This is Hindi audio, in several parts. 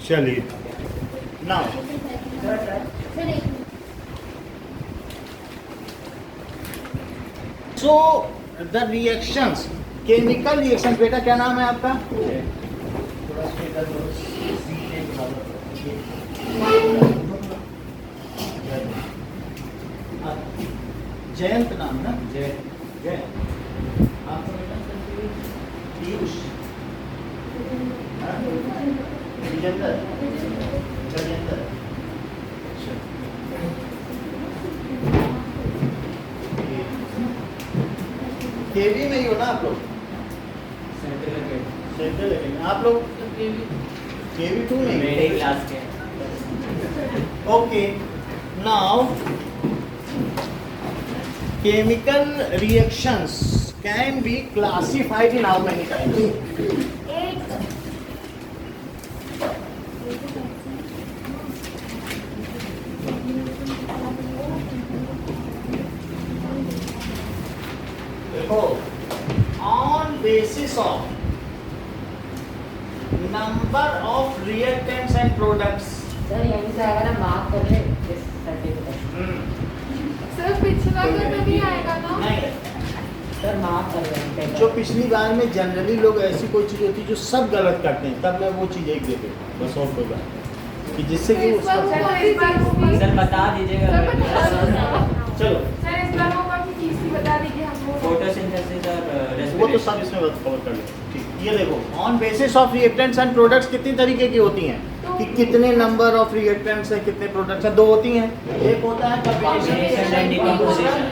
चलिए now so the reactions, chemical reaction. बेटा क्या नाम है आपका? जयंत नाम ना? जय आपका बेटा? पीयूष, विजेंद्र, गजेंद्र। केवी में ही हो ना आप लोग? Central academy. आप लोग केवी 2 में? मेरे क्लास के। Okay now chemical reactions can be classified in how many types? देखो, on basis of number of reactants and products। Sir यहीं से आएगा ना, मार्क कर ले इस सर्टिफिकेट। सर पिछला तो नहीं आएगा ना? नहीं, सर मार्क कर ले। जो पिछली बार में जनरली लोग ऐसी कोई चीज होती है जो सब गलत करते हैं, तब मैं वो चीज एक दे देता हूँ बस, और कोई बात नहीं। कि जिससे कि उसका सर बता दीजिएगा। चलो सर इस बार वो कौन सी चीज थी बता दीजिए हमको। फोटोसिंथेसिस और वो तो रेस्पिरेशन। सब इसमें कवर कर लेते हैं। ठीक, ये देखो, on basis of reactants and products कितनी तरीके की होती हैं? कि कितने नंबर ऑफ रिएक्टेंट्स है, कितने प्रोडक्ट्स है? 2 होती हैं। एक होता है Combination and decomposition।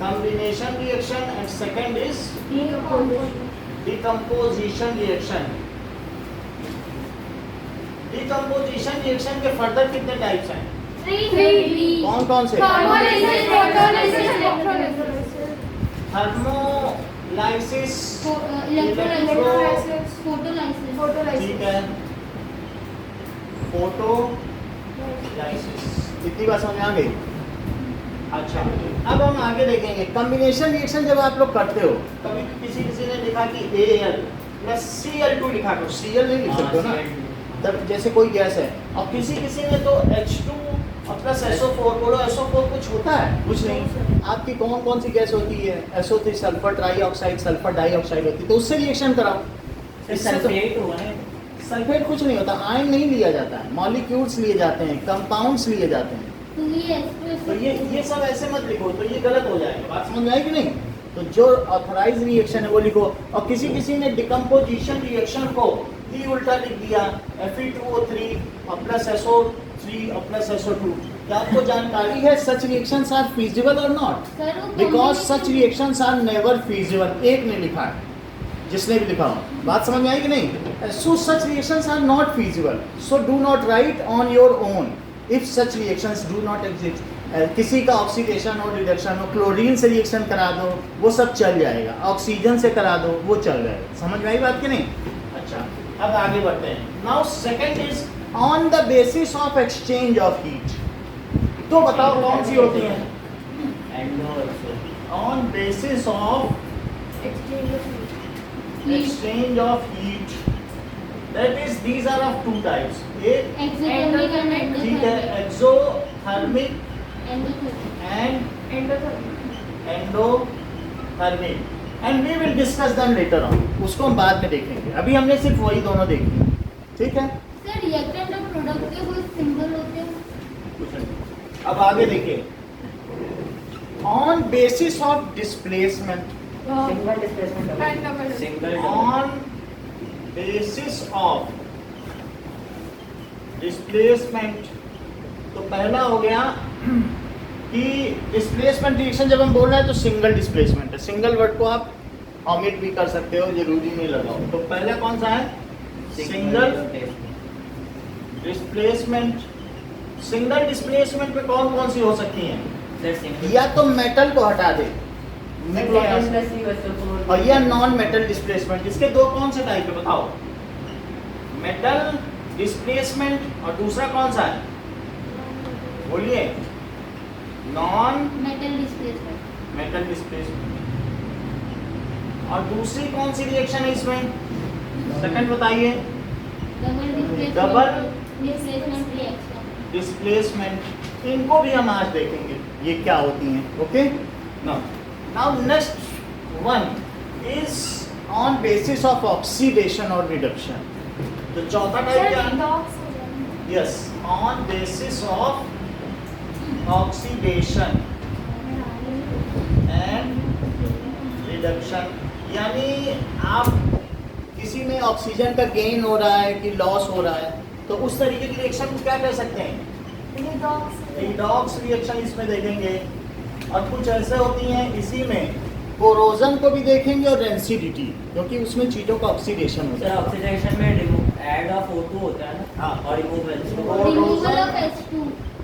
Combination reaction and second is decomposition reaction. Decomposition reaction के फर्दर कितने टाइप्स हैं? 3 कौन कौन से? थर्मोलाइसिस, ठीक है, फोटोलाइसिस। इतनी बात समझ आ गई? अच्छा, अब हम आगे देखेंगे कॉम्बिनेशन रिएक्शन। जब आप लोग करते हो, कभी किसी ने लिखा कि Al प्लस Cl2 लिखा, तो Cl नहीं लिख सकते हो ना, तब जैसे कोई गैस है, और किसी ने तो H2 और प्लस SO4 बोलो। SO4 कुछ होता है? कुछ नहीं। आपकी कौन कौन सी गैस होती है? SO3 sulphur trioxide, sulphur dioxide होती है, तो उससे रिएक्शन कराओ। सल्फेट होगा ना? सल्फेट कुछ नहीं होता, आयन नहीं लिया जाता है, मॉलिक्यूल्स लिए जाते हैं, कंपाउंड्स लिए जाते हैं। तो ये सब ऐसे मत लिखो, तो ये गलत हो जाएगा। बात समझ में आई कि नहीं? तो जो ऑथराइज रिएक्शन है वो लिखो। और किसी ने डिकम्पोजिशन रिएक्शन को ही उल्टा लिख दिया, Fe2O3 और प्लस SO3 और प्लस SO2। क्या आपको जानकारी है सच रिएक्शंस आर फीजिबल और not? Because such reactions are never feasible. एक ने लिखा है, जिसने भी लिखा हो। बात समझ में आई कि नहीं? So such reactions are not feasible, so do not write on your own if such reactions do not exist. किसी का ऑक्सीडेशन और रिडक्शन हो, क्लोरीन से रिएक्शन करा दो, वो सब चल जाएगा। ऑक्सीजन से करा दो, वो चल जाएगा। समझ में आई बात कि नहीं? अच्छा, अब आगे बढ़ते हैं। Now second is on the basis of exchange of heat. तो बताओ कौन सी होती है? On basis of exchange of heat, that is these are of 2 types। एक ठीक है, exothermic and endothermic, and we will discuss them later on। उसको हम बाद में देखेंगे, अभी हमने सिर्फ वही दोनों देखी। ठीक है सर, रिएक्टेंट और प्रोडक्ट के कोई सिंबल होते हैं? कुछ नहीं। अब आगे देखिए, on basis of displacement. Single displacement. Single On basis of displacement, तो पहला हो गया कि डिस्प्लेसमेंट रिएक्शन जब हम बोल रहे हैं तो सिंगल डिस्प्लेसमेंट है। सिंगल वर्ड को आप ऑमिट भी कर सकते हो, जरूरी नहीं लगाओ। तो पहला कौन सा है? Single displacement. सिंगल डिस्प्लेसमेंट पे कौन कौन सी हो सकती हैं? सर सिंगल या तो मेटल को हटा दे, और यह नॉन मेटल डिस्प्लेसमेंट। इसके 2 कौन से टाइप है बताओ? मेटल डिस्प्लेसमेंट और दूसरा कौन सा है? बोलिए। Non metal displacement. Metal displacement. और दूसरी कौन सी रिएक्शन है इसमें? सेकंड बताइए। Double displacement reaction. डिस्प्लेसमेंट, इनको भी हम आज देखेंगे ये क्या होती हैं। Okay, now next one is on basis of oxidation और रिडक्शन। तो चौथा टाइप क्या है? Yes, on basis of oxidation and reduction, यानी आप किसी में ऑक्सीजन का गेन हो रहा है कि लॉस हो रहा है, तो उस तरीके की रिएक्शन को क्या कह सकते हैं? रिडॉक्स रिएक्शन इसमें देखेंगे। और कुछ ऐसे होती हैं इसी में कोरोजन को भी देखेंगे और रेंसिडिटी, क्योंकि उसमें चीज़ों का ऑक्सीडेशन होता सर है। ऑक्सीडेशन में ऐड ऑफ O2 होता है ना, हाँ। और रिमूवल रिमूवल ऑफ H2।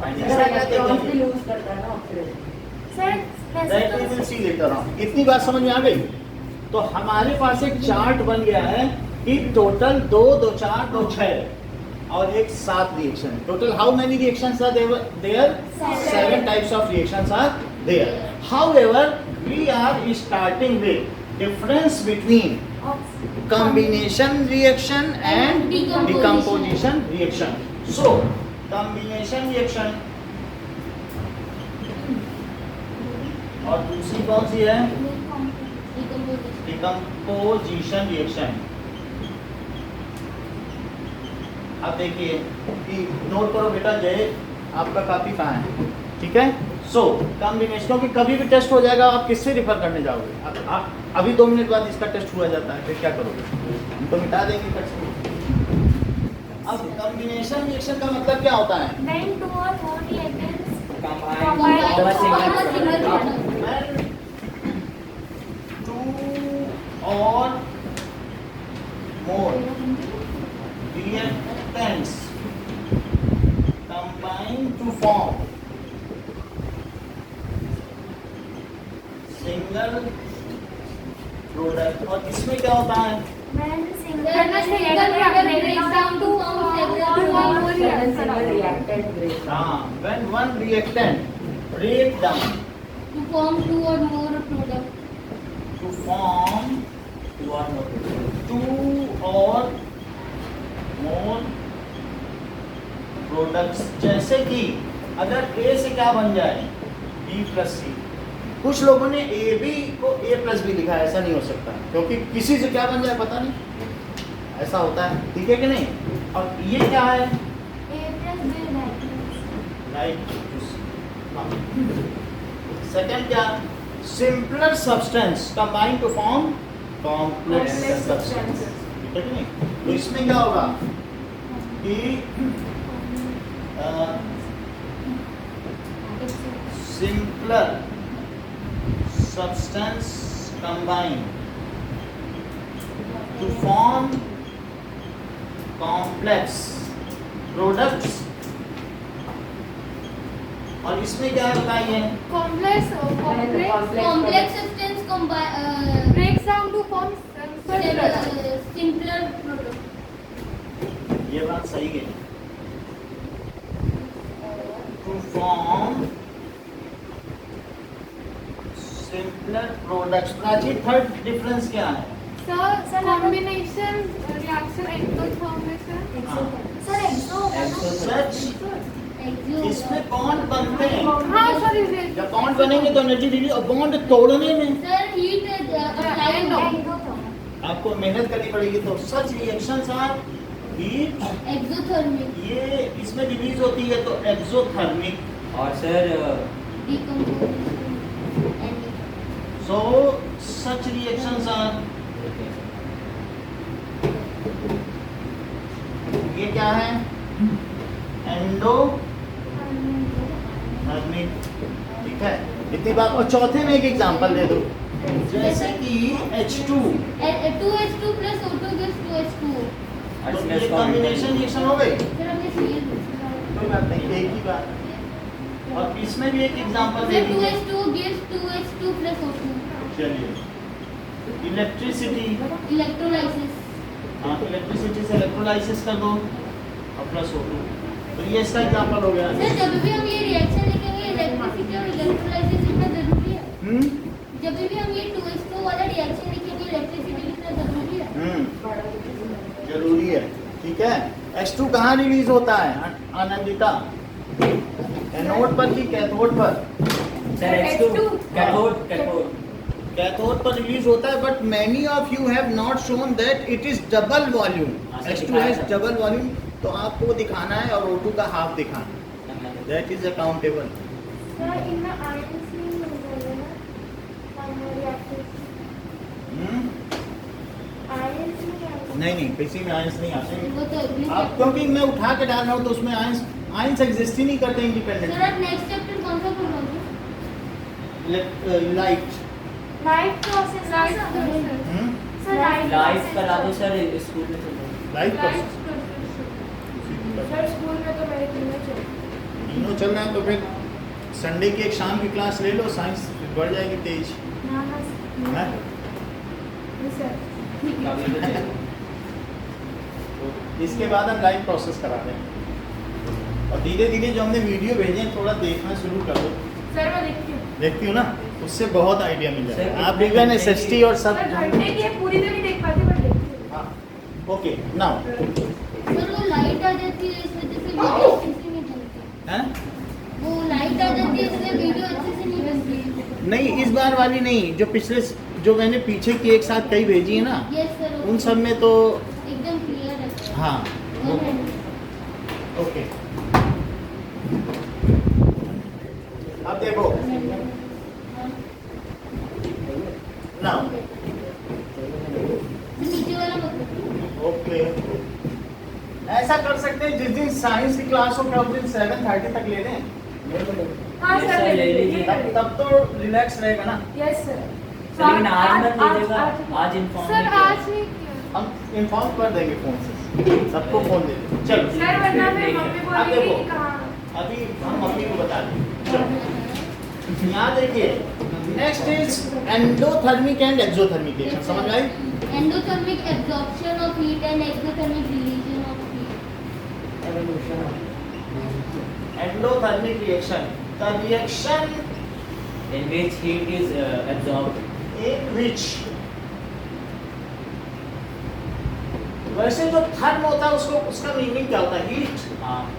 तीसरा क्या देखेंगे? यूज करता है ना oxidation. That we will see later on। इतनी बात समझ में आ गई? तो हमारे पास एक चार्ट बन गया है कि टोटल 2, 2, 4, 2, 6 और एक 7 reaction. Total how many reactions are there? 7 types of reactions are there. However we are starting with difference between combination reaction and decomposition reaction. So combination reaction और दूसरी कौन सी है? Decomposition reaction. अब देखिए कि नोट करो बेटा, जय आपका काफी कहाँ है, ठीक है? सो कॉम्बिनेशनों की कभी भी टेस्ट हो जाएगा, आप किससे रिफर करने जाओगे? आप अभी 2 मिनट बाद इसका टेस्ट हुआ जाता है, फिर क्या करोगे? हम तो मिटा देंगे टेस्ट। अब कॉम्बिनेशन रिएक्शन का मतलब क्या होता है? When two or more reactants Combine Combine a single a single product. product. When 2 or more reactants combine to form single product। और इसमें क्या होता है? when When a single product breaks down to form several one more Single reactant break. हाँ, when one reactant break down to form 2 or more product। to form 2 or more products. 2 or more products। जैसे कि अगर A से क्या बन जाए? B plus C। कुछ लोगों ने ए बी को A plus B लिखा है, ऐसा नहीं हो सकता, क्योंकि किसी से क्या बन जाए पता नहीं, ऐसा होता है, ठीक है कि नहीं? और ये क्या है? A plus B right. Second क्या? Simpler substance combine to form complex Complex substance, ठीक है कि नहीं? तो इसमें क्या होगा कि simpler substance combine to form complex products। और इसमें क्या बताइए? complex Complex substance breaks down to form simple product। simpler product। ये बात सही है। To form simpler products। Prachi, third difference क्या है? combination reaction exothermation। सच Exo। इसमें बॉन्ड बनते हैं। हाँ सॉरी जब बॉन्ड बनेंगे तो एनर्जी रिलीज, और बॉन्ड तोड़ने में Sir, heat applied आपको मेहनत करनी पड़ेगी। तो such reactions are heat, exothermic ये इसमें रिलीज होती है तो एक्सोथर्मिक। और sir decomposition and so such reactions are, ये क्या है? एंडोथर्मिक, ठीक है? इतनी बात। और चौथे में एक एग्जांपल दे दो, जैसे कि H2, 2H2 plus O2 gives 2H2। तो ये कॉम्बिनेशन रिएक्शन हो गई। सर हमने सीरियल कोई बात नहीं, एक ही बात। और इसमें भी एक एग्जांपल दे सर दीजिए। 2H2 gives 2H2 plus O2। चलिए, इलेक्ट्रिसिटी, इलेक्ट्रोलाइसिस। हाँ, इलेक्ट्रिसिटी से इलेक्ट्रोलाइसिस कर दो और प्लस O2। तो ये इसका एग्जांपल हो गया। सर जब भी हम ये रिएक्शन लिखेंगे इलेक्ट्रिसिटी और इलेक्ट्रोलाइसिस लिखना जरूरी है। जब भी हम ये 2H2 वाला रिएक्शन लिखेंगे इलेक्ट्रिसिटी लिखना जरूरी है। जरूरी है। ठीक है। H2 कहाँ रिलीज होता है आनंदिता? एनोड पर कि कैथोड पर? सर H2 कैथोड कैथोड पर रिलीज होता है, but many of you have not shown that it is double volume. H2 has double volume, तो आपको वो दिखाना है और O2 का हाफ दिखाना है। That is accountable. Sir, इनमें ions नहीं होंगे ना? reactors. Ions नहीं आएंगे? नहीं, किसी में आयंस नहीं आते। वो तो अगली आप क्योंकि मैं उठा के डाल रहा हूँ तो उसमें आयंस एग्जिस्ट ही नहीं करते सर इंडिपेंडेंट। आप नेक्स्ट चैप्टर कौन सा पढ़ोगे? Light. Light process. Light sir. process. Sir, light life process. करा दो सर स्कूल में चलो। Light Light process. Sir, school में तो मेरे तीनों चलते हैं। तीनों चल रहे हैं, तो फिर संडे की एक शाम की क्लास ले लो, साइंस बढ़ जाएगी तेज। ना हैं? सर। अभी तो चलो। तो इसके बाद हम लाइव प्रोसेस करा रहे हैं, और धीरे धीरे जो हमने वीडियो भेजे हैं थोड़ा देखना शुरू कर दो। सर मैं देखती हूँ। देखती हो ना, उससे बहुत आइडिया मिल सर, जाएगा। आप कितने इवन घंटे एसएसटी की- और सब। सर घंटे की है, पूरी तो नहीं देख पाती बट देखती हूँ। हाँ, ओके नाउ। सर वो लाइट आ जाती है, इस वजह से वीडियो अच्छे से नहीं बनती। हैं? वो लाइट आ जाती है इसलिए वीडियो अच्छे से नहीं बनती। नहीं, इस बार वाली नहीं, जो पिछले जो मैंने पीछे की एक साथ कई भेजी है ना, यस सर। उन सब में तो एकदम क्लियर है। हाँ वो- ओके। अब देखो नाउ, नीचे वाला मतलब ओके ऐसा कर सकते हैं, जिस दिन साइंस की क्लास हो क्या उस दिन 7:30 तक ले लें, हाँ Yes, सर sir, ले लीजिए। तब तो रिलैक्स रहेगा ना। Yes sir. लेकिन आज मत लीजिएगा, आज इन्फॉर्म सर आज नहीं किया। हम इन्फॉर्म कर देंगे फोन से, सबको फोन दे देंगे। चलो सर वरना फिर मम्मी आप बोलेगी देखो। कि कहाँ। अभी हम मम्मी को बता दें। चलो यहाँ देखिए, next is endothermic and exothermic, समझ आई? Endothermic absorption of heat and exothermic release of heat. Endothermic reaction, the reaction in which heat is absorbed. in which, वैसे जो थर्म होता है उसको उसका मीनिंग क्या होता है? हीट। हाँ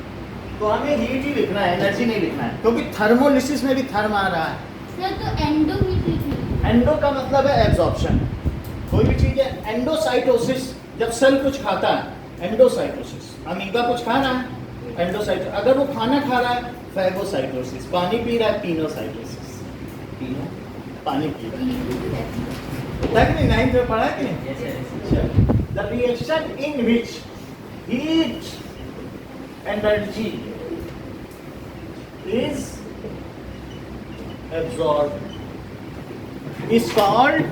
तो हमें हीट ही लिखना है, एनर्जी नहीं लिखना है, क्योंकि थर्मोलिसिस में भी थर्म आ रहा है। सर तो एंडो हीट लिखिए। एंडो का मतलब है एब्जॉर्प्शन, कोई भी चीज है। एंडोसाइटोसिस, जब सेल कुछ खाता है, एंडोसाइटोसिस। अमीबा कुछ खा रहा है, एंडोसाइटोसिस। अगर वो खाना खा रहा है, फैगोसाइटोसिस। पानी पी रहा है, पीनोसाइटोसिस। तीनों पानी पी रहा है, नहीं 9th में पढ़ा है कि नहीं? yes, sir, yes, sir. The reaction in which heat energy is absorbed is called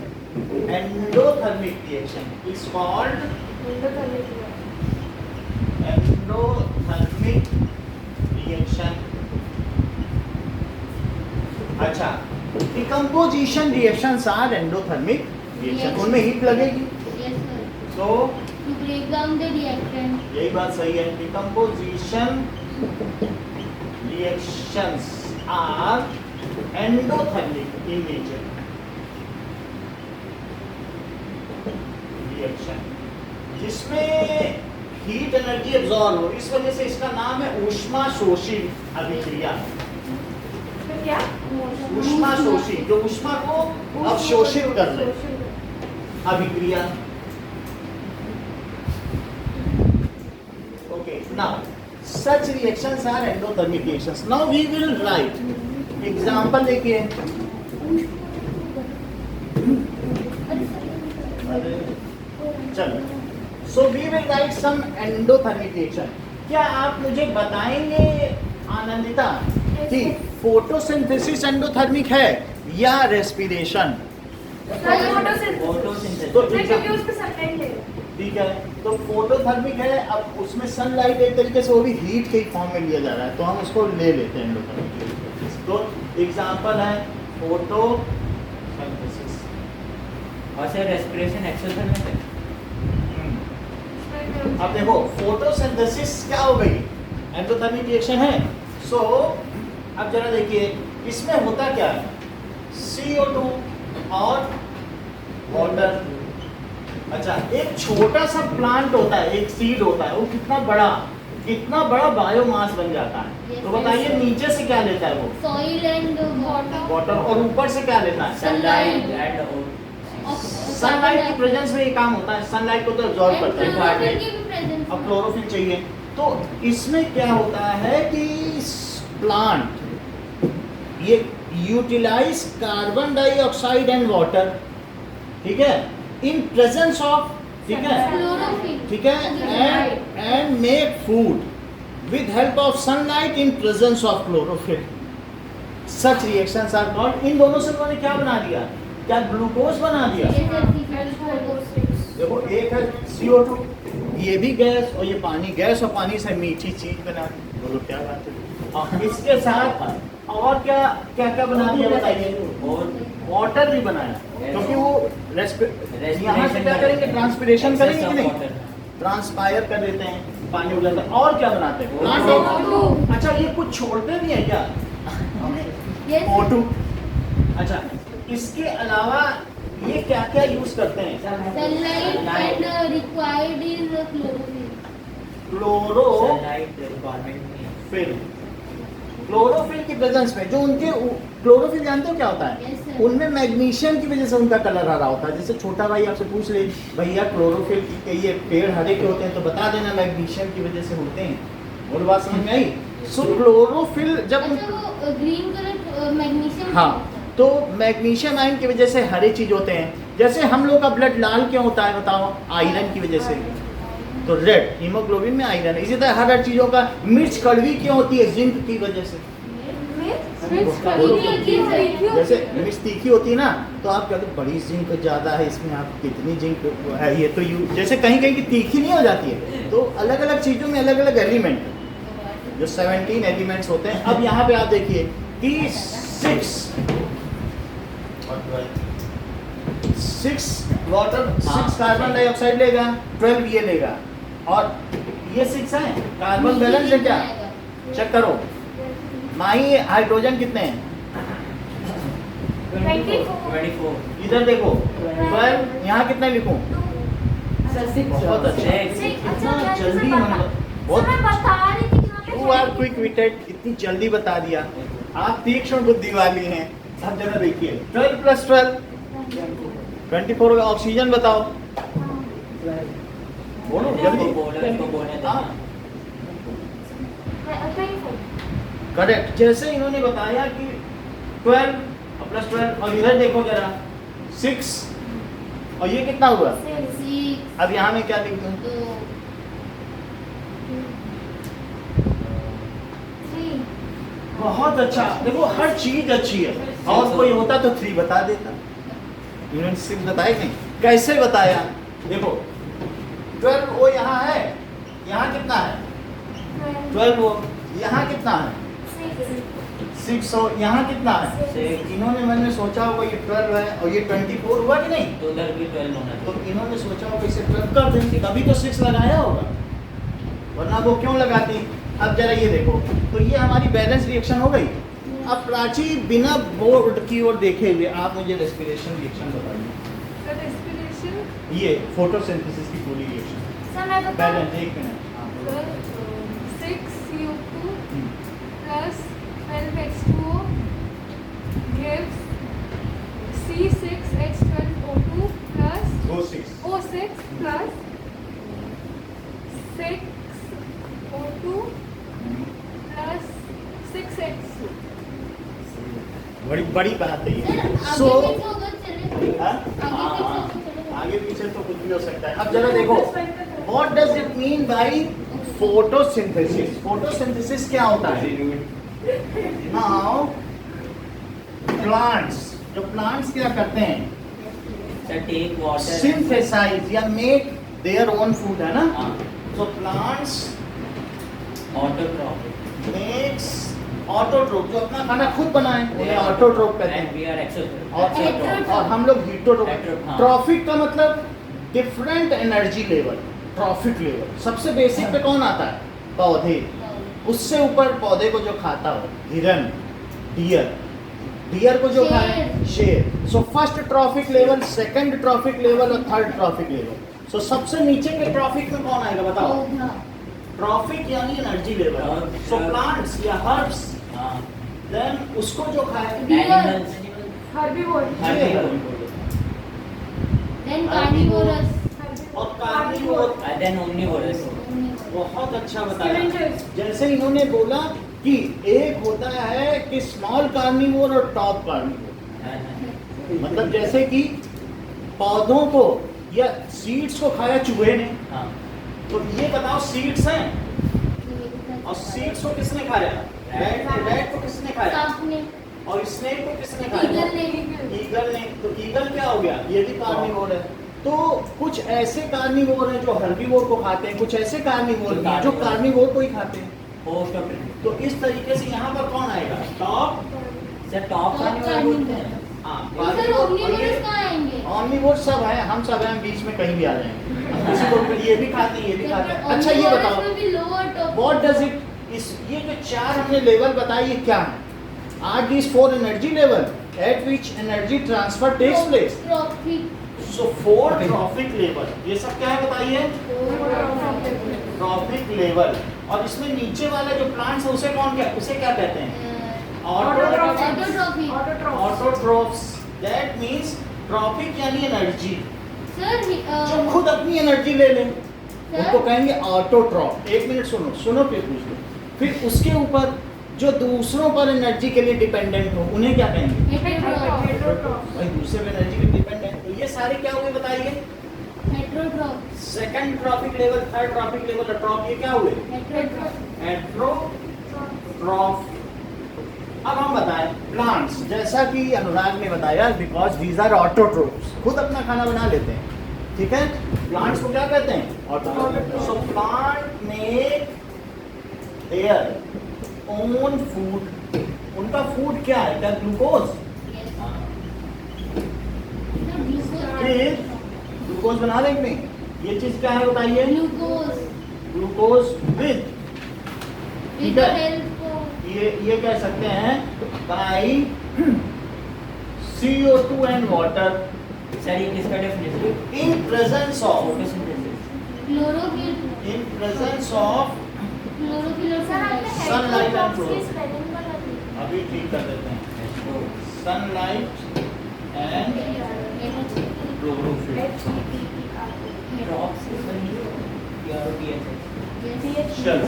endothermic reaction. Is called endothermic reaction. अच्छा, decomposition reactions are endothermic reaction. उनमें हीट लगेगी, यस सर। तो to break down the reactant. यही बात सही है। Decomposition reactions are endothermic in nature. Reaction जिसमें हीट एनर्जी एब्जॉर्ब हो, इस वजह से इसका नाम है ऊष्मा शोषी अभिक्रिया। फिर क्या? ऊष्मा शोषी, जो ऊष्मा को अवशोषित कर ले, अभिक्रिया। Okay, now such reactions are endothermic reactions. Now we will write example देखिए। चलो, so we will write some endothermic reaction. क्या आप मुझे बताएंगे आनंदिता कि फोटोसिंथेसिस एंडोथर्मिक है या रेस्पिरेशन? Photosynthesis. तो क्योंकि उसमें सनलाइट है। ठीक है, तो फोटोथर्मिक है। अब उसमें सनलाइट एक तरीके से वो भी हीट के फॉर्म में लिया जा रहा है, तो हम उसको ले लेते हैं एंडोथर्मिक। तो एग्जांपल है फोटोसिंथेसिस। और सर रेस्पिरेशन एक्सोथर्मिक है। अब देखो फोटोसिंथेसिस क्या हो गई, एंडोथर्मिक रिएक्शन है। सो अब जरा देखिए, इसमें होता क्या है, CO2 और वाटर। अच्छा, एक छोटा सा प्लांट होता है, एक सीड होता है, वो कितना बड़ा बायोमास बन जाता है। Yes, तो बताइए yes. नीचे से क्या लेता है वो? Soil and water. वाटर। और ऊपर से क्या लेता है? सनलाइट एंड सनलाइट की प्रेजेंस में ये काम होता है, सनलाइट को तो एब्जॉर्ब करता है। क्लोरोफिल की भी प्रेजेंस अब क्लोरोफिल चाहिए, तो इसमें क्या होता है कि प्लांट ये utilise carbon dioxide and water, ठीक है, इन प्रेजेंस ऑफ, ठीक है, क्लोरोफिल, ठीक है, and make food with help of sunlight in presence of chlorophyll. Such reactions are called. इन दोनों से उन्होंने क्या बना दिया? क्या ग्लूकोज बना दिया? देखो, एक है CO2, ये भी गैस, और ये पानी। गैस और पानी से मीठी चीज बना दी। बोलो क्या बात है। और इसके साथ और क्या क्या क्या बना दिया बताइए? और वाटर भी बनाया, क्योंकि वो यहाँ से क्या करेंगे? ट्रांसपिरेशन करेंगे कि नहीं? ट्रांसपायर कर देते हैं, पानी उगलता है। और क्या बनाते हैं? प्लांट। अच्छा, ये कुछ छोड़ते भी है क्या? O2। अच्छा, इसके अलावा ये क्या क्या यूज करते हैं? Sunlight and required is chlorophyll. Chlorophyll, chlorophyll की प्रेजेंस में जो उनके क्लोरोफिल जानते हो क्या होता है? Yes, sir. उनमें मैग्नीशियम की वजह से उनका कलर हरा होता है। जैसे छोटा भाई आपसे पूछ ले, भैया क्लोरोफिल की ये पेड़ हरे क्यों होते हैं, तो बता देना मैग्नीशियम की वजह से होते हैं। और बात समझ में आई? सो क्लोरोफिल जब अच्छा, वो ग्रीन कलर मैग्नीशियम। हाँ, तो मैग्नीशियम आयन की वजह से हरे चीज होते हैं। जैसे हम लोग का ब्लड लाल क्यों होता है बताओ? आयरन की वजह से। तो रेड हीमोग्लोबिन में आयरन है। इसी तरह हर चीजों का। मिर्च कड़वी क्यों होती है? जिंक की वजह से। जैसे मिर्च तीखी होती है ना, तो आप कहते हैं बड़ी जिंक ज्यादा है इसमें, आप कितनी जिंक है ये तो जैसे कहीं कहीं की तीखी नहीं हो जाती है। तो अलग अलग चीजों में अलग अलग एलिमेंट, जो 17 एलिमेंट्स होते हैं। अब यहाँ पे आप देखिए कि 6 वाटर, 6 कार्बन डाइऑक्साइड लेगा, 12 ये लेगा, और ये 6 है। कार्बन बैलेंस है क्या? चेक करो। माही हाइड्रोजन कितने हैं? 24। इधर देखो 12, यहाँ कितने लिखूं? बहुत अच्छा, इतना जल्दी बहुत। You are quick witted, इतनी जल्दी बता दिया। आप तीक्ष्ण बुद्धि वाली हैं। अब जरा देखिए 12 + 12 24 होगा। ऑक्सीजन बताओ, बोलो जल्दी। हाँ, करेक्ट। जैसे इन्होंने बताया कि 12 + 12, और इधर देखो जरा 6, और ये कितना हुआ? अब यहाँ में क्या लिख दूं? बहुत अच्छा। देखो हर चीज अच्छी है, और कोई होता तो 3 बता देता। इन्होंने 6 बताया नहीं, कैसे बताया? देखो 12 वो यहाँ है, यहाँ कितना है? 12 वो यहाँ कितना है? 6 और यहाँ कितना है? 6। इन्होंने मैंने सोचा होगा ये 12 है, और ये 24 हुआ कि नहीं? तो उधर भी 12 होना तो चाहिए। इन्होंने सोचा होगा इसे 12 कर दें, तभी तो 6 लगाया होगा, वरना वो क्यों लगाती? अब जरा ये देखो, तो ये हमारी बैलेंस रिएक्शन हो गई। अब प्राची बिना बोर्ड की ओर देखे हुए आप मुझे रेस्पिरेशन रिएक्शन बताइए। रेस्पिरेशन ये फोटोसिंथेसिस की पूरी रिएक्शन सर मैं बताऊं balance. 1 minute. Sir 6CO2 plus 12H2O gives C6H12O2 plus Go 6 O6 plus 6O2 plus 6H2. बड़ी बड़ी बात है सर, ये। आगे सो पीछे होगा चले। हाँ? आगे पीछे चले। आगे पीछे तो कुछ भी हो सकता है। अब जरा देखो, what does it mean by photosynthesis? Photosynthesis क्या होता है? नाउ प्लांट्स, जो प्लांट्स क्या करते हैं? टेक वाटर, सिंथेसाइज या मेक देयर ओन फूड, है ना? So plants autotroph makes autotroph, जो अपना खाना खुद बनाए उन्हें ऑटोट्रोप कहते एंड हैं। We are exotroph. और हम लोग हीटोट्रोप। हाँ। ट्रॉफिक का मतलब different energy level, trophic level. सबसे बेसिक पे कौन आता है? पौधे। उससे ऊपर पौधे को जो खाता हो, हिरन, डियर, डियर को जो खाए, शेर। So first trophic level, second trophic level और थर्ड ट्रॉफिक लेवल। सो सबसे नीचे के ट्रॉफिक में कौन आएगा बताओ? पौधा। ट्रॉफिक यानी energy level. Herbs. So plants या हर्ब्स, हाँ देन उसको जो खाए एनिमल्स Herbivore. Then carnivorous। और कार्निवोर। देन ओमनिवोरस बहुत अच्छा बताया। Scavengers. जैसे इन्होंने बोला कि एक होता है कि स्मॉल कार्निवोर और टॉप कार्निवोर, मतलब जैसे कि पौधों को या सीड्स को खाया चूहे ने, हाँ तो ये बताओ सीड्स हैं, और सीड्स को किसने खाया? रैट को किसने खाया? सांप ने। और स्नेक को किसने खाया? ईगल ने। ईगल ने। तो ईगल क्या हो गया? ये भी कार्निवोर है। तो कुछ ऐसे कार्निवोर हैं जो हर्बीवोर को खाते हैं, कुछ ऐसे कार्निवोर हैं जो कार्निवोर को ही खाते हैं। पोस्ट ऑफ तो इस तरीके से यहाँ पर कौन आएगा? टॉप। सर टॉप कार्निवोर बोलते हैं। हाँ, सर ओमनिवोरस कहाँ आएंगे? ऑमनिवोर सब है, हम सब हैं बीच में, कहीं भी आ जाएंगे। हम किसी को ये भी खाते हैं, ये भी खाते हैं। अच्छा ये बताओ, Omnivorous में भी lower top। What does it, इस ये जो चार हमने लेवल बताई ये क्या है? Are these 4 energy level at which energy transfer takes place. Trophic। So 4 trophic level, ये सब क्या है बताइए? Trophic level. और इसमें नीचे वाला जो प्लांट्स है उसे उसे क्या कहते हैं? Autotrophic। Autotrophs. That means traffic यानी एनर्जी सर जो खुद अपनी एनर्जी ले लें उनको कहेंगे ऑटोट्रॉफ। एक मिनट सुनो फिर पूछ लो। फिर उसके ऊपर जो दूसरों पर एनर्जी के लिए डिपेंडेंट हो उन्हें क्या कहेंगे? Heterotroph. भाई दूसरे पर एनर्जी के डिपेंडेंट। तो ये सारे क्या हुए बताइए? Heterotroph. Second trophic level, third trophic level, ट्रॉफ, ये क्या हुए? हेट्रोट्रॉफ। हेट्रोट्रॉफ। अब हम बताएं प्लांट्स, जैसा कि अनुराग ने बताया, बिकॉज दीज आर ऑटोट्रोफ्स, खुद अपना खाना बना लेते हैं, ठीक है? प्लांट्स को क्या कहते हैं? Autotroph. So plant make their own food. उनका फूड क्या है? क्या ग्लूकोज? फिर ग्लूकोज बना लेंगे नहीं? ये चीज क्या है बताइए? ग्लूकोज। ग्लूकोज विद, ठीक है? हेल्थ को। ये कह सकते हैं by CO2 and water sir ये किसका definition? In presence of, photosynthesis. Chlorophyll. In presence of chlorophyll और सनलाइट एंड की फ्लोरो। spelling बता दीजिए. अभी ठीक कर देते हैं। Sunlight and chlorophyll. ड्रॉप्स इसमें PROTHS। चलो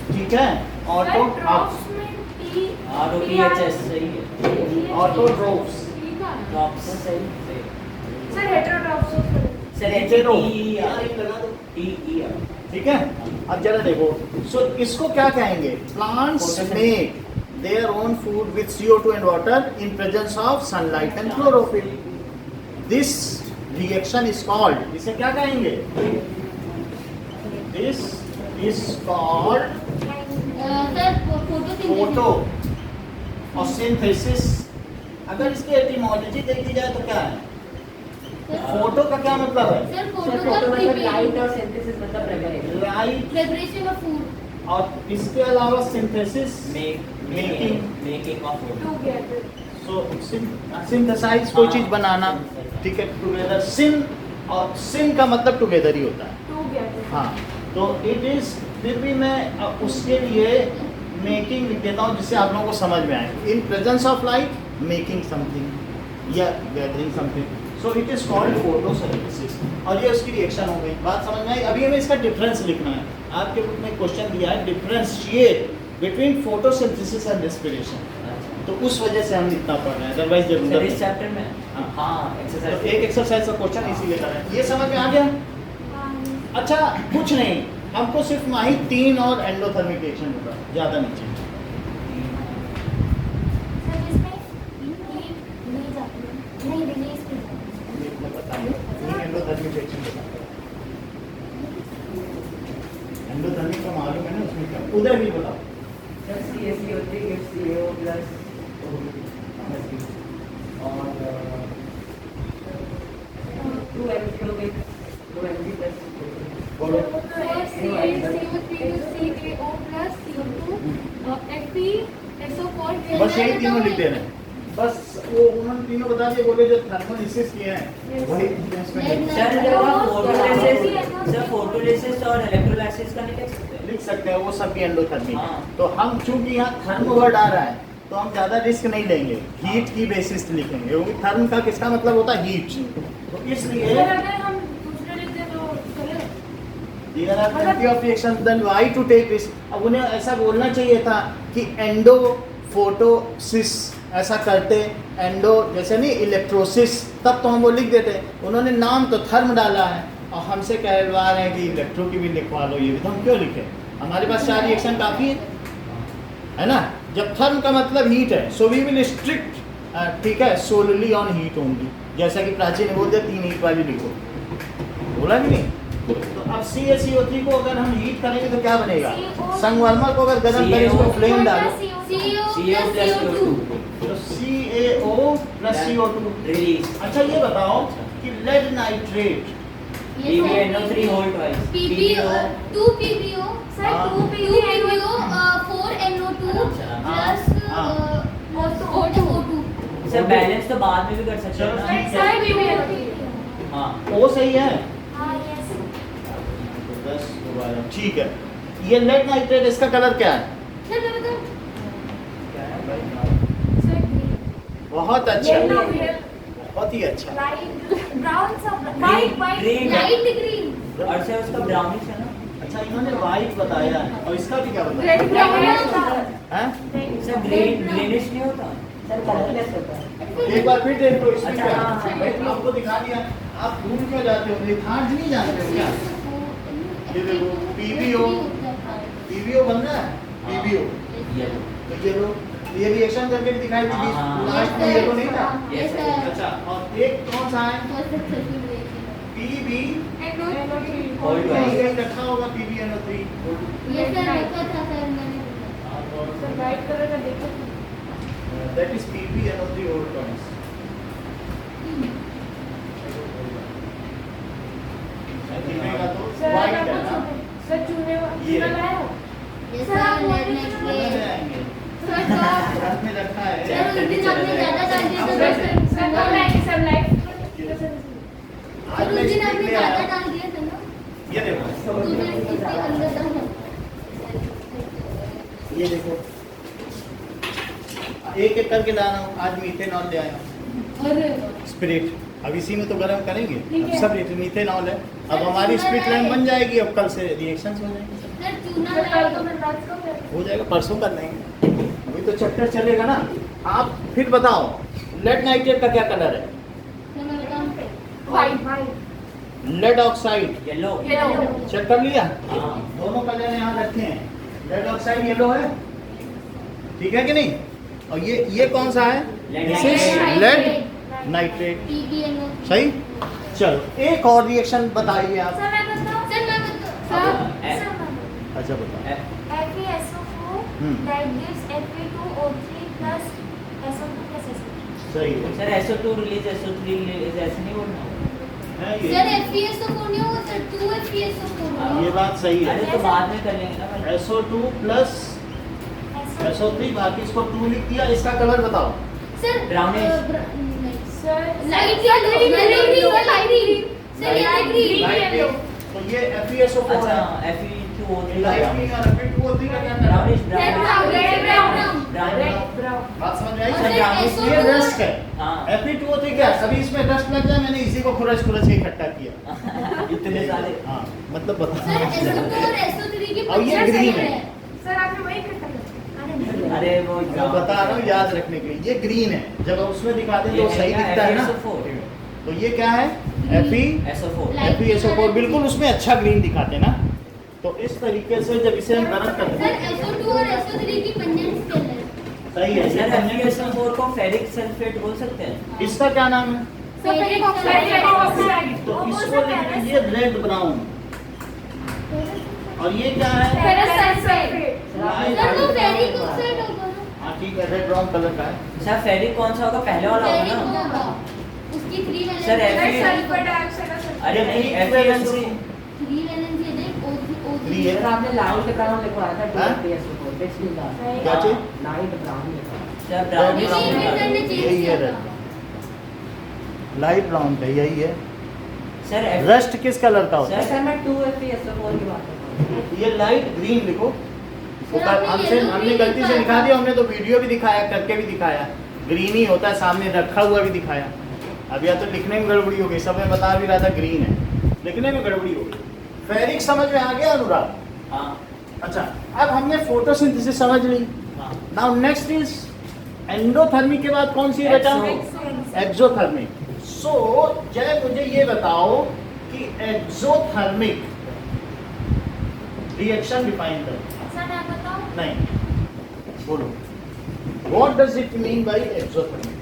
ठीक है। ऑटो Sir, drops में T. ROTHS सही है। ऑटोट्रोफ्स। ड्रॉप्स सही है। Sir, heterotrophs of the- sir hetero. HER लगा दो। TER। ठीक है, अब जरा देखो। सो इसको क्या कहेंगे? Plants make their own food with CO2 and water in presence of sunlight and chlorophyll. This reaction is called, इसे क्या कहेंगे? This is called sir photo और सिंथेसिस। अगर इसकी एटिमोलॉजी देखी जाए तो क्या है? फोटो का क्या मतलब है? सर फोटो फोटो का मतलब लाइट और सिंथेसिस मतलब preparation. Light, preparation of food. और इसके अलावा synthesis making of food. Together. So synthesise कोई चीज बनाना, ठीक है? टुगेदर। सिन, और सिन का मतलब टुगेदर ही होता है। Together. हाँ, तो इट इज, फिर भी मैं उसके लिए मेकिंग लिख देता हूँ जिससे आप लोगों को समझ में आए। In presence of light making something या gathering something, so it is called photosynthesis. और ये उसकी रिएक्शन हो गई। बात समझ में आई? अभी हमें इसका डिफरेंस लिखना है। आपके बुक में क्वेश्चन दिया है differentiate between photosynthesis and respiration, तो उस वजह से हम इतना पढ़ रहे हैं, अदरवाइज सर जरूर। इस चैप्टर में हाँ तो एक्सरसाइज एक एक्सरसाइज का क्वेश्चन इसीलिए कर रहे हैं। ये समझ में आ गया? अच्छा कुछ नहीं, हमको सिर्फ माही 3 और एंडोथर्मिक रिएक्शन होगा, ज्यादा नहीं चाहिए। सर इसमें नहीं जाती है, नहीं रिलीज पे जाती मैं बताऊं, 3 एंडोथर्मिक रिएक्शन बताता हूं। एंडोथर्मिक का मालूम है ना, उसमें क्या? उधर भी बताओ। Sir CaCO3 gives CO plus और 2Mg with 2Mg plus बोलो। CaCO3 CaO plus CO2 Fe SO4। बस यही तीनों लिख दे रहे हैं। बस वो उन्होंने तीनों बता दिए, बोले जो थर्मोलिसिस किए हैं वही इसमें सर जब आप फोटोलिसिस सर फोटोलिसिस और इलेक्ट्रोलाइसिस का नहीं लिख सकते? लिख सकते हैं, वो सब भी एंडोथर्मी है। हाँ। तो हम चूंकि यहाँ थर्म वर्ड आ रहा है तो हम ज़्यादा रिस्क नहीं लेंगे, हीट की बेसिस लिखेंगे, क्योंकि थर्म का किसका मतलब होता है हीट। तो इसलिए सर अगर हम दूसरे लिखते हैं तो चलेगा? There are plenty of reactions, then why to take risk? अब उन्हें ऐसा बोलना चाहिए था कि एंडो फोटोसिस ऐसा करते, एंडो जैसे नहीं इलेक्ट्रोसिस, तब तो हम वो लिख देते। उन्होंने नाम तो थर्म डाला है और हमसे कहलवा रहे हैं कि इलेक्ट्रो की भी लिखवा लो, ये भी तो हम क्यों लिखें? हमारे पास 4 रिएक्शन काफ़ी है ना। जब थर्म का मतलब हीट है, सो वी विल स्ट्रिक्ट, ठीक है, सोलली ऑन हीट ओनली, जैसा कि प्राचीन ने बोल दिया 3 हीट वाली लिखो, बोला कि नहीं? तो अब CaCO3 को अगर हम हीट करेंगे तो क्या बनेगा? संगमरमर को अगर गर्म करें, इसको फ्लेम डालो, CO plus CO2 तो CaO plus CO2 रिलीज। अच्छा ये बताओ कि lead nitrate PbNO3 whole twice PbO 2 PbO sir हाँ। 2 2 PbO 4 NO2 प्लस हाँ। O2। सर बैलेंस तो बाद में भी कर सकते हैं चलो, ना? ठीक है। सर भी हाँ O सही है, हाँ यस 10 दोबारा ठीक है। ये लेड नाइट्रेट, इसका कलर क्या है? सर मैं बताऊं? सर ग्रीन बहुत अच्छा, येलो बहुत ही अच्छा। लाइट ब्राउन सब white white green light green. और सर उसका ब्राउनिश है ना? अच्छा इन्होंने वाइट बताया है, और इसका भी क्या बताया रेड ब्राउन है? सर ग्रीनिश नहीं होता? सर कलरलेस होता है। एक बार फिर देख लो इसमें अच्छा, क्या हाँ, है। भाई आपको दिखा दिया, आप ढूंढ क्यों जाते हो? लिथार्ज नहीं जानते हो क्या? ये देखो PbO बन रहा है, PbO येलो। तो ये लो, ये रिएक्शन करके भी दिखाई दी, हाँ। लास्ट में ये तो नहीं था। Yes, sir. अच्छा, और एक कौन सा है? PB Hold on. कहीं रखा होगा PbNO3। ये सर रखा था सर मैंने। सर वाइट कलर का देखो That is PbNO3 old coins। दिखेगा तो सर white आप है ना? सर चूने ये। चूना लाया हो? ये सर, आप सर बोल लेट रहे थे नाइट कलर में। आएंगे। सर तो हाथ में रखा है। सर उस दिन आपने ज्यादा डाल दिया था अब सर। सर कब लाएंगे सर लाइट आज सर मैं उस दिन स्टिक आपने ले ज्यादा आया। डाल दिया था ना। ये देखो, तो मैं इसके अंदर डाला। ये देखो, एक एक करके ला रहा हूँ। आज मीथेनॉल ले आया हूँ, अरे स्पिरिट। अब इसी में तो गर्म करेंगे, ठीक अब है। सब मीथेनॉल है। अब हमारी स्पिरिट लैम्प बन जाएगी, अब कल से रिएक्शंस हो जाएंगे, सर चूना सर कल लाया तो मैं रात को कर हो जाएगा, परसों कर लेंगे। अभी तो चैप्टर चलेगा ना। आप फिर बताओ लेड नाइट्रेट का क्या कलर है? सर मैं बताऊं? White white lead oxide yellow. Yellow check कर लिया? हाँ। दोनों कलर यहाँ रखे हैं, लेड ऑक्साइड येलो है, ठीक है कि नहीं? और ये कौन सा है? Lead this is nitrate. Lead nitrate. PbNO। सही। चलो एक और रिएक्शन बताइए आप। सर मैं बताऊं सर मैं बताऊं? हाँ, सर सर मैं अच्छा बताओ। FeSO4 that gives Fe2O3 plus SO2 plus SO3 सही है। Sir SO2 release SO3 release ऐसे नहीं बोलना? है सर ये, FeSO4 नहीं होगा सर 2FeSO4 हाँ। होगा। ये बात सही है। अरे तो बाद में कर लेंगे ना भाई। SO2 प्लस SO3, बाकी इसको 2 लिख दिया। इसका कलर बताओ। Sir Brownish. Sir light yellow light green sir ये ग्रीन लाइट येलो। तो ये FeSO4 अच्छा है। Fe2O3 लाइट ग्रीन और Fe2O3 का क्या कलर है? Brownish red brown brown brown red brown बात समझ में आई? सर, brownish ये रस्ट है। हाँ। Fe2O3 क्या है? अभी इसमें रस्ट लग जाए, मैंने इसी को खुरच के इकट्ठा किया। इतने सारे। हाँ, मतलब सर बता। SO2 और SO3 के और ये पंक्चर green सही है। सर आपने वही करता है अरे वो मैं बता रहा हूँ याद रखने के लिए। ये ग्रीन है, जब हम उसमें दिखाते हैं तो सही दिखता है ना। तो ये क्या है? SO4 FeSO4, बिल्कुल उसमें अच्छा ग्रीन दिखाते हैं ना। तो इस तरीके से जब इसे हम गर्म करते सर हैं, SO2 और SO3 की पंजेंट स्केल है। सही है। सर FeSO4 को फेरिक सल्फेट बोल सकते हैं? इसका क्या नाम है? फेरिक ऑक्साइड तो इसको लिख लीजिए रेड ब्राउन। और ये क्या है? फेरस सल्फेट सर वो फेरिक ऑक्साइड होगा ना? हाँ ठीक है, रेड ब्राउन कलर का है। सर फेरिक कौन सा होगा? पहले वाला होगा फेरिक ना? होगा उसकी 3 valency sir, Fe- sulphur dioxide अरे नहीं FeSO 3 वैलेंसी है O3 Three है। सर आपने लाइट ब्राउन लिखवाया था हाँ? FeSO4 क्या चीज? लाइट ब्राउन लिखवाया। सर ब्राउन ये नहीं, ये सर ने चेंज यही किया है, था। लाइट ब्राउन का यही है। सर रस्ट किस कलर का होता है? सर मैं 2FeSO4 की बात कर रहा हूँ। ये लाइट ग्रीन लिखो। वो सर, आपने हमसे yellow हमने भी गलती से लिखा लिखा था। दिया, हमने तो वीडियो भी दिखाया, करके भी दिखाया। ग्रीन ही होता है, सामने रखा हुआ भी दिखाया। अब या तो लिखने में गड़बड़ी हो गई, सब में बता भी रहा था ग्रीन है, लिखने में गड़बड़ी हो गई। फेरिक समझ में आ गया अनुराग? हाँ अच्छा, अब हमने फोटोसिंथेसिस समझ ली। हाँ नाउ नेक्स्ट इज एंडोथर्मिक के बाद कौन सी है बेटा? एक्सोथर्मिक। सो जय मुझे ये बताओ कि एक्सोथर्मिक रिएक्शन डिफाइन करो। सर मैं बताऊं? नहीं, बोलो। What does it mean by exothermic?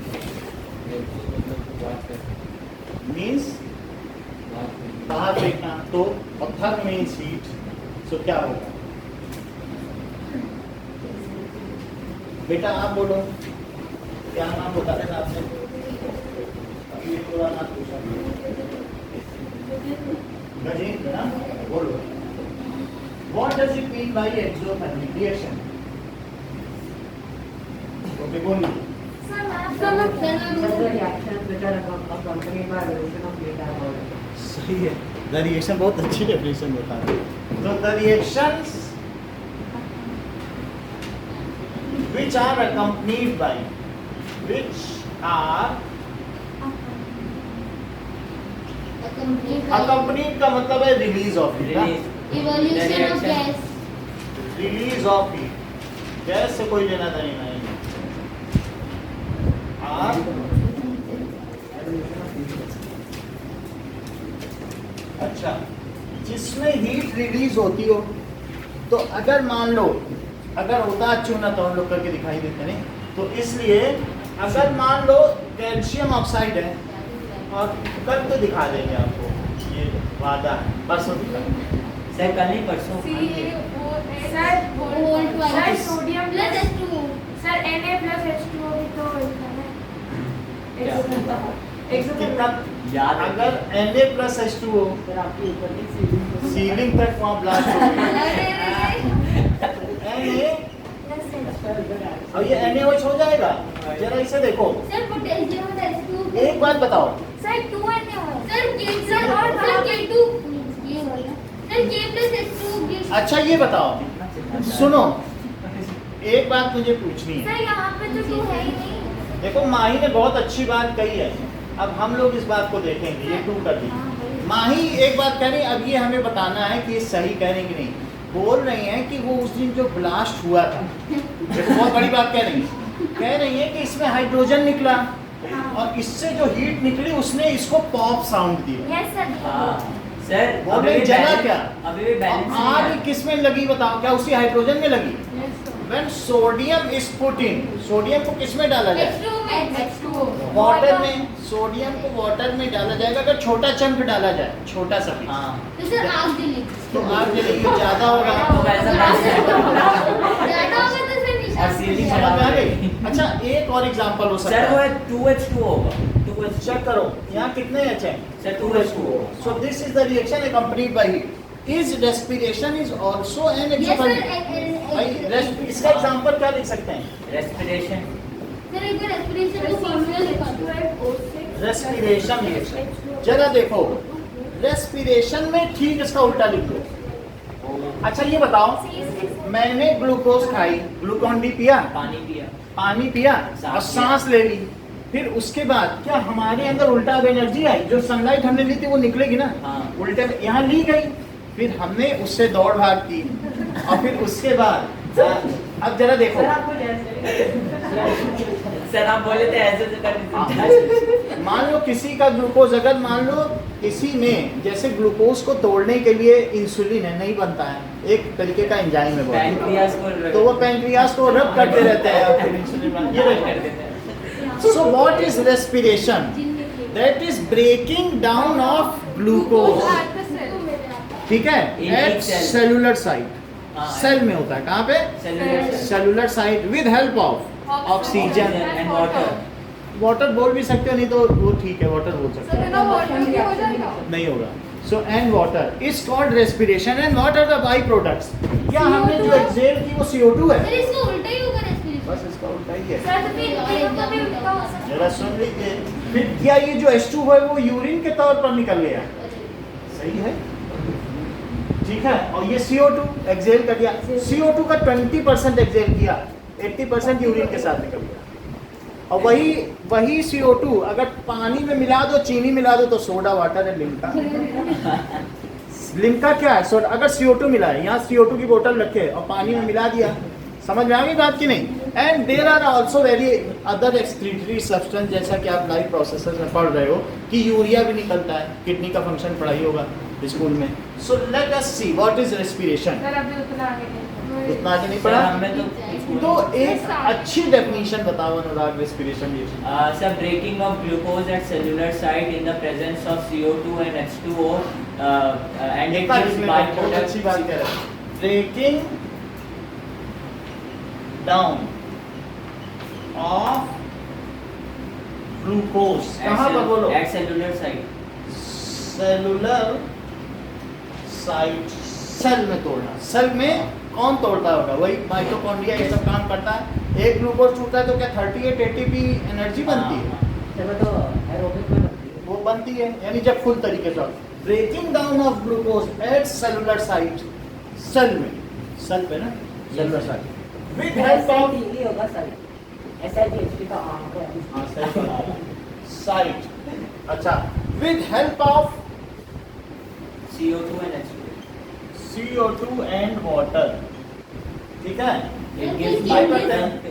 Means बाहर फेंकना, तो और थर्म मीन्स हीट। सो क्या होगा बेटा? आप बोलो, क्या नाम बता रहे थे आपने? अभी ये पूरा नाम पूछा। गजेंद्र ना? बोलो। What does it mean by exothermic reaction? Okay, बोलिए। सर मैं Sir, बोलूं? the reactions which are accompanied by reduction of beta hormone. सही है, द रिएक्शन बहुत अच्छी डेफिनेशन बता रहे हैं। तो the reactions which are accompanied by accompanied का मतलब है release of heat. Release evolution of Reaction. Gas. Release of heat, gas से कोई लेना देना नहीं। और अच्छा, जिसमें हीट रिलीज होती हो, तो अगर मान लो, अगर होता अच्छी ना तो हम लोग करके दिखाई देते नहीं, तो इसलिए अगर मान लो कैल्शियम ऑक्साइड है, और कल तो दिखा देंगे आपको, ये वादा है, परसों दिखा देंगे। सर कल नहीं परसों sir sodium plus H2O। Sir Na+H2O भी तो इसका है। कितना याद है। अगर Na+H2O सर आपकी ऊपर की सीलिंग सीलिंग तक वहाँ ब्लास्ट हो गई, अरे रे। और ये NaOH हो जाएगा। जरा इसे देखो, सर पोटेशियम और H2O। एक बात बताओ, सर 2Na हो। सर K सर और सर K2 ये वाला। Sir K+H2O। अच्छा ये बताओ, सुनो, एक बात मुझे पूछनी है। सर यहाँ पे तो 2 है ही नहीं। देखो, माही ने बहुत अच्छी बात कही है, अब हम लोग इस बात को देखेंगे। ये 2 कर दी माही, एक बात कह रही, अब ये हमें बताना है कि ये सही कह रही कि नहीं। बोल रही हैं कि वो उस दिन जो ब्लास्ट हुआ था, देखो बहुत बड़ी बात कह रही है कि इसमें हाइड्रोजन निकला, और इससे जो हीट निकली उसने इसको पॉप साउंड दिया। Yes sir. हाँ सर बोल अभी रही भी जला बैलेंस- क्या? अभी भी बैलेंस आग किस में लगी बताओ? क्या उसी हाइड्रोजन में लगी? When sodium is put in, sodium को किस में डाला जाए? H2O में। H2O। वाटर में। सोडियम को वाटर में डाला जाएगा, अगर छोटा चंक डाला जाए, छोटा सा piece, हाँ तो सर आग जलेगी। तो आग जलेगी, ज्यादा होगा। तो वैसा ज्यादा होगा तो सर निशान और सीलिंग समझ में आ बना गई? अच्छा, एक और एग्जांपल हो सकता सर वो है। 2H2O होगा 2H चेक करो, यहाँ कितने H हैं? Sir 2H2O So this is the reaction accompanied by heat. Is respiration is also an Yes sir। example? भाई इसका एग्जांपल क्या लिख सकते हैं? रेस्पिरेशन सर एक बार रेस्पिरेशन को फॉर्मूला लिखा दो। रेस्पिरेशन रिएक्शन, जरा देखो, रेस्पिरेशन में ठीक इसका उल्टा लिख दो। अच्छा ये बताओ, मैंने ग्लूकोज खाई, ग्लूकॉन डी पिया, पानी पिया पानी पिया और सांस ले ली, फिर उसके बाद क्या हमारे अंदर उल्टा अब एनर्जी आई? जो सनलाइट हमने ली थी वो निकलेगी ना, हाँ। उल्टे में यहाँ ली गई, फिर हमने उससे दौड़ भाग की, और फिर उसके बाद अब जरा देखो, सर आपको जैसे सर आप बोले थे ऐसे तो कर मान लो किसी का ग्लूकोज, अगर मान लो किसी में जैसे ग्लूकोज को तोड़ने के लिए इंसुलिन है, नहीं बनता है, एक तरीके का एंजाइम है body का। पैनक्रियास को तो वो पैंक्रियास को रब करते रहते हैं और फिर इंसुलिन बन- ये कर देखो। देते हैं So what is respiration? That is breaking down of glucose. ठीक है? In At each cell. cellular site. हाँ। सेल में होता है, कहाँ पे? Cellular cellular site with help of oxygen. And water water बोल भी सकते हो, नहीं तो वो ठीक है, वाटर बोल सकते सर बिना वाटर के हो जाएगा। हो, नहीं होगा। So and water is called respiration, and what are the byproducts? क्या हमने जो एक्सेल की वो CO2 सर है? इसका उल्टा ही होगा रेस्पिरेशन। बस इसका उल्टा ही है। सर तो फिर तीनों का भी उल्टा हो सकता है। जरा सुन लीजिए, फिर क्या ये जो H2 है वो यूरिन के तौर पर निकल गया, सही है, ठीक है। और ये CO2 एक्सेल कर दिया, CO2 का 20% एक्सेल किया, 80% यूरिन के साथ निकल गया। और वही CO2 अगर पानी में मिला दो, चीनी मिला दो तो सोडा वाटर है, लिम्का। लिम्का क्या है? सोडा। अगर CO2 मिला है, यहाँ CO2 की बोतल रखे और पानी में मिला दिया, समझ में आ गई बात की नहीं? And there are also very other excretory substance, जैसा कि आप लाइफ प्रोसेसेस में पढ़ रहे हो कि यूरिया भी निकलता है, किडनी का फंक्शन पढ़ाई होगा स्कूल में। So let us see what is respiration. Sir अभी उतना आगे नहीं। उतना आगे नहीं पढ़ा? हमें तो एक अच्छी डेफिनेशन बताओ Anurag, respiration reaction. Sir, breaking of glucose at cellular site in the presence of CO2 and H2O and it gives byproduct। अच्छी बात कह रहे हैं, ब्रेकिंग डाउन ऑफ ग्लूकोज, कहाँ पर बोलो? At cellular site. Cellular site, cell में तोड़ना। सेल में कौन तोड़ता होगा? वही माइटोकॉन्ड्रिया ये सब काम करता है। एक ग्लूकोज टूटता है तो क्या 38 ATP एनर्जी बनती है? सर वो तो एरोबिक में बनती है। वो बनती है, यानी जब फुल तरीके से breaking down of glucose at cellular site, cell में, सेल पे ना, cellular site with help of ये होगा साइट, SIT का साइट। अच्छा, with help of CO2 and H2O। CO2 and water, ठीक है। It gives byproduct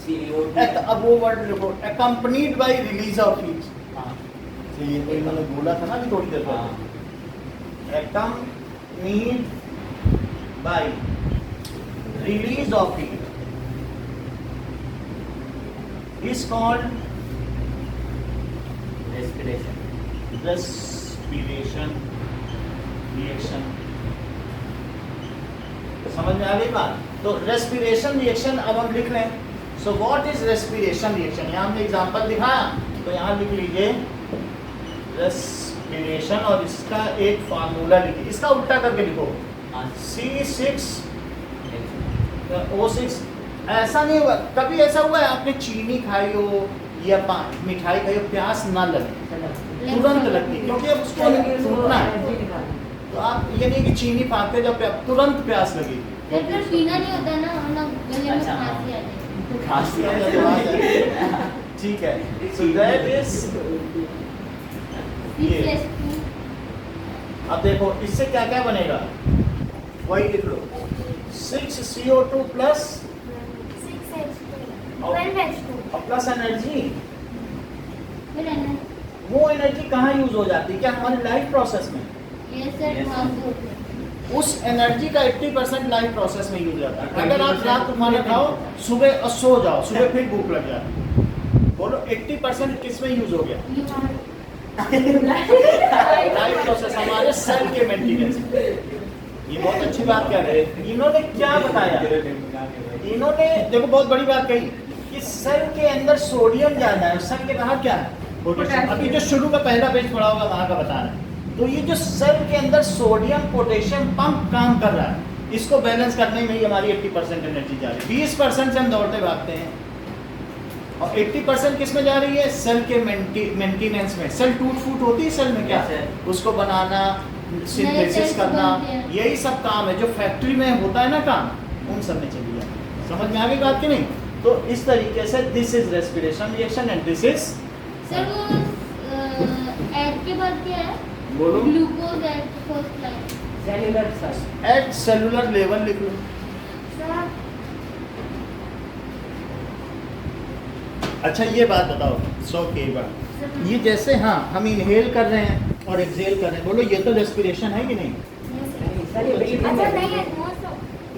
CO2। अब वो वर्ड लिखो, accompanied by release of heat। हाँ। तो ये तो इन्होंने बोला था ना अभी थोड़ी देर पहले, accompanied by release of heat is called Respiration। respiration reaction। समझ में आ गई बात? तो रेस्पिरेशन रिएक्शन अब हम लिख लें। So what is respiration reaction? यहाँ हमने एग्जांपल दिखाया, तो यहाँ लिख लीजिए रेस्पिरेशन और इसका एक फार्मूला लिखिए, इसका उल्टा करके लिखो, C6O6। ऐसा नहीं हुआ कभी, ऐसा हुआ है आपने चीनी खाई हो या मिठाई खाई हो, प्यास ना लगे, तुरंत लगती है, क्योंकि अब उसको टूटना है। तो आप ये नहीं कि चीनी फाँकते जब तुरंत प्यास लगी। लेकिन पीना नहीं होता ना, वरना गले में अच्छा, खांसी आ जाती खांसी। ठीक है, सो दैट इज ये। है। अब देखो इससे क्या क्या बनेगा, वही लिख लो, 6CO2 प्लस 6H2 12H2 और प्लस एनर्जी। फिर है ना, वो एनर्जी कहाँ यूज हो जाती है? क्या हमारी लाइफ प्रोसेस में? ये सर Yes, खांसी होती है। उस एनर्जी का 80% लाइफ प्रोसेस में यूज होता है। अगर आप रात को खाना खाओ, सुबह और सो जाओ, सुबह फिर भूख लग जाती, बोलो 80% किस में यूज हो गया? लाइफ प्रोसेस, हमारे सेल के मेंटेनेंस में। ये बहुत अच्छी बात कह रहे हैं। इन्होंने क्या बताया? इन्होंने देखो बहुत बड़ी बात कही कि सेल के अंदर सोडियम ज्यादा है, सेल के बाहर क्या है? पोटेशियम। अभी जो शुरू का पहला पेज पढ़ा होगा वहां का बता रहा है। तो ये जो सेल के अंदर सोडियम पोटेशियम पंप काम कर रहा है, इसको बैलेंस करने में ही हमारी 80% एनर्जी जा रही है। 20% से हम दौड़ते भागते हैं और 80% किस में जा रही है? सेल के मेंटेनेंस में। सेल टूट फूट होती है सेल में, क्या है? उसको बनाना, सिंथेसिस करना, यही सब काम है जो फैक्ट्री में होता है ना काम, उन सब में चली जाती है। समझ में आ गई बात की नहीं? तो इस तरीके से this is respiration reaction and this is, sir वो एड के बाद क्या है? बोलो, glucose at first line. Cellular site. At cellular level लिख लो। सर अच्छा ये बात बताओ, 100 की बात, ये जैसे हाँ हम इनहेल कर रहे हैं और एक्सहेल कर रहे हैं, बोलो ये तो रेस्पिरेशन है कि नहीं? सर ये breathing अच्छा है। नहीं है वो तो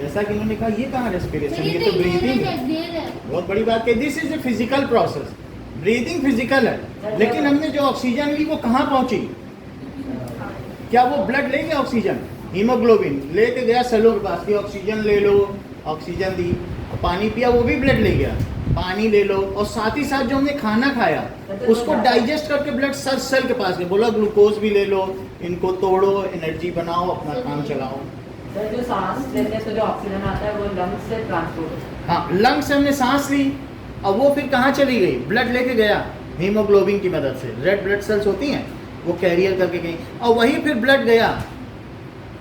जैसा कि उन्होंने कहा ये कहाँ रेस्पिरेशन, सर ये ये तो तो ब्रीथिंग है। एक्सहेल है। बहुत बड़ी बात है, this is a physical process. Breathing physical है, लेकिन हमने जो ऑक्सीजन ली वो कहाँ पहुंची? क्या वो ब्लड ले गया ऑक्सीजन? हीमोग्लोबिन लेके गया सेलों के पास कि ऑक्सीजन ले लो, ऑक्सीजन दी, पानी पिया वो भी ब्लड ले गया, पानी ले लो, और साथ ही साथ जो हमने खाना खाया उसको डाइजेस्ट करके ब्लड सेल के पास गया, बोला ग्लूकोज भी ले लो, इनको तोड़ो, एनर्जी बनाओ, अपना काम चलाओ। सर जो सांस लेते हैं तो जो ऑक्सीजन आता है वो लंग्स से ट्रांसपोर्ट होता है। हाँ, लंग्स से हमने सांस ली और वो फिर कहाँ चली गई, ब्लड लेके गया हीमोग्लोबिन की मदद से, रेड ब्लड सेल्स होती हैं वो कैरियर करके गई, और वही फिर ब्लड गया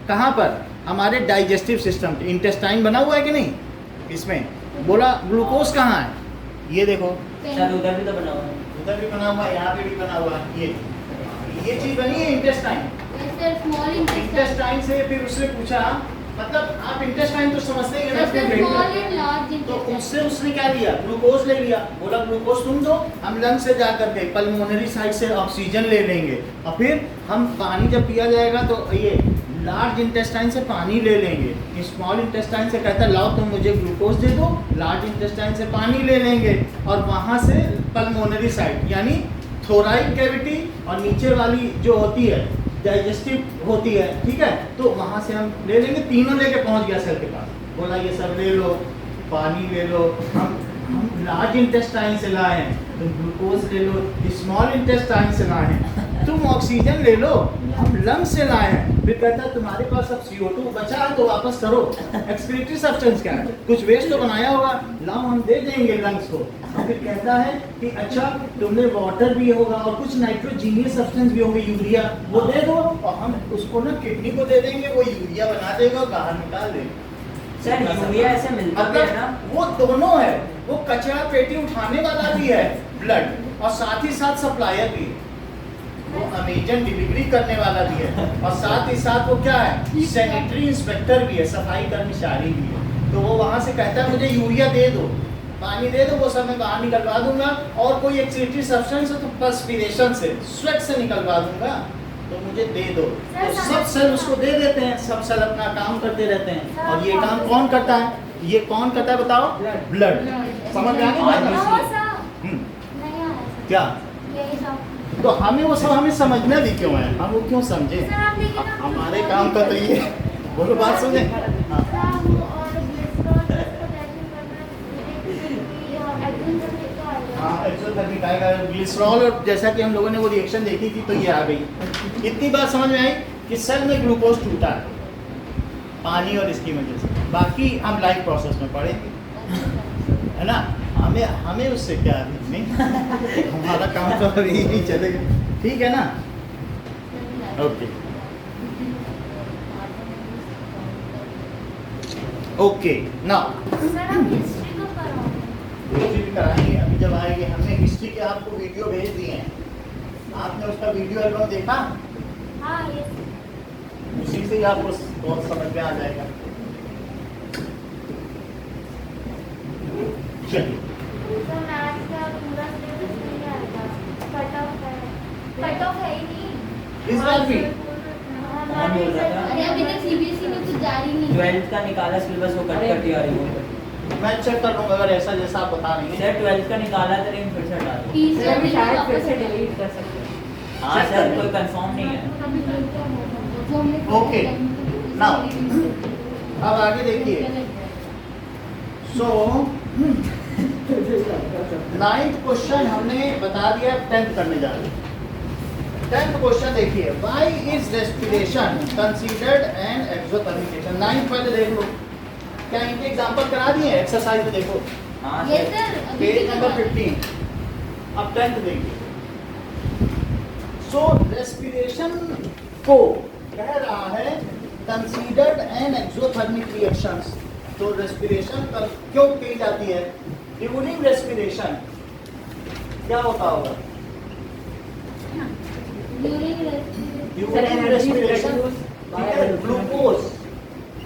कहाँ पर, हमारे डाइजेस्टिव सिस्टम, इंटेस्टाइन बना हुआ है कि नहीं इसमें, बोला ग्लूकोज कहाँ है, ये देखो सर उधर भी तो बना हुआ है। उधर भी बना हुआ है, यहाँ पे भी बना हुआ है, ये चीज बनी है intestine. Sir small intestine intestine से फिर उसने पूछा, मतलब आप इंटेस्टाइन तो समझते ही हैं ना अपने brain स्मॉल में। एंड लार्ज तो इंटेस्टाइन उससे उसने क्या लिया, ग्लूकोज ले लिया, बोला ग्लूकोज तुम दो, हम लंग से जा करके पल्मोनरी साइड से ऑक्सीजन ले लेंगे, और फिर हम पानी जब पिया जाएगा तो ये लार्ज इंटेस्टाइन से पानी ले लेंगे, स्मॉल इंटेस्टाइन से कहता है लाओ तुम मुझे ग्लूकोज दे दो, लार्ज इंटेस्टाइन से पानी ले लेंगे, और वहाँ से पल्मोनरी साइड यानी थोराइक कैविटी और नीचे वाली जो होती है डाइजेस्टिव होती है, ठीक है, तो वहाँ से हम ले लेंगे, तीनों लेके पहुँच गया सेल के पास, बोला ये सब ले लो, पानी ले लो, हम लार्ज इंटेस्टाइन से लाए हैं, तुम ग्लूकोज ले लो, स्मॉल इंटेस्टाइन से लाए हैं, तुम ऑक्सीजन ले लो, हम लंग से लाए हैं, फिर कहता है तुम्हारे पास अब CO2 बचा है तो वापस करो, एक्सक्रीटरी सब्सटेंस क्या है, कुछ वेस्ट तो बनाया होगा, लाओ हम दे देंगे लंग्स को, और फिर कहता है कि अच्छा तुमने वाटर भी होगा और कुछ नाइट्रोजीनियस सब्सटेंस भी होंगे, यूरिया, वो दे दो, और हम उसको ना किडनी को दे देंगे, वो यूरिया बना देगा और बाहर निकाल देगा। सर यूरिया ऐसे मिलता भी है ना, वो दोनों है, वो कचरा पेटी उठाने वाला भी है ब्लड, और साथ ही साथ सप्लायर भी है, वो अमेजन डिलीवरी करने वाला भी है, और साथ ही साथ वो क्या है, सैनिटरी इंस्पेक्टर भी है, सफाई कर्मचारी भी है, तो वो वहाँ से कहता है मुझे यूरिया दे दो, पानी दे दो, वो सब मैं बाहर निकलवा दूंगा, और कोई एक्सीटरी सब्सटेंस है तो पर्सपिरेशन से, स्वेट से निकलवा दूंगा, तो मुझे दे दो, तो सब सेल उसको दे देते हैं, सब सेल अपना काम करते रहते हैं, और ये काम कौन करता है, ये कौन करता है बताओ, ब्लड, समझ में आ गया? क्या, तो हमें वो सब हमें समझना भी क्यों है, हम वो क्यों समझे, हमारे काम का तो ये, बोलो बात सुने, एक्सोथर्मिक आएगा, ग्लिसरॉल, और जैसा कि हम लोगों ने वो रिएक्शन देखी थी तो ये आ गई, इतनी बात समझ में आई कि सेल में ग्लूकोज टूटा है पानी और इसकी वजह से, बाकी हम लाइफ प्रोसेस में पढ़ेंगे, है ना, हमें उससे क्या नहीं, हमारा काम तो अभी ही चलेगा, ठीक है ना, ओके ओके ना, हिस्ट्री भी कराएंगे, अभी जब आएंगे, हमने हिस्ट्री के आपको वीडियो भेज दिए हैं, आपने उसका वीडियो एल्बम देखा, उसी से ही आपको बहुत समझ में आ जाएगा, चलिए इस बार भी अरे अभी तक सीबीएसई में कुछ जारी नहीं 12th का निकाला सिलेबस वो कट कट आ रही है, मैं चेक कर लूँगा अगर ऐसा जैसा आप बता रही हैं, सर 12th का निकाला था लेकिन फिर से हटा दो, सर अभी शायद फिर से डिलीट कर सकते हैं। हाँ सर कोई कंफर्म नहीं है। ओके नाउ अब आगे देखिए, सो 9th क्वेश्चन हमने बता दिया, 10th करने जा रहे हैं, 10th क्वेश्चन देखिए, why is respiration considered an exothermic, 9th पहले देख लो, क्या इनके एग्जांपल करा दिए एक्सरसाइज में, देखो हाँ ये सर सर पेज नंबर 15, अब 10th देखिए, सो रेस्पिरेशन को कह रहा है कंसीडर्ड एन एक्सोथर्मिक रिएक्शंस, तो रेस्पिरेशन क्यों की जाती है, ड्यूरिंग रेस्पिरेशन क्या होता होगा, during respiration glucose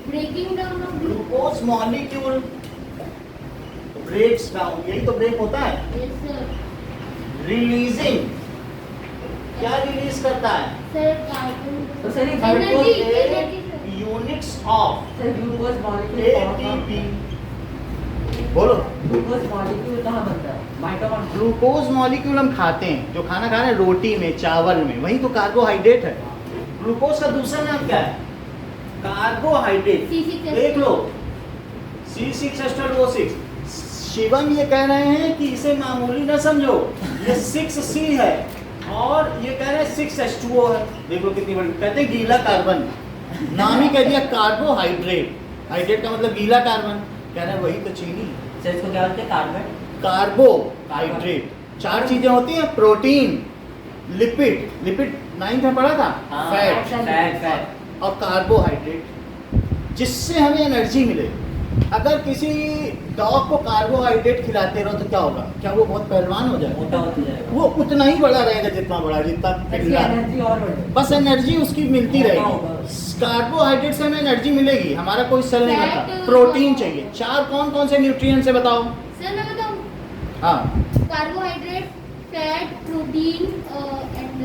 breaking down of glucose molecule breaks down, यही तो ब्रेक होता है, यस सर रिलीजिंग, क्या रिलीज करता है, सर कार्बन, तो सर ये energy units of sir glucose molecule ATP, बोलो ग्लूकोज मॉलिक्यूल कहाँ बनता है, माइटोकॉन्ड्रिया, ग्लूकोज मॉलिक्यूल हम खाते हैं, जो खाना खा रहे हैं रोटी में, चावल में, वही तो कार्बोहाइड्रेट है, ग्लूकोज का दूसरा नाम क्या है, कार्बोहाइड्रेट, C6H12 देख लो C6H12O6, शिवम ये कह रहे हैं कि इसे मामूली ना समझो, ये 6C है, और ये कह रहे हैं 6H2O है, देख लो कितनी बड़ी, कहते हैं गीला कार्बन, नाम ही कह दिया कार्बोहाइड्रेट। हाइड्रेट का मतलब गीला कार्बन, कह रहे हैं वही तो चीनी। सर इसको क्या बोलते हैं? कार्बन। कार्बोहाइड्रेट 4 चीजें होती हैं, प्रोटीन, लिपिड, लिपिड 9th में पढ़ा था, हाँ, फैट और कार्बोहाइड्रेट, जिससे हमें एनर्जी मिले। अगर किसी डॉग को कार्बोहाइड्रेट खिलाते रहो तो क्या होगा? क्या वो बहुत पहलवान हो जाएगा? मोटा होता जाएगा। वो उतना ही बड़ा रहेगा जितना बड़ा, जितना खिला, एनर्जी और बढ़ेगी। बस एनर्जी उसकी मिलती मोटा रहेगी। होगा। कार्बोहाइड्रेट से हमें एनर्जी मिलेगी, हमारा कोई सेल नहीं Fat, करता। प्रोटीन चाहिए। 4 कौन कौन से न्यूट्रिएंट्स है बताओ? सर मैं बताऊँ, हाँ कार्बोहाइड्रेट, फैट, प्रोटीन एंड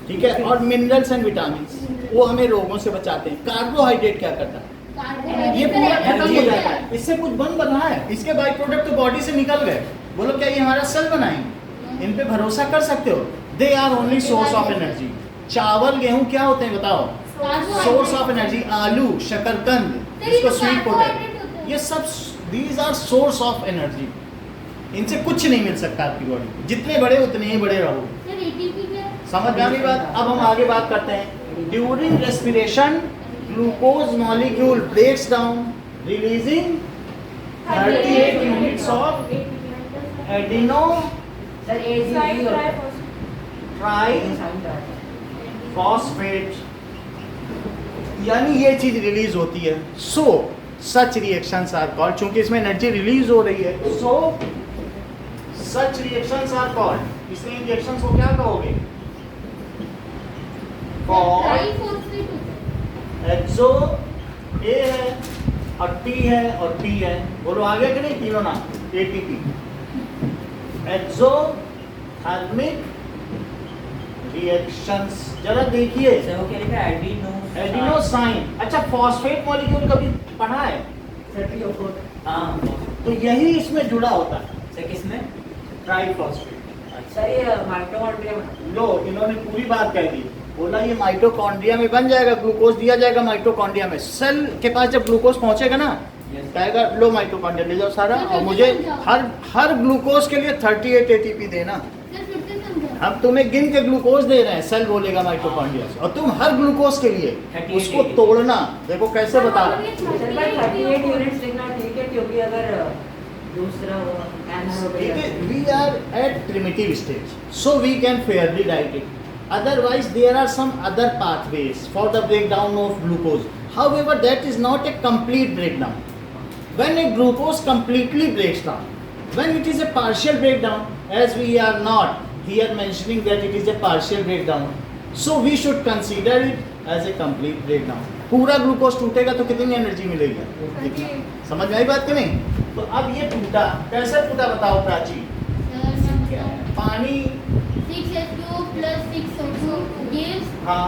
ठीक है, और मिनरल्स एंड विटामिन, वो हमें रोगों से बचाते हैं। कार्बोहाइड्रेट क्या करता है? ये पूरा खत्म हो जाता है, इससे कुछ बन रहा है, इसके बाई प्रोडक्ट तो बॉडी से निकल गए। बोलो क्या ये हमारा सेल बनाएंगे? इन पे भरोसा कर सकते हो? They are only source of energy. चावल गेहूं क्या होते हैं बताओ? Source of energy. आलू, शकरकंद, इसको स्वीट पोटैटो, ये सब these are source of energy. इनसे कुछ नहीं मिल सकता आपकी बॉडी, जितने बड़े उतने ही बड़े रहो। सर एटीपी क्या है? समझ में आ गई बात? अब हम आगे बात करते हैं। During respiration glucose molecule breaks down releasing 38 units of adeno sir ATP होता है। ट्राइफॉस्फेट, यानी ये चीज रिलीज होती है। So such reactions are called, चूंकि इसमें एनर्जी रिलीज हो रही है, so such reactions are called. इसलिए इन रिएक्शंस को क्या कहोगे? कॉल्ड ट्राइफॉस्फेट होता है। एक्सो, ए है और टी है और पी है। बोलो आगे कि नहीं? तीनों नाम एटीपी। एक्सोथर्मिक रिएक्शंस, जरा देखिए। सर वो क्या लिखा है? एडिनोसाइन। अच्छा, फॉस्फेट मॉलिक्यूल कभी पढ़ा है? हाँ तो यही इसमें जुड़ा होता है, सर किसमें? ट्राइफॉस्फेट। सर ये माइटोकॉन्ड्रिया में लो, इन्होंने पूरी बात कह दी। बोला ये माइटोकॉन्ड्रिया में बन जाएगा, ग्लूकोज दिया जाएगा माइटोकॉन्ड्रिया में। सेल के पास जब ग्लूकोज पहुंचेगा ना, कहेगा लो माइटोकॉन्ड्रिया ले जाओ सारा, और मुझे हर ग्लूकोज के लिए 38 एटीपी देना। सर फिर से समझा। हम तुम्हें गिन के ग्लूकोज दे रहे हैं, सेल बोलेगा माइटोकॉन्ड्रिया से, और तुम हर ग्लूकोज के लिए 38 उसको तोड़ना। देखो कैसे बता रहे हैं। सर भाई 38 यूनिट्स लिखना ठीक है, क्योंकि अगर दूसरा वो anaerobic We are at primitive stage, so we can fairly write it. Otherwise, there are some other pathways for the breakdown of glucose. However, that is not a complete breakdown. When a glucose completely breaks down, when it is a partial breakdown, as we are not here mentioning that it is a partial breakdown, so we should consider it as a complete breakdown. पूरा ग्लूकोज टूटेगा तो कितनी एनर्जी मिलेगी? कितना? समझ में आई बात कि नहीं? तो अब ये टूटा, कैसे टूटा बताओ प्राची? पानी 6H2O plus 6O2 gives हाँ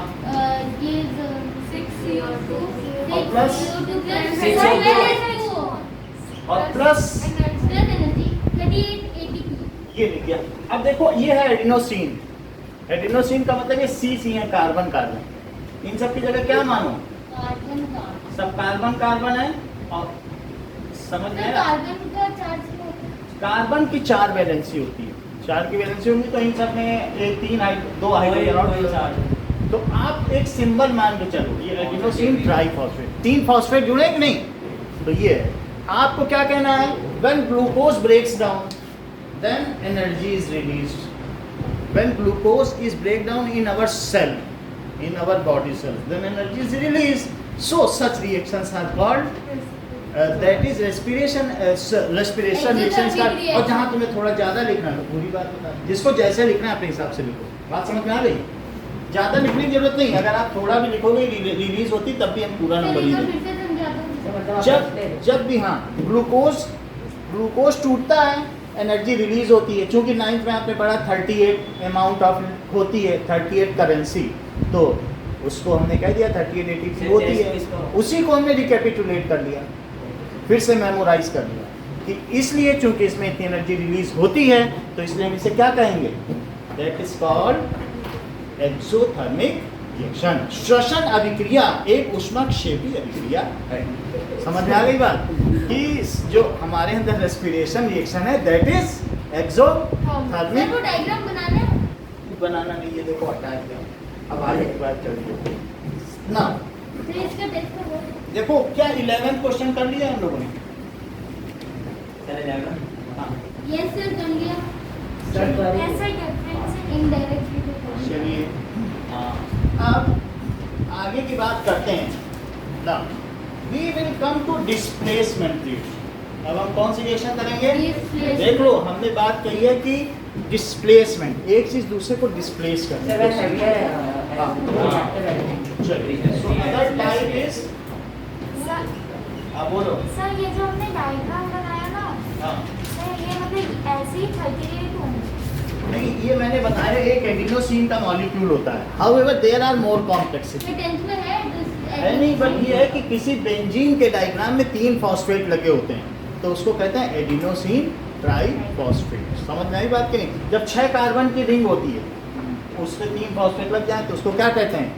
6CO2 और plus 6CO2 plus 6O2 और प्लस एनर्जी 38 ATP। ये लिख दिया। अब देखो ये है एडिनोसिन। एडिनोसिन का मतलब ये सी है, कार्बन कार्बन। इन सब की जगह क्या मानो? Carbon carbon. सब कार्बन कार्बन है। और समझ में आया? कार्बन का चार्ज क्या होता है? कार्बन की 4 वैलेंसी होती है। 4 की वैलेंसी होगी तो इन सब में 2 हाइड्रोजन। तो आप एक सिंबल मान के चलो, ये एडिनोसिन ट्राइफॉस्फेट, 3 फॉस्फेट जुड़े कि नहीं? तो ये है। आपको क्या कहना है? When glucose breaks down then energy is released. When glucose is break down in our cell, in our body cells, then energy is released. So such reactions are called that is respiration reactions का। और जहाँ तुम्हें थोड़ा ज़्यादा लिखना है तो पूरी बात बता, जिसको जैसे लिखना है अपने हिसाब से लिखो। बात समझ में आ गई? ज़्यादा लिखने की जरूरत नहीं, अगर आप थोड़ा भी लिखोगे रिलीज होती तब भी हम पूरा नंबर ही देंगे। जब भी हाँ ग्लूकोज टूटता है, एनर्जी रिलीज होती है। चूंकि 9th में आपने पढ़ा 38 अमाउंट ऑफ होती है, 38 करेंसी, तो उसको हमने कह दिया 38 ATP होती है। उसी को हमने रिकैपिटुलेट कर लिया, फिर से मेमोराइज कर लिया कि इसलिए चूंकि इसमें इतनी एनर्जी रिलीज होती है तो इसलिए हम इसे क्या कहेंगे? That is called exothermic reaction. श्वसन अभिक्रिया एक ऊष्माक्षेपी अभिक्रिया है। समझ में आ गई बात कि जो हमारे अंदर रेस्पिरेशन रिएक्शन है दैट इज एक्सोथर्मिक। वो डायग्राम बनाना है। बनाना नहीं है, देखो हटा दिया। अब आगे की बात चलिए ना। फिर इसका टेस्ट करो। देखो क्या 11th क्वेश्चन कर लिया हम लोगों ने? चले जाएगा। हाँ यस सर, कर लिया। ऐसा ही करते हैं, ऐसे ही। इनडायरेक्टली तो चलिए हाँ अब आगे की बात करते हैं ना। We will come to displacement reaction. अब हम कौन सी रिएक्शन करेंगे? Displacement. देख लो हमने बात कही है कि डिस्प्लेसमेंट, एक चीज दूसरे को डिस्प्लेस करना। Seven heavier, हाँ। चलिए so other type is, sir आप बोलो। सर, ये जो हमने डायग्राम बनाया ना, हाँ सर ये मतलब ऐसे ही 38 होंगे। नहीं, ये मैंने बताया एक एडिनोसिन का मॉलिक्यूल होता है। However there are more complexity. ये 10th में है है नहीं, बट ये है कि किसी बेंजीन के डायग्राम में 3 फॉस्फेट लगे होते हैं तो उसको कहते हैं एडिनोसिन ट्राइफॉस्फेट। समझ में आई बात की नहीं? जब 6 कार्बन की रिंग होती है उसमें 3 फॉस्फेट लग जाए तो उसको क्या कहते हैं?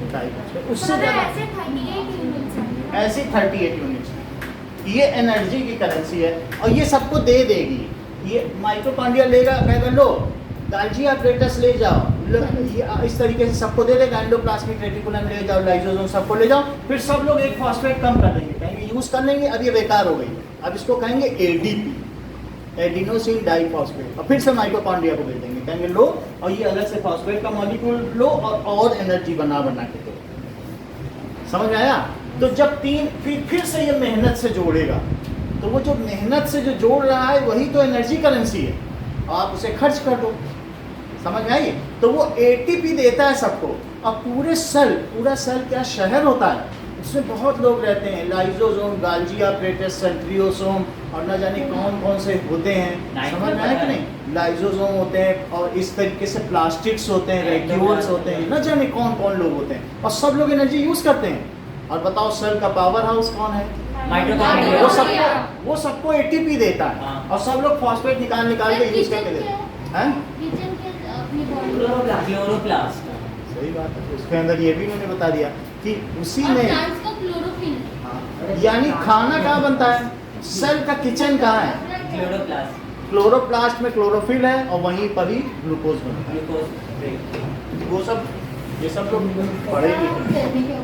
ट्राइफॉस्फेट। उससे सर ज़्यादा ऐसे 38 यूनिट्स हैं। ऐसी 38 यूनिट्स। ये एनर्जी की करेंसी है और ये सबको दे देगी। ये माइटोकॉन्ड्रिया लेगा, कहेगा लो गाल्जी apparatus ले जाओ, ये इस तरीके से सबको दे देगा। एंडोप्लाज्मिक रेटिकुलम ले जाओ, लाइसोसोम सबको ले जाओ, फिर सब लोग एक फॉस्फेट कम कर देंगे, कहेंगे यूज कर लेंगे, अब ये बेकार हो गई, अब इसको कहेंगे एडीपी, एडिनोसिन डाइफॉस्फेट, और फिर से माइटोकॉन्ड्रिया को भेज देंगे, कहेंगे लो और ये अलग से फॉस्फेट का मॉलिक्यूल लो और एनर्जी बना के दो। समझ में आया? तो जब 3 फिर से ये मेहनत से जोड़ेगा तो वो जो मेहनत से जो जोड़ रहा है वही तो एनर्जी करेंसी है, आप उसे खर्च कर दो। समझ में आई? तो वो एटीपी देता है सबको। अब पूरा सेल क्या शहर होता है, उसमें बहुत लोग रहते हैं, लाइसोसोम, गाल्जी apparatus, सेंट्रियोसोम और न जाने कौन कौन से होते हैं। समझ में आया कि नहीं? लाइसोसोम होते हैं और इस तरीके से प्लास्टिक्स होते हैं, रेक्यूल्स होते हैं, न जाने कौन कौन लोग होते हैं और सब लोग एनर्जी यूज करते हैं। और बताओ सेल का पावर हाउस कौन है? माइटोकॉन्ड्रिया। वो सबको एटीपी देता है हाँ। और सब लोग फॉस्फेट निकाल के यूज करके देते हैं। हैं? किचन के अपनी बॉडी क्लोरोप्लास्ट। सही बात है, उसके अंदर ये भी मैंने बता दिया कि उसी और में प्लांट्स का क्लोरोफिल। हाँ, यानी खाना कहाँ बनता है? सेल का किचन कहाँ है? क्लोरोप्लास्ट। क्लोरोप्लास्ट में क्लोरोफिल है और वहीं पर ही ग्लूकोज बनता है। ग्लूकोज। वो सब ये सब लोग पढ़े लिखे,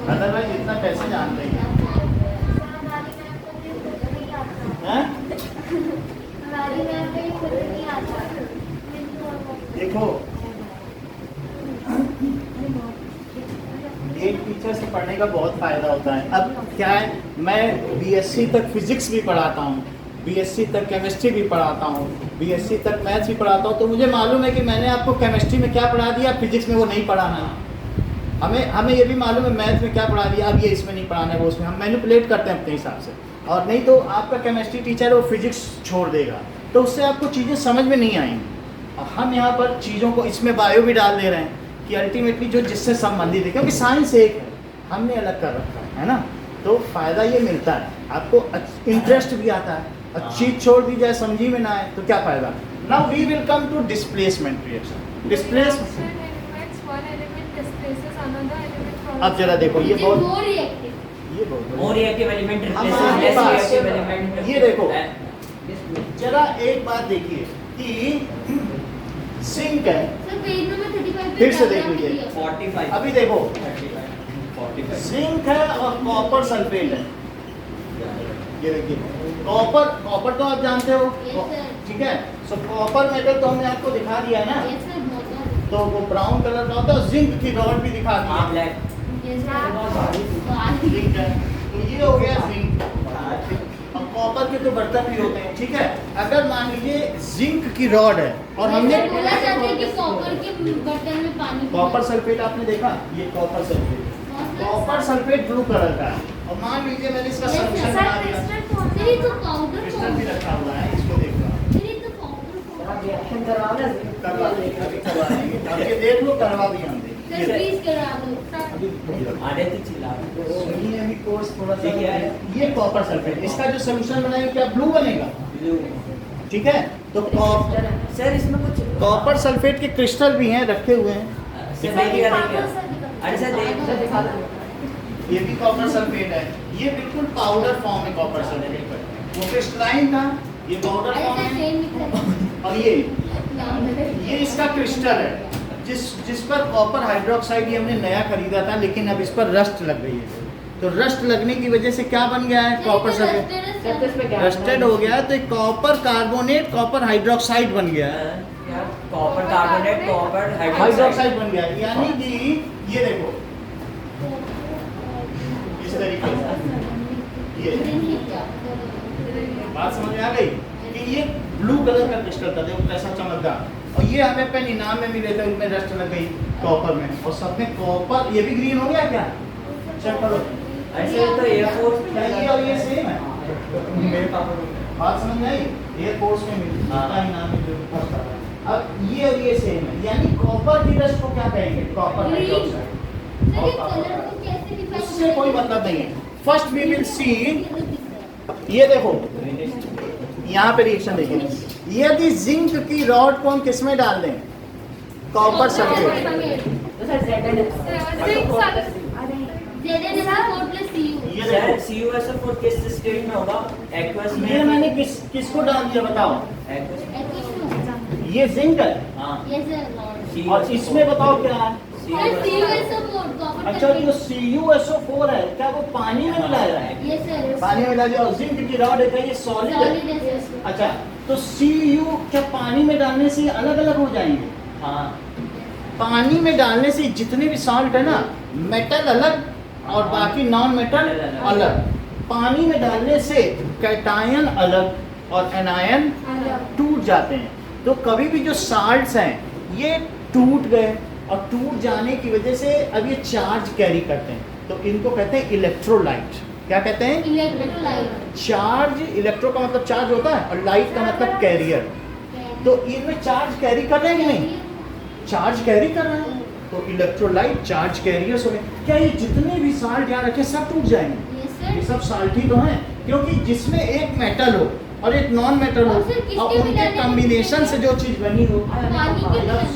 अदरवाइज इतना कैसे जानते हैं? हैं? देखो एक टीचर से पढ़ने का बहुत फायदा होता है। अब क्या है, मैं बीएससी तक फिजिक्स भी पढ़ाता हूँ, बीएससी तक केमिस्ट्री भी पढ़ाता हूँ, बीएससी तक मैथ्स भी पढ़ाता हूँ, तो मुझे मालूम है कि मैंने आपको केमिस्ट्री में क्या पढ़ा दिया, फिजिक्स में वो नहीं पढ़ाना है। हमें ये भी मालूम है मैथ में क्या पढ़ा दिया, अब ये इसमें नहीं पढ़ाना है, वो उसमें। हम मैनिपुलेट करते हैं अपने हिसाब से, और नहीं तो आपका केमिस्ट्री टीचर है वो फिजिक्स छोड़ देगा, तो उससे आपको चीज़ें समझ में नहीं आएंगी। और हम यहाँ पर चीज़ों को इसमें बायो भी डाल दे रहे हैं कि अल्टीमेटली जो जिससे संबंधित है, क्योंकि साइंस एक है, हमने अलग कर रखा है ना, तो फ़ायदा ये मिलता है आपको, इंटरेस्ट भी आता है। और चीज़ छोड़ दी जाए, समझी में ना आए तो क्या फ़ायदा। Now we will come to displacement reaction. अब जरा देखो ये बहुत more reactive. More reactive element हमारे रिप्लेसेस लेस पास- रिएक्टिव एलिमेंट। ये देखो जरा एक बात देखिए कि जिंक है, सर पेज नंबर 35 पे फिर से देख डायग्राम लीजिए। दिया। 45। अभी देखो 45। जिंक है और कॉपर सल्फेट है। ये देखिए कॉपर तो आप जानते हो, Yes, sir. ठीक है। सो कॉपर मेटल तो हमने आपको दिखा दिया है ना, Yes, sir, बहुत सारे। तो वो ब्राउन कलर का होता है। जिंक की रॉड भी दिखा दी हाँ है, ब्लैक। Yes, sir. जिंक है, तो ये हो गया जिंक। और कॉपर के तो बर्तन भी होते हैं, ठीक है। अगर मान लीजिए जिंक की रॉड है और हमने Yes, sir, बोला जाता है कि कॉपर के बर्तन में पानी कॉपर सल्फेट आपने देखा, ये copper sulphate, copper sulphate blue colour का है। और मान लीजिए मैंने इसका Yes, सॉल्यूशन sir. बना दिया, फिर ये तो पाउडर क्रिस्टल भी रखा हुआ है, इसको देखो, फिर ये तो पाउडर रिएक्शन करवाओ ना। करवा देंगे, अभी करवा देंगे। अब ये देख लो, करवा दिया हमने। सर प्लीज करा दो। आधे तो चिल्ला। सुनिए अभी कोर्स थोड़ा सा, ये क्या है? ये कॉपर सल्फेट, इसका जो सॉल्यूशन बनाएंगे क्या ब्लू बनेगा, ठीक है। तो सर इसमें कुछ कॉपर सल्फेट के क्रिस्टल भी हैं, रखे हुए हैं। सर देखिएगा देखिएगा। अरे सर देख दिखा दो। ये भी कॉपर सल्फेट है, ये बिल्कुल पाउडर फॉर्म है कॉपर सल्फेट का। वो क्रिस्टलाइन था, ये पाउडर अरे फॉर्म सर है। सेम निकला। और ये इसका क्रिस्टल है, जिस पर कॉपर हाइड्रोक्साइड ये हमने नया खरीदा था, लेकिन अब इस पर रस्ट लग गई है। तो रस्ट लगने की वजह से क्या बन गया है? कॉपर सल्फेट रस्टेड हो गया है, तो कॉपर कार्बोनेट कॉपर हाइड्रोक्साइड बन गया है, कॉपर कार्बोनेट कॉपर हाइड्रोक्साइड बन गया है। यानी कि ये देखो इस तरीके से, ये बात समझ में आ गई कि ये ब्लू कलर का क्रिस्टल था, देखो कैसा चमकदार, और ये हमें पेन इनाम में मिले थे, उनमें रस्ट लग गई कॉपर में, और सब में कॉपर। ये भी ग्रीन हो गया क्या? चेक करो। ऐसे तो एयरफोर्स क्या ये और ये सेम है? मेरे पापा बात समझ में आई? एयरफोर्स में मिलता है इनाम में जो फर्स्ट आता है। अब ये और ये सेम है, यानी कॉपर की रस्ट को क्या कहेंगे? Copper hydroxide. उससे कोई मतलब नहीं है। फर्स्ट वी विल सी, ये देखो यहाँ पे रिएक्शन देखिए, यदि जिंक की रॉड को हम किस में डाल दें? Copper sulphate. सर CuSO4 किस स्टेट में होगा? एक्वस में। ये मैंने किसको डाल दिया बताओ? ये जिंक है, और इसमें बताओ क्या है? अच्छा, जो CuSO4 है, क्या वो पानी में मिलाया है? पानी में मिला दिया, और जिंक की रॉड है, ये सॉलिड है। अच्छा, तो Cu क्या पानी में डालने से अलग अलग हो जाएंगे? हाँ, पानी में डालने से जितने भी सॉल्ट है ना, मेटल अलग और बाकी नॉन मेटल अलग। पानी में डालने से कैटायन अलग और एनायन टूट जाते हैं। तो कभी भी जो साल्ट्स हैं ये टूट गए, और टूट जाने की वजह से अब ये चार्ज कैरी करते हैं, तो इनको कहते हैं इलेक्ट्रोलाइट। क्या कहते हैं? इलेक्ट्रोलाइट। चार्ज, इलेक्ट्रो का मतलब चार्ज होता है, और लाइट का मतलब कैरियर। तो इनमें चार्ज कैरी कर रहे हैं कि नहीं? चार्ज कैरी कर रहे हैं, तो इलेक्ट्रोलाइट चार्ज कैरियर्स हो गए। क्या ये जितने भी साल्ट यहाँ रखे सब टूट जाएंगे? ये सब साल्ट ही तो हैं, क्योंकि जिसमें एक मेटल हो और एक नॉन मेटल हो, और उनके कॉम्बिनेशन से जो चीज बनी हो,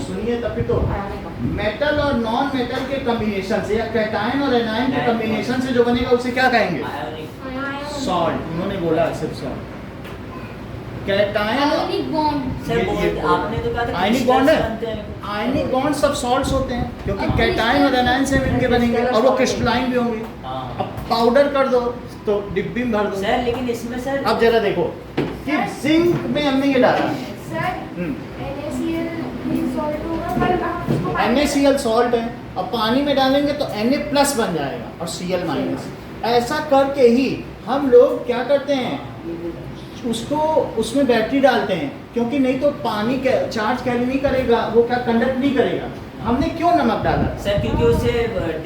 सुनिए तभी तो, मेटल और नॉन मेटल के कॉम्बिनेशन से, या कैटायन और एनायन के कॉम्बिनेशन से जो बनेगा उसे क्या कहेंगे? सॉल्ट। उन्होंने बोला सिर्फ salt. Cation ionic bond. Sir आपने तो कहा था आयनिक बॉन्ड है, आयनिक बॉन्ड सब सॉल्ट्स होते हैं, क्योंकि कैटायन और एनायन से मिलके बनेंगे, और वो क्रिस्टलाइन भी होंगे। अब पाउडर कर दो तो डिब्बी में भर दो। सर लेकिन इसमें सर, अब जरा देखो कि जिंक में हमने ये डाला, NaCl सॉल्ट है, और पानी में डालेंगे तो Na+ बन जाएगा और Cl-। ऐसा करके ही हम लोग क्या करते हैं, उसको उसमें बैटरी डालते हैं, क्योंकि नहीं तो पानी चार्ज कैरी नहीं करेगा, वो क्या कंडक्ट नहीं करेगा। हमने क्यों नमक डाला सर? क्योंकि उससे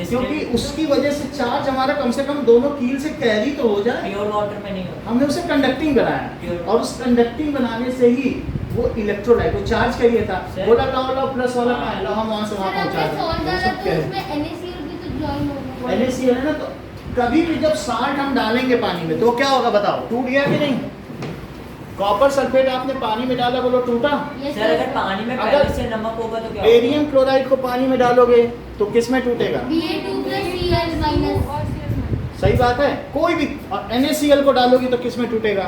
क्योंकि उसकी वजह से चार्ज हमारा कम से कम दोनों कील से कैरी तो हो जाए। प्योर वाटर में नहीं होता। हमने उसे कंडक्टिंग बनाया, और उस कंडक्टिंग बनाने से ही वो इलेक्ट्रोलाइट, वो चार्ज कैरियर था, बोला लाओ प्लस वाला का है, हम वहाँ से वहाँ पहुँचा दें। NaCl है ना, तो कभी भी जब साल्ट हम डालेंगे पानी में तो क्या होगा बताओ? टूट गया कि नहीं? कॉपर सल्फेट आपने पानी में डाला, बोलो टूटा? सर अगर पानी में पहले से नमक होगा तो क्या होगा? बेरियम क्लोराइड को पानी में डालोगे तो किस में टूटेगा? Na2+Cl-। सही बात है। कोई भी NaCl को डालोगे तो किस में टूटेगा?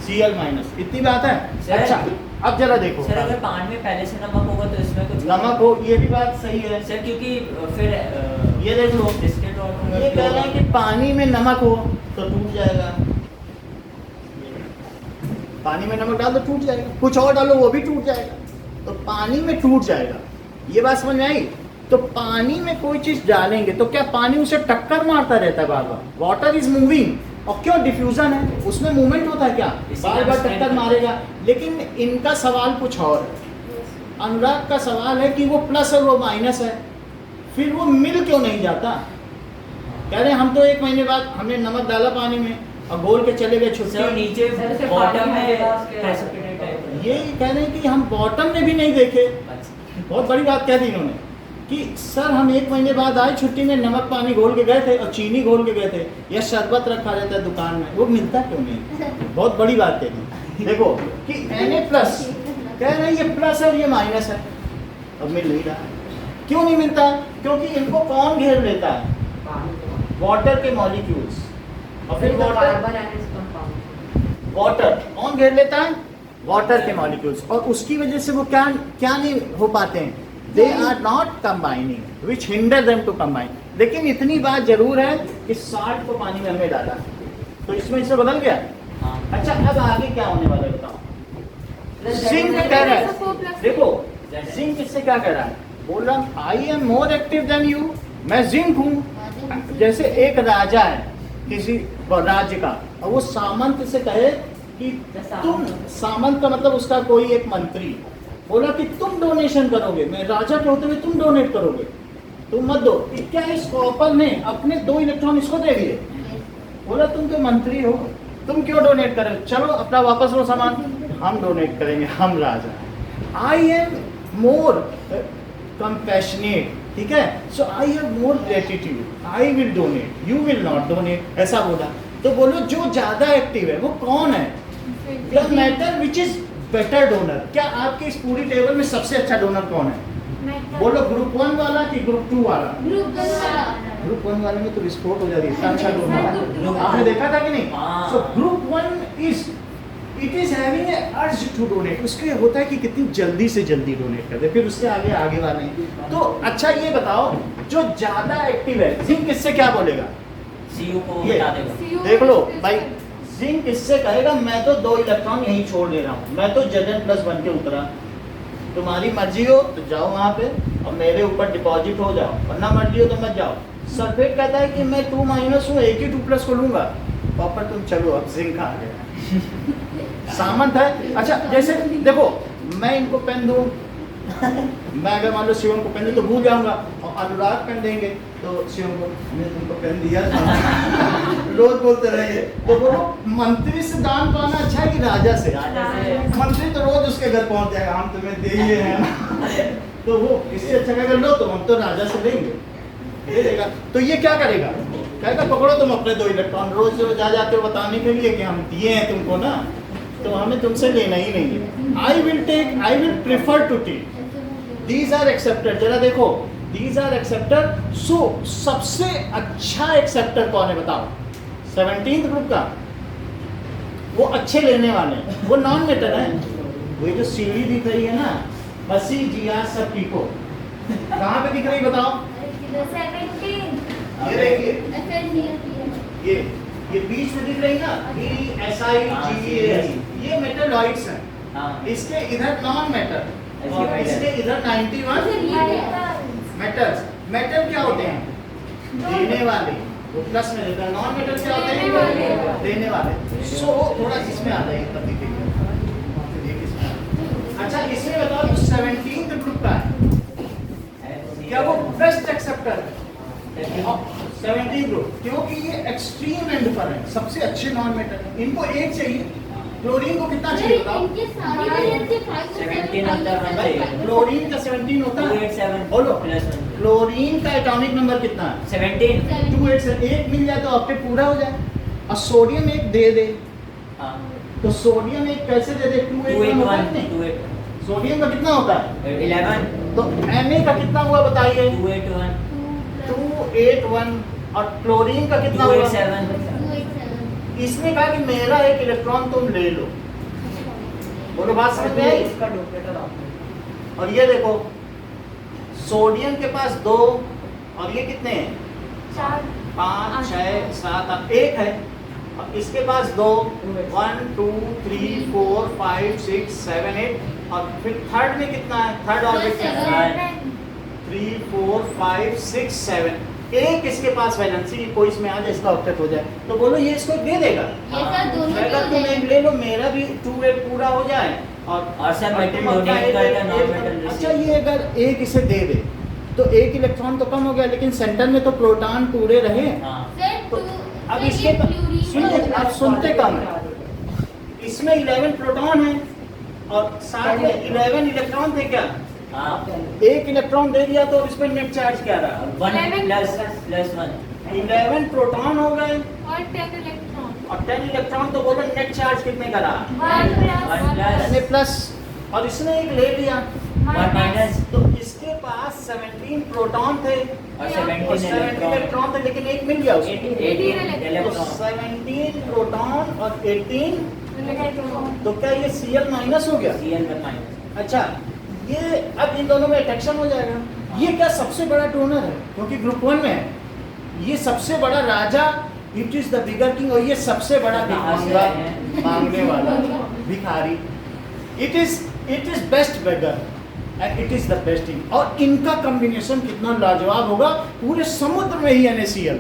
Cl-। इतनी बात है। अच्छा, अब जरा देखो, सर अगर पानी में पहले से नमक होगा तो इसमें कुछ नमक हो, ये भी बात सही है सर, क्योंकि फिर ये देख लो, डिस्टिल्ड वाटर ये कह रहे हैं कि पानी में नमक हो तो टूट जाएगा, पानी में नमक डाल दो टूट जाएगा, कुछ और डालो वो भी टूट जाएगा, तो पानी में टूट जाएगा। ये बात समझ में आई? तो पानी में कोई चीज डालेंगे तो क्या पानी उसे टक्कर मारता रहता है बार बार? वाटर इज मूविंग, और क्यों? डिफ्यूजन है, उसमें मूवमेंट होता है, क्या बार बार टक्कर मारेगा। लेकिन इनका सवाल कुछ और है। अनुराग का सवाल है कि वो प्लस और वो माइनस है, फिर वो मिल क्यों नहीं जाता? कह रहे हम तो 1 महीने बाद हमने नमक डाला पानी में और घोल के चले गए छुट्टी, नीचे बॉटम में प्रेसिपिटेट है। ये कह रहे हैं कि हम बॉटम में भी नहीं देखे। बहुत बड़ी बात कह दी इन्होंने कि सर हम 1 महीने बाद आए छुट्टी में, नमक पानी घोल के गए थे और चीनी घोल के गए थे, या शरबत रखा रहता है दुकान में, वो मिलता क्यों नहीं? बहुत बड़ी बात कह दी। देखो कि Na+ कह रहे हैं ये प्लस है और ये माइनस है, अब मिल नहीं रहा। क्यों नहीं मिलता? क्योंकि इनको कौन घेर लेता है? वाटर के मॉलिक्यूल्स। और फिर वाटर कौन घेर लेता है? वाटर के मॉलिक्यूल्स, और उसकी वजह से वो क्या क्या नहीं हो पाते हैं, they are not combining which hinder them to combine. लेकिन इतनी बात जरूर है कि साल्ट को पानी में हमने डाला, तो इसमें इससे बदल गया। हाँ। अच्छा, अब आगे क्या होने वाला है बताओ। जिंक कह रहा है, देखो जिंक इससे क्या कह रहा है, बोल रहा I am more active than you, मैं जिंक हूँ। जैसे एक राजा है किसी राज्य का, और वो सामंत से कहे कि तुम, सामंत का मतलब उसका कोई एक मंत्री बोला कि तुम डोनेशन करोगे, मैं राजा के होते हुए तुम डोनेट करोगे, तुम मत दो। क्या इस कॉपर ने अपने 2 इलेक्ट्रॉन इसको दे दिए, बोला तुम तो मंत्री हो, तुम क्यों डोनेट करोगे, चलो अपना वापस लो सामान, हम डोनेट करेंगे, हम राजा। आई एम मोर कंपैशनेट, ठीक है, so I have more gratitude, I will donate, you will not donate, ऐसा बोला। तो बोलो जो ज्यादा एक्टिव है वो कौन है, the matter which is better donor. क्या आपके इस पूरी टेबल में सबसे अच्छा डोनर कौन है, बोलो ग्रुप 1 वाला कि ग्रुप 2 वाला। ग्रुप 1 वाले में तो विस्फोट हो जाती है, अच्छा डोनर आपने देखा था कि नहीं। So group 1 is, it is having a urge to donate, उसके होता है कि कितनी जल्दी से जल्दी डोनेट कर दे, फिर उसके आगे वाले। तो अच्छा ये बताओ, जो ज्यादा एक्टिव है जिंक इससे क्या बोलेगा, सीयू को बता देगा। देख लो भाई, जिंक इससे कहेगा मैं तो 2 इलेक्ट्रॉन यहीं छोड़ दे रहा हूँ, मैं तो Zn+ बन के उतरा, तुम्हारी मर्जी हो तो जाओ वहाँ पे और मेरे ऊपर डिपॉजिट हो जाओ, वरना मर्जी हो तो मत जाओ। सल्फेट कहता है कि मैं 2- हूँ, एक ही 2+ को लूंगा, कॉपर तुम चलो, अब जिंक आ गया। सामंत है। अच्छा जैसे देखो, मैं इनको पेन दूँ, मैं अगर मान लो शिवम को पेन दूँ तो भूल जाऊंगा, और अनुराग पेन देंगे तो शिवम को हमने तुमको पेन दिया था, रोज बोलते रहेंगे। तो बोलो मंत्री से दान पाना अच्छा है कि राजा से? मंत्री तो रोज उसके घर पहुंच जाएगा, हम तुम्हें दे ही हैं, तो वो इससे अच्छा कहेगा लो तो हम तो राजा से लेंगे, दे देगा। तो ये क्या करेगा, कहेगा पकड़ो तुम अपने 2 इलेक्ट्रॉन, रोज रोज जा जाते हो बताने के लिए कि हम दिए हैं तुमको ना, तो हमें तुमसे लेना ही नहीं है। I will take, I will prefer to take, these are accepted. जरा देखो, दीज आर एक्सेप्टेड। सो सबसे अच्छा एक्सेप्टर कौन है बताओ, 17th ग्रुप का, वो अच्छे लेने वाले, वो नॉन मेटल है। वो जो सीढ़ी दिख रही है ना, हसी जिया सब पीको, कहाँ पे दिख रही बताओ, ये देखिए, ये बीच में दिख रही ना, ESI, ये मेटलॉइड्स हैं। हाँ। इसके इधर नॉन मेटल और इसके इधर 91 मेटल्स। मेटल क्या होते हैं, देने वाले, वो प्लस में देता है। नॉन मेटल क्या होते हैं, देने वाले। सो थोड़ा इसमें आ जाएगी तब दिखेगा। अच्छा इसमें बताओ, जो 17th ग्रुप का है, क्या वो बेस्ट एक्सेप्टर है 17th ग्रुप, क्योंकि ये एक्सट्रीम एंड पर है, सबसे अच्छे नॉन मेटल है। इनको एक चाहिए, क्लोरीन को कितना चाहिए बताओ, 17 होता है। क्लोरीन का 17 होता है। 287 बोलो, प्लस 1 क्लोरीन का एटॉमिक नंबर कितना है, 17। 287, एक मिल जाए तो ऑक्टेट पूरा हो जाए। और सोडियम एक दे दे, हाँ। तो सोडियम एक कैसे दे दे, 281। सोडियम का कितना होता है 11। तो Na का कितना हुआ बताइए, 281 281। और क्लोरीन का कितना हुआ, 287। इसने कहा कि मेरा एक इलेक्ट्रॉन तुम ले लो। बोलो बात समझ में आई। इसका डुप्लीकेट ऑप्शन। और ये देखो, सोडियम के पास 2 और ये कितने हैं, 5 6 7 8, एक है। और इसके पास 2, 1 2 3 4 5 6 7 8, और फिर थर्ड में कितना है, थर्ड ऑर्बिट में 3 4 5 6 7, एक इसके पास वैलेंसी, कोई इसमें आ जाए, इसका ऑक्टेट हो जाए, तो बोलो ये इसको दे देगा। अगर तुम एक ले लो, मेरा भी 2-8 पूरा हो जाए, और सर मेटल डोनेट करेगा, नॉन मेटल अच्छा ये अगर एक इसे दे दे तो एक इलेक्ट्रॉन तो कम हो गया, लेकिन सेंटर में तो प्रोटॉन पूरे रहे। तो अब इसके सुनिए, आप सुनते कम है, इसमें 11 प्रोटॉन है और साथ में 11 इलेक्ट्रॉन थे क्या, एक इलेक्ट्रॉन दे दिया तो इसमें नेट चार्ज क्या रहा, 1+1 11 प्रोटॉन हो गए और 10 इलेक्ट्रॉन और 10 इलेक्ट्रॉन, तो बोलो नेट चार्ज कितने का रहा, 1+1 प्लस। और इसने एक ले लिया 1- तो इसके पास 17 प्रोटॉन थे और और 17 17 इलेक्ट्रॉन थे, लेकिन एक मिल गया उसको। 18 तो इलेक्ट्रॉन। 17 प्रोटॉन और 18 तो क्या ये Cl माइनस हो गया? Cl पर माइनस। अच्छा, ये अब इन दोनों में अट्रैक्शन हो जाएगा। ये क्या सबसे बड़ा डोनर है? क्योंकि ग्रुप 1 में है, ये सबसे बड़ा राजा, it is the bigger king, और ये सबसे बड़ा भिखारी, मांगने वाला भिखारी। It is best beggar and it is the best thing. और इनका कॉम्बिनेशन कितना लाजवाब होगा, पूरे समुद्र में ही NaCl,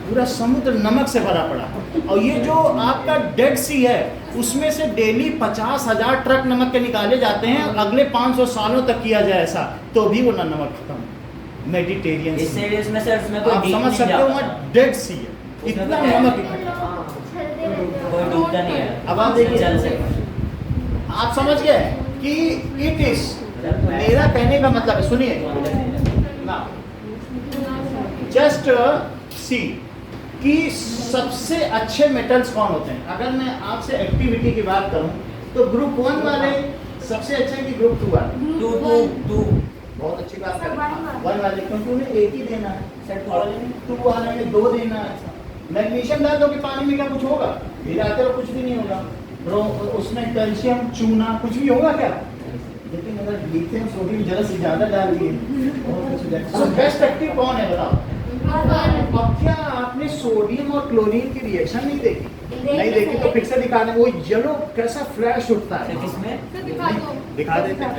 पूरा समुद्र नमक से भरा पड़ा। और ये जो आपका डेड सी है, उसमें से डेली 50,000 ट्रक नमक के निकाले जाते हैं। अगले 500 सालों तक किया जाए ऐसा, तो भी वो ना नमक खत्म। मेडिटेरियन इसमें सर उसमें कोई आप डीप समझ नहीं सकते हो, जाता। वहाँ डेड सी है, उसमें इतना तो नमक है। इकट्ठा। कोई डूबता नहीं है। अब आप देखिए, चल सकते। आप समझ गए कि इट इज, मेरा कहने का मतलब है, सुनिए ना, जस्ट सी कि सबसे अच्छे मेटल्स कौन होते हैं। अगर मैं आपसे एक्टिविटी की बात करूं तो ग्रुप 1 वाले सबसे अच्छे हैं कि ग्रुप 2 वाले? टू बहुत अच्छी बात कर रहे हैं। 1 वाले, क्योंकि उन्हें एक ही देना है, सेट वाले में 2 वाले में 2 देना है। मैग्नीशियम डाल दो कि पानी में क्या कुछ होगा? मिलाते रहो, कुछ भी नहीं होगा। उसमें कैल्शियम, चूना, कुछ भी होगा क्या? लेकिन अगर लिथियम सोडियम जरा से ज्यादा डाल दिए तो बेस्ट एक्टिव कौन है बताओ? अब क्या आपने सोडियम और क्लोरीन की रिएक्शन नहीं देखी? नहीं देखी तो फिर से दिखा दें। वो येलो कैसा फ्लैश उठता है, किसमें दिखा देते हैं।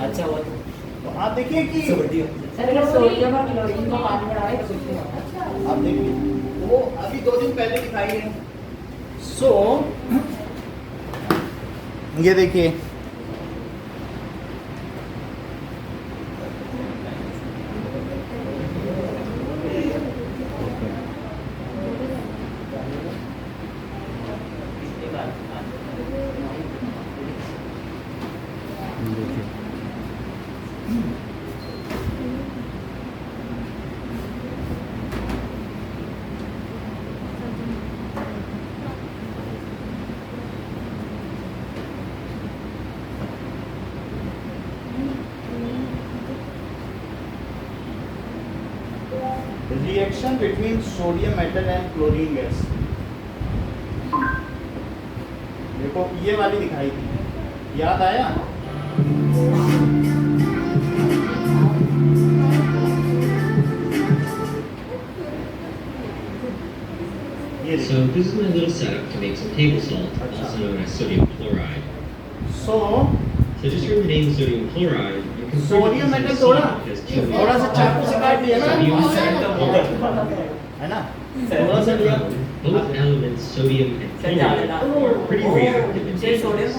अच्छा वो तो आप देखिए कि सर अगर सोडियम और क्लोरीन को पानी में डालें तो कुछ नहीं होगा। आप देखिए, वो अभी 2 दिन पहले दिखाई है। ये देखिए, reaction between sodium metal and chlorine gas। देखो ये वाली दिखाई थी, याद आया? ये So this is my little setup to make some table salt, also known as sodium chloride. So Just from the name sodium chloride, you can sodium metal थोड़ा सा चाकू से काट लिया ना, है ना, थोड़ा सा लिया। Both elements, sodium and chloride, are pretty reactive in tables.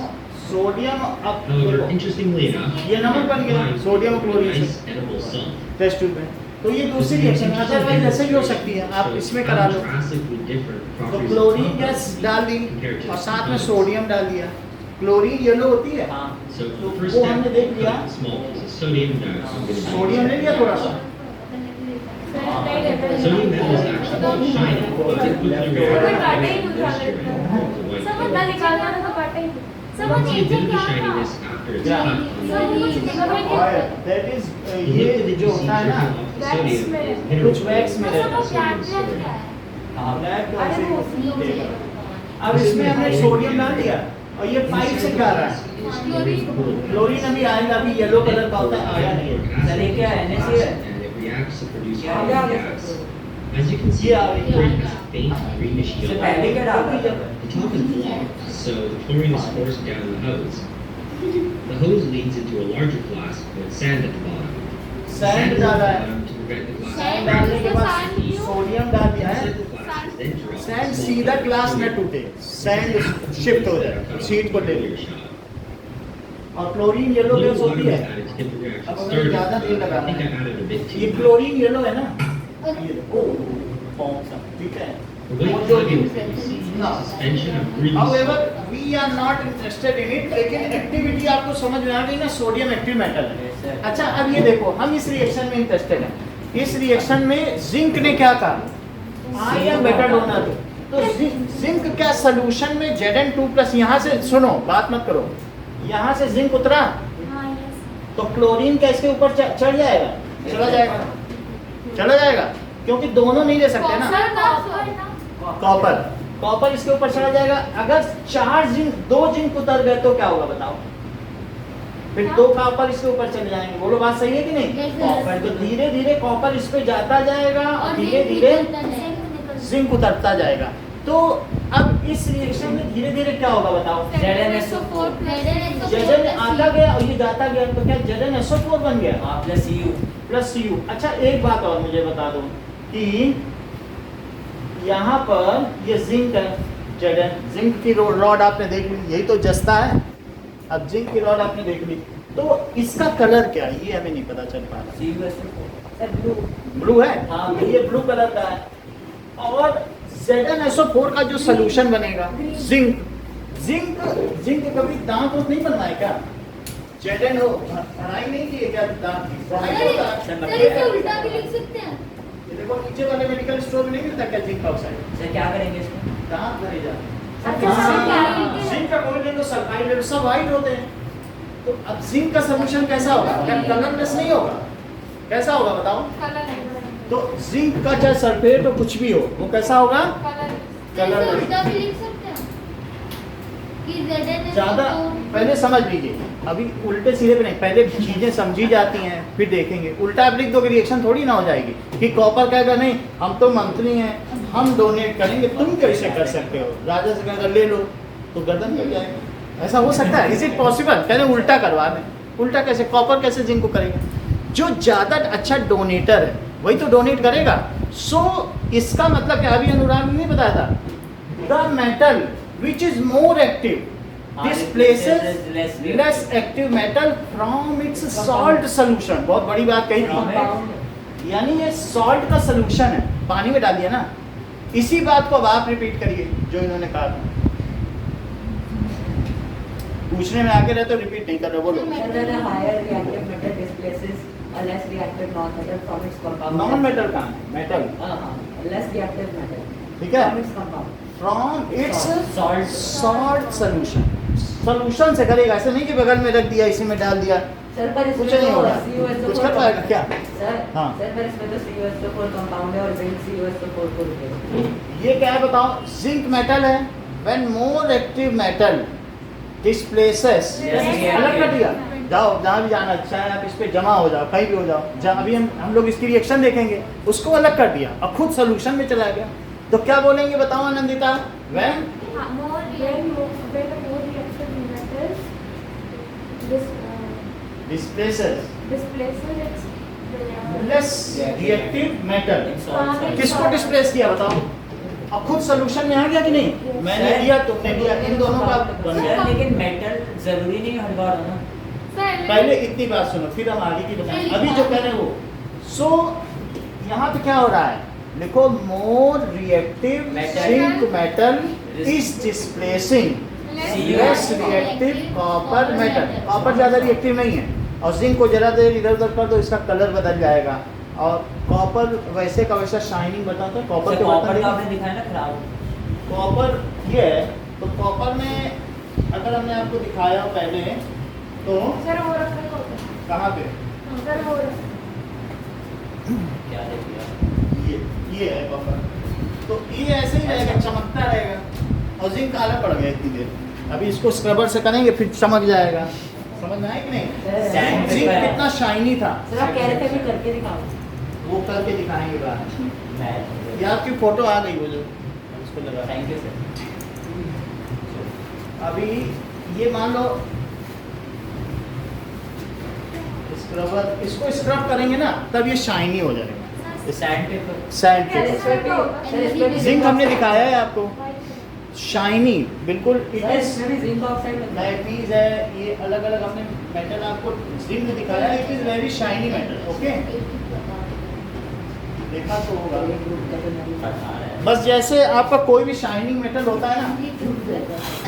Sodium अब However, interestingly enough, ये नमक बन गया, combined sodium with chlorine nice से edible salt. टेस्ट ट्यूब में। तो ये दूसरी रिएक्शन है, अदरवाइज ऐसे भी हो सकती है, आप इसमें करा लो। Drastically different तो properties of chlorine gas compounds डाल दी compared to और its साथ में components. सोडियम डाल दिया। क्लोरीन येलो होती है, So तो the first वो step, हमने देख cut लिया। small pieces of sodium down. I'm going to sodium ले लिया थोड़ा सा, Sodium metal is actually shiny, but it quickly reacts with moisture and the white color. You see a bit of the shininess after it's Yeah. cut. और दैट इज The ये liquid that जो you see होता है ना, dripping off the sodium is mineral कुछ वैक्स में oil, रहता है। sodium storage. ब्लैक तो ऐसे ही देगा। अब इसमें हमने सोडियम डाल दिया और ये पाइप से क्या रहा है? क्लोरीन अभी आएगा, अभी येलो कलर का होता है, आया नहीं है। सर ये क्या है? NaCl? And it reacts to produce Yeah. carbon gas. As you can see, Yeah. the chlorine has a faint greenish इससे yellow. पहले क्या डाला था? The top is blocked, so the chlorine is forced down the hose. The hose leads into a larger flask with sand at the bottom. The sand sand is at the डाला है, bottom to prevent the glass Sand from डालने breaking. के बाद सोडियम डाल दिया है। Inside the glass is then dropped sand small सीधा pieces of ग्लास में sodium. टूटे, सैंड शिफ्ट हो जाए, शीट को ले ले। Shot. और chlorine yellow A gas little होती water है। was added to get the reaction अब अगर started, ज़्यादा तेल but I लगाना think I है, added a bit ये too much. क्लोरीन येलो है ना, ये देखो, ठीक है। The way वो जो plug-in भी- is that you see is No. a suspension of grease. However, we are not interested in it, लेकिन एक्टिविटी आपको समझ में आ गई ना, सोडियम एक्टिव मेटल है। Yes, sir. अच्छा, अब ये देखो, हम इस रिएक्शन में इंटरेस्टेड हैं। इस रिएक्शन में जिंक ने क्या कहा? I am better donor. तो जिंक क्या सोल्यूशन में Zn2+, यहाँ से सुनो, बात मत करो, यहाँ से जिंक उतरा तो क्लोरीन क्या इसके ऊपर चढ़ जाएगा? चला जाएगा, चला जाएगा, क्योंकि दोनों नहीं ले सकते ना। कॉपर कॉपर इसके ऊपर चला जाएगा। अगर 4 जिंक 2 जिंक उतर गए तो क्या होगा बताओ? फिर 2 कॉपर इसके ऊपर चले जाएंगे। बोलो बात सही है कि नहीं? Yes, sir. कॉपर तो धीरे धीरे कॉपर इस पे जाता जाएगा और धीरे धीरे जिंक उतरता जाएगा। तो अब इस रिएक्शन में धीरे धीरे क्या होगा बताओ? ZnSO4 Zn आता गया और ये जाता गया तो क्या ZnSO4 बन गया प्लस Cu। Plus Cu। अच्छा एक बात और मुझे बता दो कि यहाँ पर ये जिंक है, Zn जिंक की रॉड आपने देख ली, यही तो जस्ता है। अब जिंक की रॉड आपने देख ली तो इसका कलर क्या है ये हमें नहीं पता चल पा रहा। CuSO4 सर ब्लू ब्लू है, हाँ, ये ब्लू कलर का है। और ZnSO4 का जो सोल्यूशन बनेगा जिंक जिंक कभी दांत नहीं बनना है क्या? Zn हो पढ़ाई नहीं की है क्या? दांत की पढ़ाई होता है। सर इसे उल्टा भी लिख सकते हैं। ये देखो नीचे वाले मेडिकल स्टोर में नहीं मिलता क्या जिंक ऑक्साइड? सर क्या करेंगे इसमें? दांत भरे जाते हैं। हाँ। जिंक का कोलिजन तो सल्फाइड सब वाइट होते हैं। तो अब जिंक का सोल्यूशन कैसा होगा? क्या कलरलेस नहीं होगा? कैसा होगा बताओ? तो जिंक का चाहे सल्फेट हो कुछ भी हो वो कैसा होगा? सर इसे उल्टा भी लिख सकते हैं कि ZnSO4 ज्यादा पहले समझ लीजिए, अभी उल्टे सीधे पे नहीं, पहले चीजें समझी जाती हैं फिर देखेंगे। उल्टा आप लिख दोगे रिएक्शन थोड़ी ना हो जाएगी कि कॉपर कहेगा नहीं हम तो मंत्री हैं हम डोनेट करेंगे, तुम कैसे कर सकते हो? राजा से कहेगा ले लो तो गर्दन कट जाएगा। ऐसा हो सकता है? Is it possible? पहले उल्टा करवा दें। उल्टा कैसे? कॉपर कैसे जिंक को करेगा? जो ज्यादा अच्छा डोनेटर है वही तो डोनेट करेगा। सो इसका मतलब क्या? अभी अनुराग ने नहीं बताया था, the metal which is more active displaces less active metal from its salt solution। बहुत बड़ी बात कही थी, यानी ये सॉल्ट का सोल्यूशन है, पानी में डाल दिया ना। इसी बात को अब आप रिपीट करिए जो इन्होंने कहा था। पूछने में आगे रहते रिपीट नहीं कर रहे, बोलो। Higher reactive metal displaces a less reactive non-metal from its compound। Non metal का मेटल less reactive metal ठीक है from its compound। From its Salt। Salt solution. Solution से करेगा, ऐसे नहीं कि बगल में रख दिया इसी में डाल दिया सर पर कुछ इसमें नहीं तो होगा। CuSO4 कुछ कर पाएगा क्या? सर हाँ। सर पर इसमें तो CuSO4 कंपाउंड है और जिंक CuSO4 को रुकेगा। ये क्या है बताओ? जिंक मेटल है। When more active metal displaces, अलग कर दिया। जाओ जहाँ भी जाना अच्छा है आप इस पे जमा हो जाओ, कहीं भी हो जाओ। जहाँ अभी हम लोग इसकी रिएक्शन देखेंगे, उसको अलग कर दिया अब खुद सोल्यूशन में चला गया। तो क्या बोलेंगे बताओ Anandita? When displaces less reactive metal. किसको डिस्प्लेस किया बताओ? अब खुद सोल्यूशन में आ गया कि नहीं? मैंने दिया तुमने दिया, इन दोनों का बन गया। लेकिन मेटल जरूरी नहीं हर बार होना। पहले इतनी बात सुनो फिर हम आगे की बताएं। अभी जो कह रहे हैं वो सो यहाँ पे क्या हो रहा है? लिखो more reactive zinc metal is displacing less reactive copper metal. Copper ज्यादा रिएक्टिव नहीं है और जिंक को जरा देर इधर उधर कर दो इसका कलर बदल जाएगा। और कॉपर वैसे का वैसा शाइनिंग बताता है। कॉपर के कॉपर का बर्तन आपने दिखाया ना खराब। कॉपर ये है तो कॉपर में अगर हमने आपको दिखाया पहले तो सर वो रखने को होता है। कहाँ पे? सर वो क्या देख लिया? ये है कॉपर। तो ये ऐसे ही रहेगा, चमकता रहेगा। और जिंक काला पड़ गया इतनी देर। अभी इसको स्क्रबर से करेंगे फिर चमक जाएगा। समझ में आया कि नहीं? सैंड जिंक पेपर है। कितना शाइनी था। सर आप कह रहे थे कि करके दिखाओ। वो करके दिखाएंगे बाहर। मैं ये आपकी फोटो आ गई वो जो इसको लगा। Thank you sir. अभी ये मान लो स्क्रबर, इसको स्क्रब करेंगे ना तब ये शाइनी हो जाएगा। Sand paper. सैंड सर इस पे भी सर इस पे भी जिंक हमने दिखाया है आपको, शाइनी बिल्कुल। इट सर इज इसमें भी जिंक ऑक्साइड लगता है। मैग्नीज है, ये अलग अलग हमने मेटल आपको जिंक दिखाया है। It is very shiny metal. Okay देखा तो होगा। बस जैसे आपका कोई भी शाइनिंग मेटल होता है ना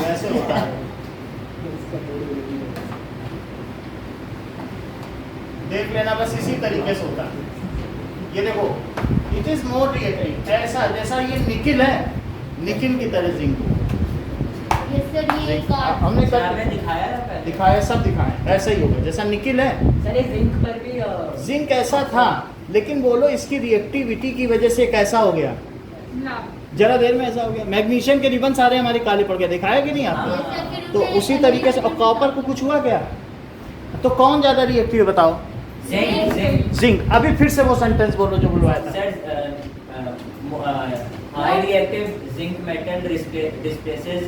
वैसे होता है। देख लेना बस इसी तरीके से होता है। ये देखो इट इज मोर रिएक्टिव, ऐसा जैसा ये निकिल है, निकिल की तरह जिंक हमने सर कर आपने दिखाया ना पहले। दिखाया, सब दिखाया। ऐसा ही होगा जैसा निकिल है। सर ये जिंक पर भी जिंक ऐसा था लेकिन बोलो इसकी रिएक्टिविटी की वजह से कैसा हो गया? जरा देर में ऐसा हो गया। मैग्नीशियम के रिबन सारे हमारे काले पड़ गए, दिखाया कि नहीं आपको? हाँ। तो उसी तरीके से, और कॉपर को कुछ हुआ क्या? तो कौन ज़्यादा रिएक्टिव है बताओ? Zinc zinc. अभी फिर से वो सेंटेंस बोलो जो बुलवाया था। Sir high reactive zinc metal displaces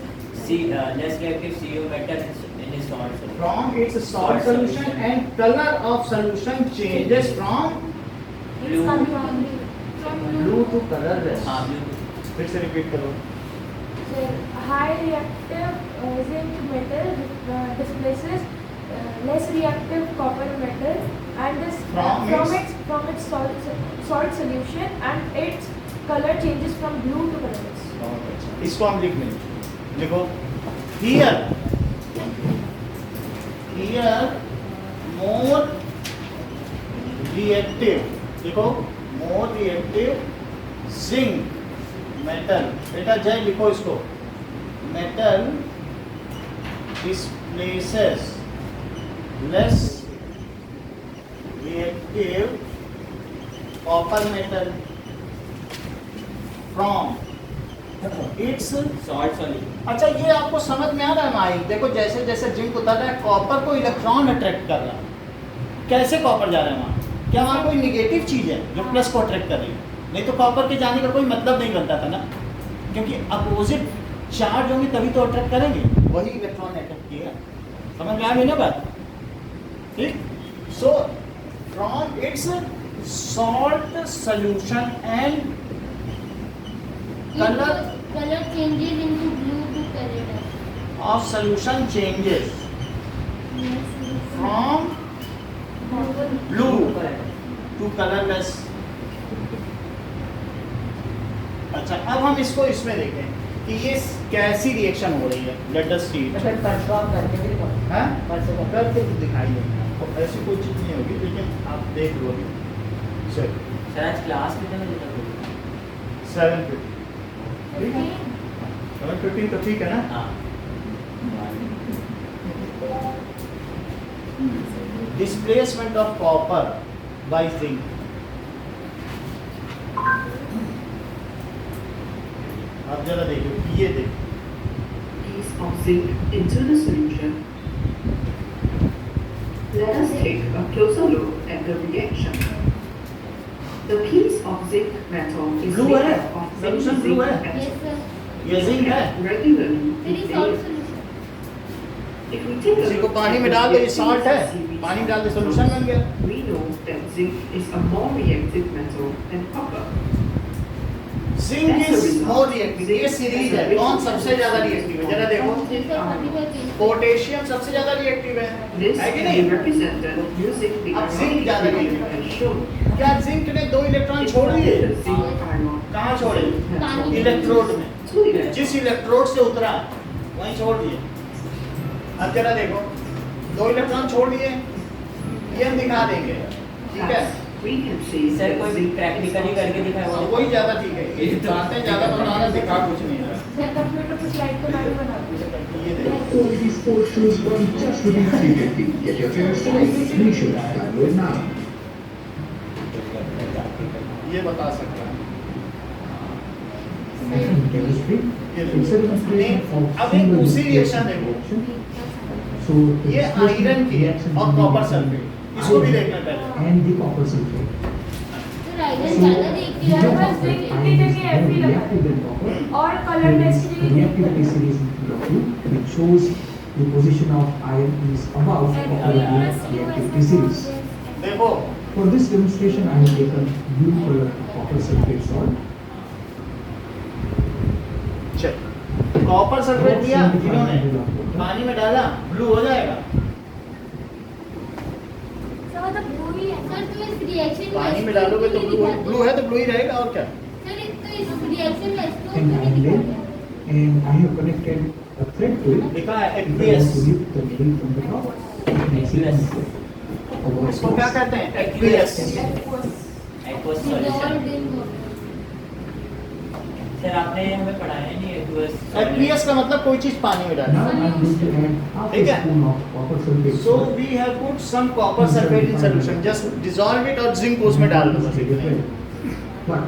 less reactive CO metal in its salt solution. From its salt solution and color of solution changes from Blue. blue to colorless. हाँ blue. फिर से रिपीट करो। High reactive zinc metal displaces less reactive copper metal and this from its salt solution and its color changes from blue to colorless. बहुत अच्छा, इसको हम लिख लें। देखो here more reactive, देखो more reactive zinc metal, बेटा जय लिखो इसको, metal displaces less reactive copper metal from its Salt solution. अच्छा, ये आपको समझ में आ रहा है माइक? देखो जैसे जैसे जिंक उतर रहा है, कॉपर को इलेक्ट्रॉन अट्रैक्ट कर रहा है। कैसे कॉपर जा रहा है वहाँ? क्या वहाँ कोई निगेटिव चीज़ है जो प्लस को अट्रैक्ट कर रही है? नहीं तो कॉपर के जाने का कोई मतलब नहीं बनता था ना, क्योंकि अपोजिट चार्ज होंगे तभी तो अट्रैक्ट करेंगे, वही इलेक्ट्रॉन अट्रैक्ट किया। समझ में आ गई ना बात? ठीक। So from its salt solution and color changes into blue to colorless. of solution changes from blue to colorless. अच्छा, अब हम इसको इसमें देखें कि ये कैसी रिएक्शन हो रही है। लेट अस सी। तो फिर परफॉर्म करके भी दिखाओ। हैं? परफॉर्म करके तो दिखाई देंगे आपको, ऐसी कोई चीज़ नहीं होगी, लेकिन आप देख लो अभी। चलो सर आज क्लास कितने बजे तक होगी? 7:50 ठीक है, 7:15 तो ठीक है ना? हाँ Displacement of copper by zinc. अब जरा देखो, ये देखो, piece of zinc into the solution. Let us take a closer look at the reaction. The piece of zinc metal is Blue made है, up of solution many blue zinc है। Yes, atoms. sir. ये zinc है। Regularly It is in salt layers. solution. If we take a इसी को look पानी at में the डाल दो, ये reactions salt है, series पानी of डाल दो solution बन गया। metals, we know that zinc is a more reactive metal than copper. Zinc is more reactive। ये सीरीज है, कौन सबसे ज्यादा रिएक्टिव है? जरा देखो, Yes, sir. 45 पोटेशियम सबसे ज्यादा रिएक्टिव This है कि can be नहीं? represented using the अब zinc ionic ज्यादा gradient reactive है। as shown. क्या जिंक ने 2 इलेक्ट्रॉन छोड़ दिए? Zinc ion कहाँ छोड़े? पानी में। इलेक्ट्रोड में। two electrons. जिस इलेक्ट्रोड से उतरा वहीं छोड़ दिए। अब जरा देखो, 2 इलेक्ट्रॉन छोड़ दिए, ये हम दिखा देंगे, ठीक है? We can see sir that कोई zinc प्रैक्टिकली करके दिखाया हाँ, वो वही ज्यादा ठीक है। ये बातें ज्यादा बनाना दिखा कुछ नहीं रहा। सर कंप्यूटर पर स्लाइड को मैं बना दूँ। ये देखो, All these portions run just within 350. Get your fair site. Finish it. Download now. ये बता सकता है। Chemistry. ये Consideration देखो, of अब एक single दूसरी reaction. रिएक्शन देखो, So the ये आयरन की है और कॉपर सल्फेट, इसको भी देखना पहले। and the copper sulfate. Sir, iron ज़्यादा reactive है। यहाँ पर zinc की जगह Fe लगा reactive than copper. और कलरलेस के The लिए reactivity series which shows the position of iron is above of the reactivity series. देखो, For this demonstration, I have taken blue color copper sulfate salt. चल, कॉपर सल्फेट दिया इन्होंने, पानी में डाला, ब्लू हो जाएगा। सर मतलब blue ही है। सर तो इस रिएक्शन पानी में डालोगे तो ब्लू है तो ब्लू ही रहेगा, और क्या? सर तो इस रिएक्शन में स्टोन And नहीं iron दिखाते। and I have connected a thread to it. लिखा है If I want aqueous. to lift the needle from the top, I can see Aqueous. it. इसको क्या कहते हैं? Aqueous. Aqueous Dissolved solution. in water. Sir आपने हमें पढ़ाया नहीं एक्वस एक्वियस का मतलब कोई चीज पानी में Now डालना। I am going to add half ठीक a है? spoon of copper sulfate So salt. we have put some copper sulfate in solution. Just dissolve it और जिंक उसमें डाल दो बस इतना ही। But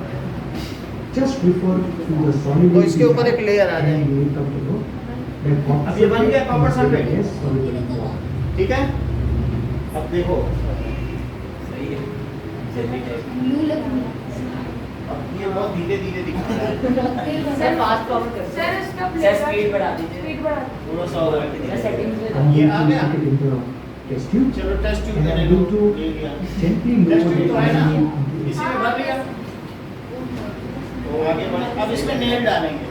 just refer to the solubility तो इसके ऊपर एक layer आ and जाएगी। you will come to know that copper अब ये बन गया copper sulfate। is soluble in water. ठीक है, अब देखो सही है जल्दी टाइप ब्लू लग अब ये बहुत धीरे धीरे दिखा रहा है। सर फास्ट फॉरवर्ड कर सर इसका सर स्पीड बढ़ा दीजिए स्पीड बढ़ा पूरा 100 सर कर सेटिंग्स में I'm ये going आ to गया? look it into test tube चलो टेस्ट ट्यूब and में I'm ले लो, going to ले लिया। gently test lower tube the तो है ना, iron into इसी में भर लिया। तो आगे बढ़े, अब इसमें नेल डालेंगे।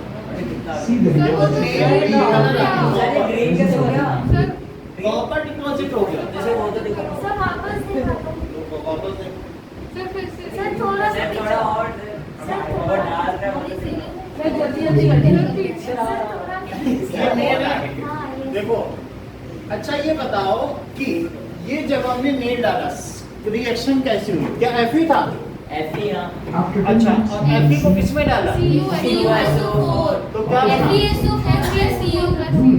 see the सर, वो तो deposit नेल of डाल copper दिया। सर ये ग्रीन कैसे हो गया सर कॉपर डिपॉजिट हो गया। जैसे वो तो दिखा सर वापस दिखाता हूँ। तो कॉपर से सर फिर से सर थोड़ा सा सर पीछे। थोड़ा और और डाल रहा है वो तो दिखा मैं जल्दी जल्दी करती हूँ पीछे। ये नेल है। हाँ, ये। देखो, अच्छा ये बताओ कि ये जब हमने नेल डाला रिएक्शन कैसी हुई? क्या Fe था? ऐसी हां after 10 अच्छा, minutes और Fe को किस में डाला? CuSO4 तो क्या बना? FeSO4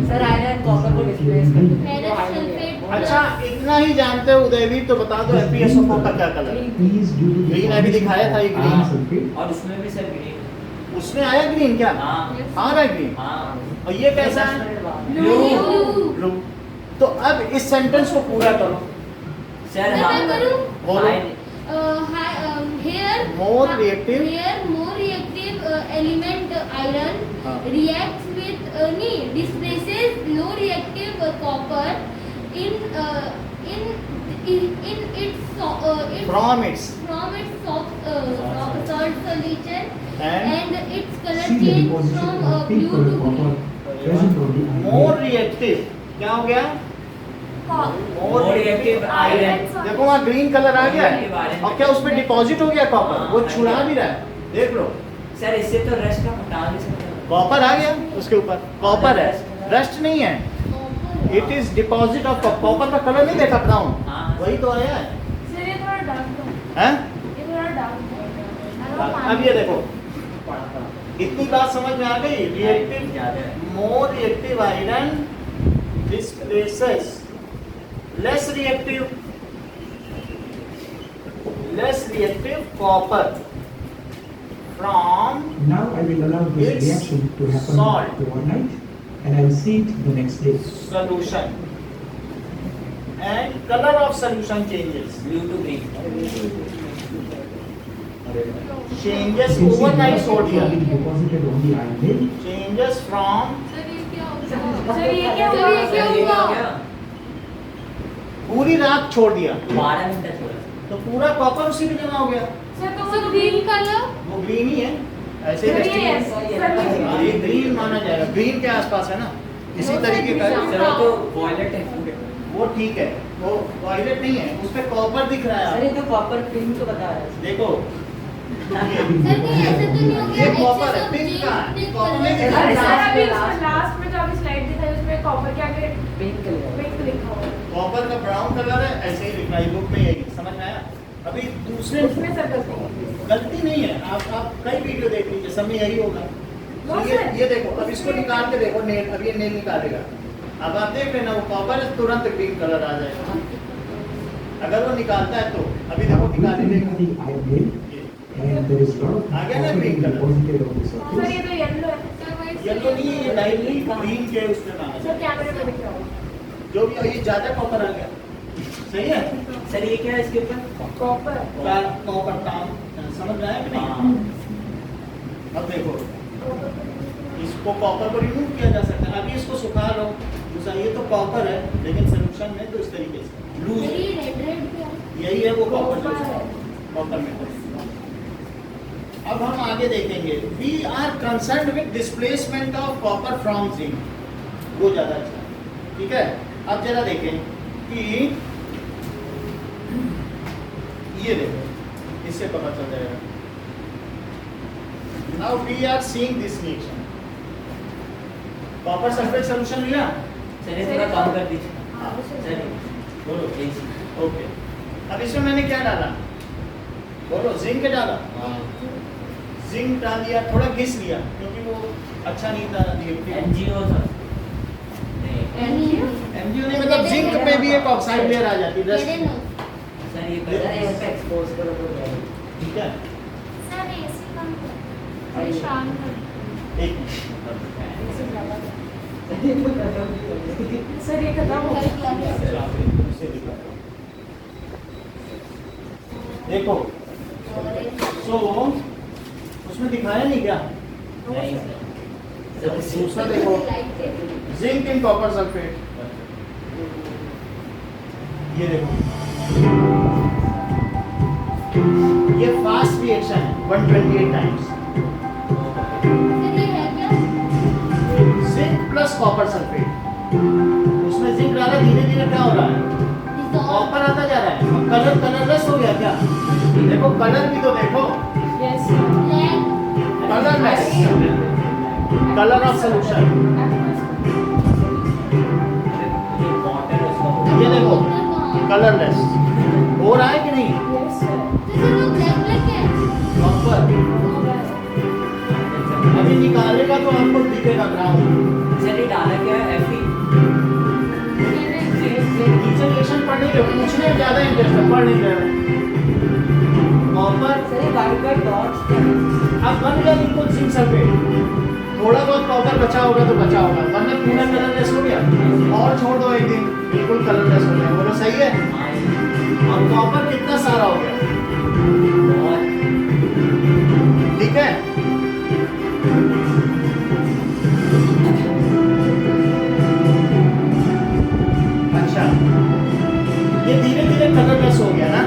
सर आयरन कॉपर को डिस्प्लेस कर दो फेरस सल्फेट अच्छा, इतना ही जानते हो उदयवीर, तो बता दो FeSO4 का क्या कलर है? is due to the Green अभी दिखाया था, ये iron green। sulfate. और उसमें भी सर ग्रीन उसमें आया ग्रीन क्या? हां आ रहा है ग्रीन। हां और ये कैसा है? Blue। ब्लू। तो अब इस सेंटेंस को पूरा करो। सर मैं हां करूं? बोलो। Here More reactive? Here more reactive element iron हाँ। reacts with displaces low reactive copper in its From its from its salt solution and and its color See the change deposition from of pink blue color to copper green. present on the iron. more reactive क्या हो गया? More reactive iron देखो वहाँ ग्रीन कलर आ गया है। Reactive iron। और क्या उसमें डिपॉजिट हो गया कॉपर? वो हाँ, छुड़ा आ भी गया। रहा है, देख लो। सर इससे तो रस्ट का हटा नहीं सकते कॉपर आ गया उसके ऊपर, कॉपर है, रस्ट नहीं है। It is deposit of copper का कलर नहीं देखा ब्राउन, हाँ। वही तो आया है। सर ये थोड़ा डार्क है। हैं? ये थोड़ा डार्क है। अब ये देखो, इतनी बात समझ में आ गई। रिएक्टिव ज्यादा है more reactive iron displaces less reactive copper from Now I will allow this It's reaction to happen salt. overnight and I will see it the next day. solution and color of solution changes blue to green changes You can see overnight the छोड़ copper दिया, being deposited on the iron nail. changes from sir ये क्या हुआ? सर, ये क्या हुआ? पूरी रात छोड़ दिया 12 घंटा छोड़ा तो पूरा कॉपर उसी में जमा हो गया। सर तो So वो green color वो ग्रीन ही है, ऐसे ही सर ये resting है। सर ये हाँ, ये ग्रीन माना जाएगा, ग्रीन के आसपास है ना, इसी वो तरीके का है। सर वो तो वॉयलेट है वो ठीक है, वो वायलेट नहीं है, उस पे कॉपर दिख रहा सर है। ये तो कॉपर पिंक तो बता रहा है देखो सर कहीं ऐसे तो नहीं हो गया ये कॉपर है, excess of पिंक zinc का, with कॉपर में color? दिखा अरे रहा सर है। अभी उसमें लास्ट में जो अभी स्लाइड दिखाई उसमें कॉपर के आगे पिंक कलर पिंक लिखा हुआ है। कॉपर का ब्राउन कलर है, ऐसे ही लिखा है बुक में, यही समझ में आया। अभी दूसरे उसमें सर गलती गलती नहीं है, आप कई वीडियो देख लीजिए, सब में यही होगा। तो बहुत ये है। ये देखो, अब इसको निकाल के देखो, नेल, अब ये नेल निकालेगा, अब आप देख लेना वो कॉपर है, तुरंत ग्रीन कलर आ जाएगा। अगर वो निकालता है तो अभी देखो Now निकाल looking लेगा at the iron nail and there is a lot of Again a copper green being color. deposited on the sir surface. ये तो येलो है Sir, why is yellow it नहीं है, ये लाइटली ग्रीन के उसमें नाम है। सर कैमरे में दिख रहा होगा जो भी ये ज्यादा कॉपर आ गया, सही है। सर ये क्या है इसके ऊपर कॉपर कॉपर काम समझ में आया कि नहीं? हाँ अब देखो, इसको कॉपर को रिमूव किया जा सकता है। अभी इसको सुखा लो, दूसरा ये तो कॉपर है, लेकिन सोल्यूशन में तो इस तरीके से लूज है। Very red क्या? यही है वो कॉपर जो कॉपर है। कॉपर में। अब हम आगे देखेंगे, we are concern with displacement of copper from zinc, वो ज्यादा अच्छा है। ठीक है, अब जरा देखें कि ये देखो, इससे पता चल जाएगा। Now we are seeing this reaction, copper sulphate solution लिया, सर ये थोड़ा कम कर दीजिए हाँ, उसे- सर बोलो। यही चीज़। ओके, अब इसमें मैंने क्या डाला, बोलो, जिंक डाला, जिंक डाल दिया, थोड़ा घिस लिया क्योंकि वो अच्छा नहीं था रिएक्टिव। एनजीओ सर नहीं एमजीओ नहीं, मतलब जिंक पे भी एक ऑक्साइड लेयर आ जाती है, मेरे रस्ट। नोट सर ये सर ये इसको एक्सपोज करो तो जाएगा ठीक है, सर एसी कम ये शाम में एक सर ये खत्म हो गया देखो सो उसमें दिखाया नहीं क्या? दूसरा देखो जिंक इन कॉपर सल्फेट, ये देखो ये फास्ट रिएक्शन है 128 times. Zinc plus copper sulphate, उसमें जिंक डाला, धीरे धीरे क्या हो रहा है? कॉपर आता जा रहा है। अब कलर कलरलेस हो गया क्या? देखो कलर भी तो देखो, yes colourless, colour of solution. ये देखो कलरलेस हो रहा है कि नहीं? यस सर कॉपर अभी निकालेगा तो आपको दिखेगा ग्राउंड। चलिए डाला क्या है Fe? टीचर रिएक्शन पढ़ने के पूछने में ज्यादा इंटरेस्ट है, पढ़ नहीं रहे। कॉपर सर ये वाइट वाइट डॉट्स अब बन गया बिल्कुल जिंक सल्फेट। थोड़ा बहुत कॉपर बचा होगा तो बचा होगा, वरना पूरा कलरलेस हो गया। और छोड़ दो एक दिन, बिल्कुल कलरलेस हो गया। बोलो सही है? और कॉपर कितना सारा हो गया? ठीक है। अच्छा ये धीरे धीरे कलरलेस हो गया ना।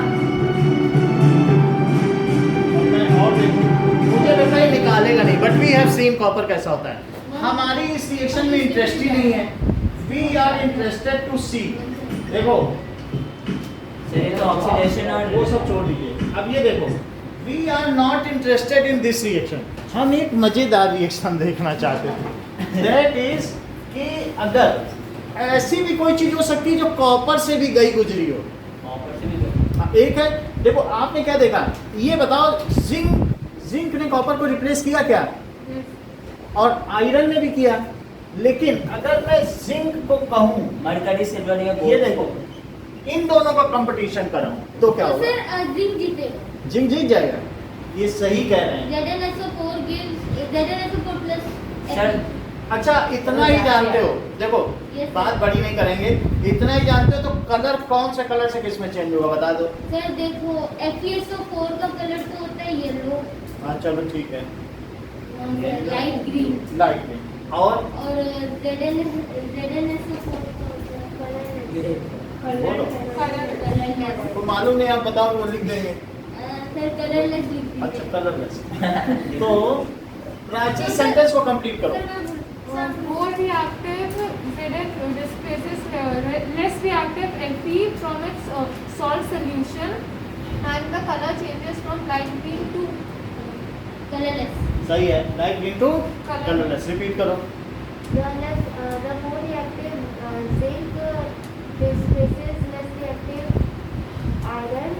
और देखो मुझे लगता है निकालेगा नहीं, but we have seen copper कैसा होता है। हमारी इस रिएक्शन में इंटरेस्ट ही नहीं है। वी आर इंटरेस्टेड टू सी। देखो चलिए तो ऑक्सीडेशन और वो सब छोड़ दीजिए। अब ये देखो we are not interested in this reaction. हम एक मजेदार रिएक्शन देखना चाहते थे। दैट इज कि अगर ऐसी भी कोई चीज हो सकती है जो कॉपर से भी गई गुजरी हो। कॉपर से भी तो एक है, देखो आपने क्या देखा, ये बताओ जिंक ने कॉपर को रिप्लेस किया क्या? और आयरन ने भी किया। लेकिन अगर मैं जिंक को कहूं, मरकरी सिल्वर या ये गोल्ड देखो इन दोनों का कंपटीशन कराऊं तो क्या होगा? सर जिंक जीतेगा। जिंक जीत जाएगा। ये सही कह रहे हैं। ZnSO4 gives ZnSO4 plus sir अच्छा इतना ही जानते हो, देखो Yes, sir. बात बड़ी नहीं करेंगे, इतना ही जानते हो तो कलर कौन सा कलर से किस में चेंज होगा बता दो। सर देखो FeSO4 का कलर तो होता है येलो हाँ चलो ठीक है, लाइट ग्रीन लाइट में। और ZnSO4 का कलर बोलो कलर तो मालूम नहीं, आप बताओ वो लिख देंगे। सर कलरलेस अच्छा कलरलेस। तो प्राची सेंटेंस को कंप्लीट करो। More reactive Zn displaces less reactive Fe from its salt solution, and the color changes from light green to colourless. सही है, light green to Colourless. Colourless. Repeat करो। The more reactive zinc displaces less reactive iron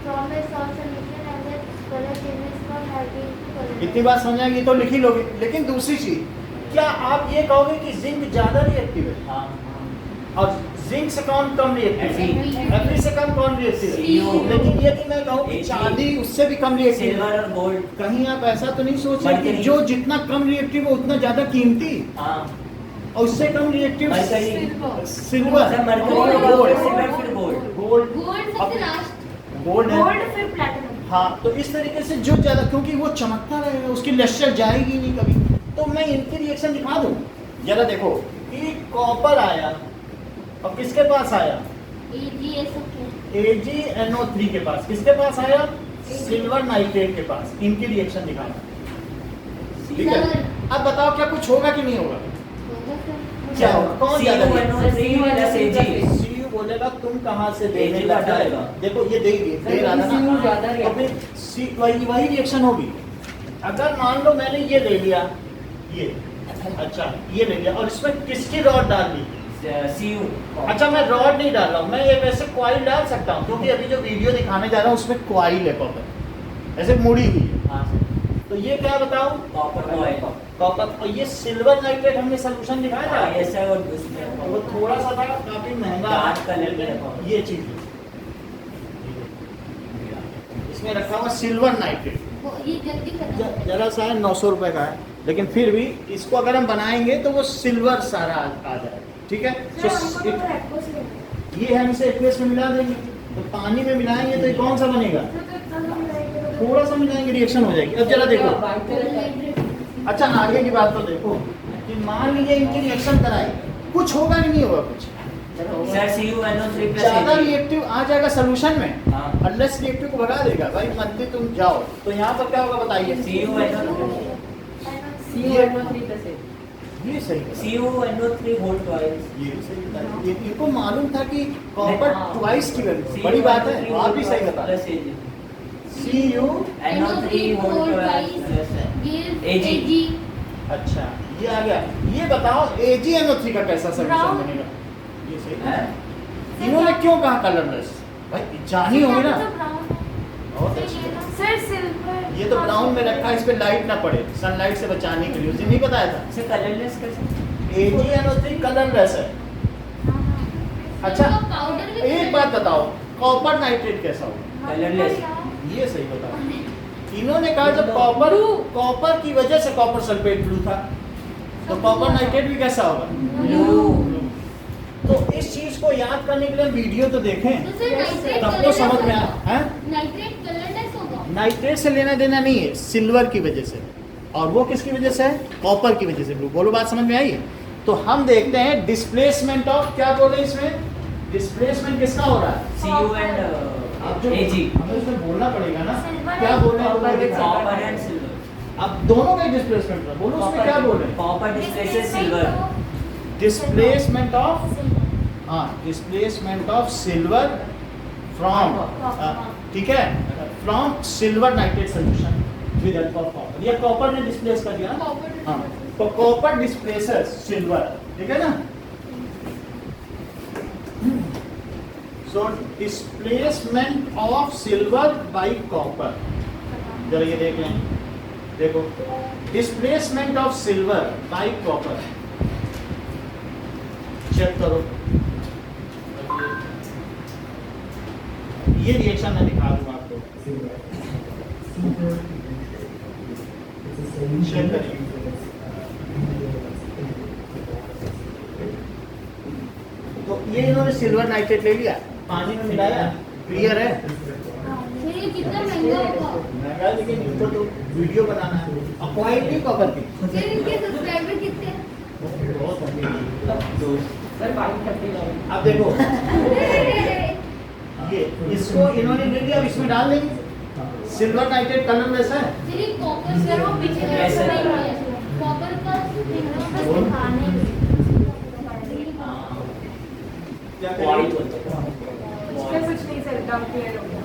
from a salt solution, and the color changes from light green to colorless. इतनी बात समझ आएगी तो लिख ही लोगे। लेकिन दूसरी चीज, क्या आप ये कहोगे कि जिंक ज्यादा रिएक्टिव है हाँ और जिंक से कौन कम रिएक्टिव है? Fe से कम कौन रिएक्टिव है? CO। लेकिन यदि मैं कहूँ कि चांदी उससे भी कम रिएक्टिव सिल्वर है, और गोल्ड कहीं आप ऐसा तो नहीं सोच रहे कि मरकरी। जो जितना कम रिएक्टिव है उतना ज्यादा कीमती, हाँ और उससे कम reactive mercury silver, sir mercury gold, होगा सिल्वर फिर गोल्ड गोल्ड, गोल्ड सबसे लास्ट। गोल्ड है। gold फिर platinum. हाँ तो इस तरीके से जो ज्यादा, क्योंकि वो चमकता रहेगा, उसकी लश्कर जाएगी नहीं कभी। तो मैं इनकी रिएक्शन दिखा दूं जरा। देखो कि कॉपर आया और किसके पास आया? AgNO3 के पास। किसके पास आया? सिल्वर नाइट्रेट के पास। इनकी रिएक्शन दिखाना, ठीक है? अब बताओ क्या कुछ होगा कि नहीं होगा? क्या होगा? कौन ज्यादा CU बोलेगा तुम कहाँ से देने AG लगा घटाएगा। है? देखो ये दे रहा था CU ना, ज्यादा तो फिर वही रिएक्शन होगी। अगर मान लो मैंने ये ले लिया, ये अच्छा ये ले लिया, और इसमें किसकी रॉड डाल दी? CU अच्छा मैं रॉड नहीं डाल रहा हूँ, मैं ये वैसे कॉइल डाल सकता हूँ, क्योंकि अभी जो वीडियो दिखाने जा रहा हूँ उसमें कॉइल है कॉपर, ऐसे मुड़ी हुई है। हाँ तो ये क्या बताओ? Copper coil copper. और ये सिल्वर नाइट्रेट हमने सोल्यूशन दिखाया था, ये सर और उसमें वो थोड़ा सा था, काफी महंगा डार्क कलर में रखा हुआ। ये चीज इसमें रखा हुआ सिल्वर नाइट्रेट। ये जल्दी खत्म जरा सा है, 900 रुपए का है, लेकिन फिर भी इसको अगर हम बनाएंगे तो वो सिल्वर सारा आ जाएगा, ठीक है। सर हमको तो एक्वा से लेना ये हम इसे एक्वेस में मिला देंगे, तो पानी में मिलाएंगे तो ये कौन सा बनेगा, है। तो इतना तो मिलाएंगे तो थोड़ा सा मिलाएंगे रिएक्शन हो जाएगी। अब जरा देखो, अच्छा आगे की बात तो देखो कि मान लीजिए इनकी रिएक्शन कराई, कुछ होगा कि नहीं होगा, कुछ सर CuNO3 ज्यादा plus रिएक्टिव आ जाएगा सोल्यूशन में, हाँ। अनलेस रिएक्टिव को भगा देगा भाई, मंदी तुम जाओ। तो यहाँ पर क्या होगा बताइए, CuNO3 plus A. ये सही बताया। CuNO3 whole twice. ये भी सही बताया। ये इनको मालूम था कि कॉपर हाँ। ट्वाइस की वैल्यू बड़ी बात है, आप भी सही बता plus AG. CuNO3 whole twice plus AG. AG अच्छा ये आ गया। ये बताओ AgNO3 का कैसा सोल्यूशन Brown। बनेगा, ये सही है? है। इन्होंने क्यों कहा कलरलेस, भाई जानी होगी ना, बहुत अच्छी है। सर सिल्वर ये तो ब्राउन में रखा है, इस पे लाइट ना पड़े, सनलाइट से बचाने के लिए, उसे नहीं बताया था। सर कलरलेस कैसे? AgNO3 कलरलेस है। अच्छा पाउडर भी एक बात बताओ, कॉपर नाइट्रेट कैसा होगा, कलरलेस. ये सही बताओ। इन्होंने कहा जब कॉपर की वजह से कॉपर सल्फेट ब्लू था, तो कॉपर नाइट्रेट भी कैसा होगा, ब्लू. तो इस चीज को याद करने के लिए वीडियो तो देखें, तो सर नाइट्रेट तब तो समझ में आया। नाइट्रेट कलरलेस होगा। नाइट्रेट से लेना देना नहीं है, सिल्वर की वजह से, और वो किसकी वजह से है, कॉपर की वजह से ब्लू। बोलो बात समझ में आई है। तो हम देखते हैं डिस्प्लेसमेंट ऑफ, क्या बोले इसमें, डिस्प्लेसमेंट किसका हो रहा है, Cu and अब जो AG. हमें इसमें बोलना पड़ेगा ना, Silver क्या and बोल रहे हैं वो दिखाओ। Copper and silver. अब दोनों का डिस्प्लेसमेंट है, बोलो उसमें क्या बोल रहे हैं, Copper displaces silver. Displacement of, हाँ डिस्प्लेसमेंट ऑफ सिल्वर फ्रॉम, ठीक है, from silver nitrate solution with help of copper, या कॉपर ने डिस्प्लेस कर दिया ना, हाँ तो कॉपर डिस्प्लेसेस सिल्वर, ठीक है ना। So displacement of silver by copper, जरा ये देख लें, देखो displacement of silver by copper, check करो, ये रिएक्शन मैं दिखा दूंगा आपको, चेक करिए। तो ये इन्होंने सिल्वर नाइट्रेट ले लिया, पानी में मिलाया, क्लियर है, फिर ये कितना महंगा होगा। महंगा, लेकिन इनको तो वीडियो बनाना है, अक्वाइड नहीं कॉपर की, फिर इनके सब्सक्राइबर कितने हैं? बहुत महंगी। सर 530 अब देखो ये इसको इन्होंने ले लिया, अब इसमें डाल देंगे, सिल्वर नाइट्रेट कलरलेस है, फिर ये कॉपर सर वो पीछे कैसे? कॉपर का बस दिखाने क्या White करेंगे? होता है. इसमें कुछ नहीं सर, डाउट क्लियर हो गया।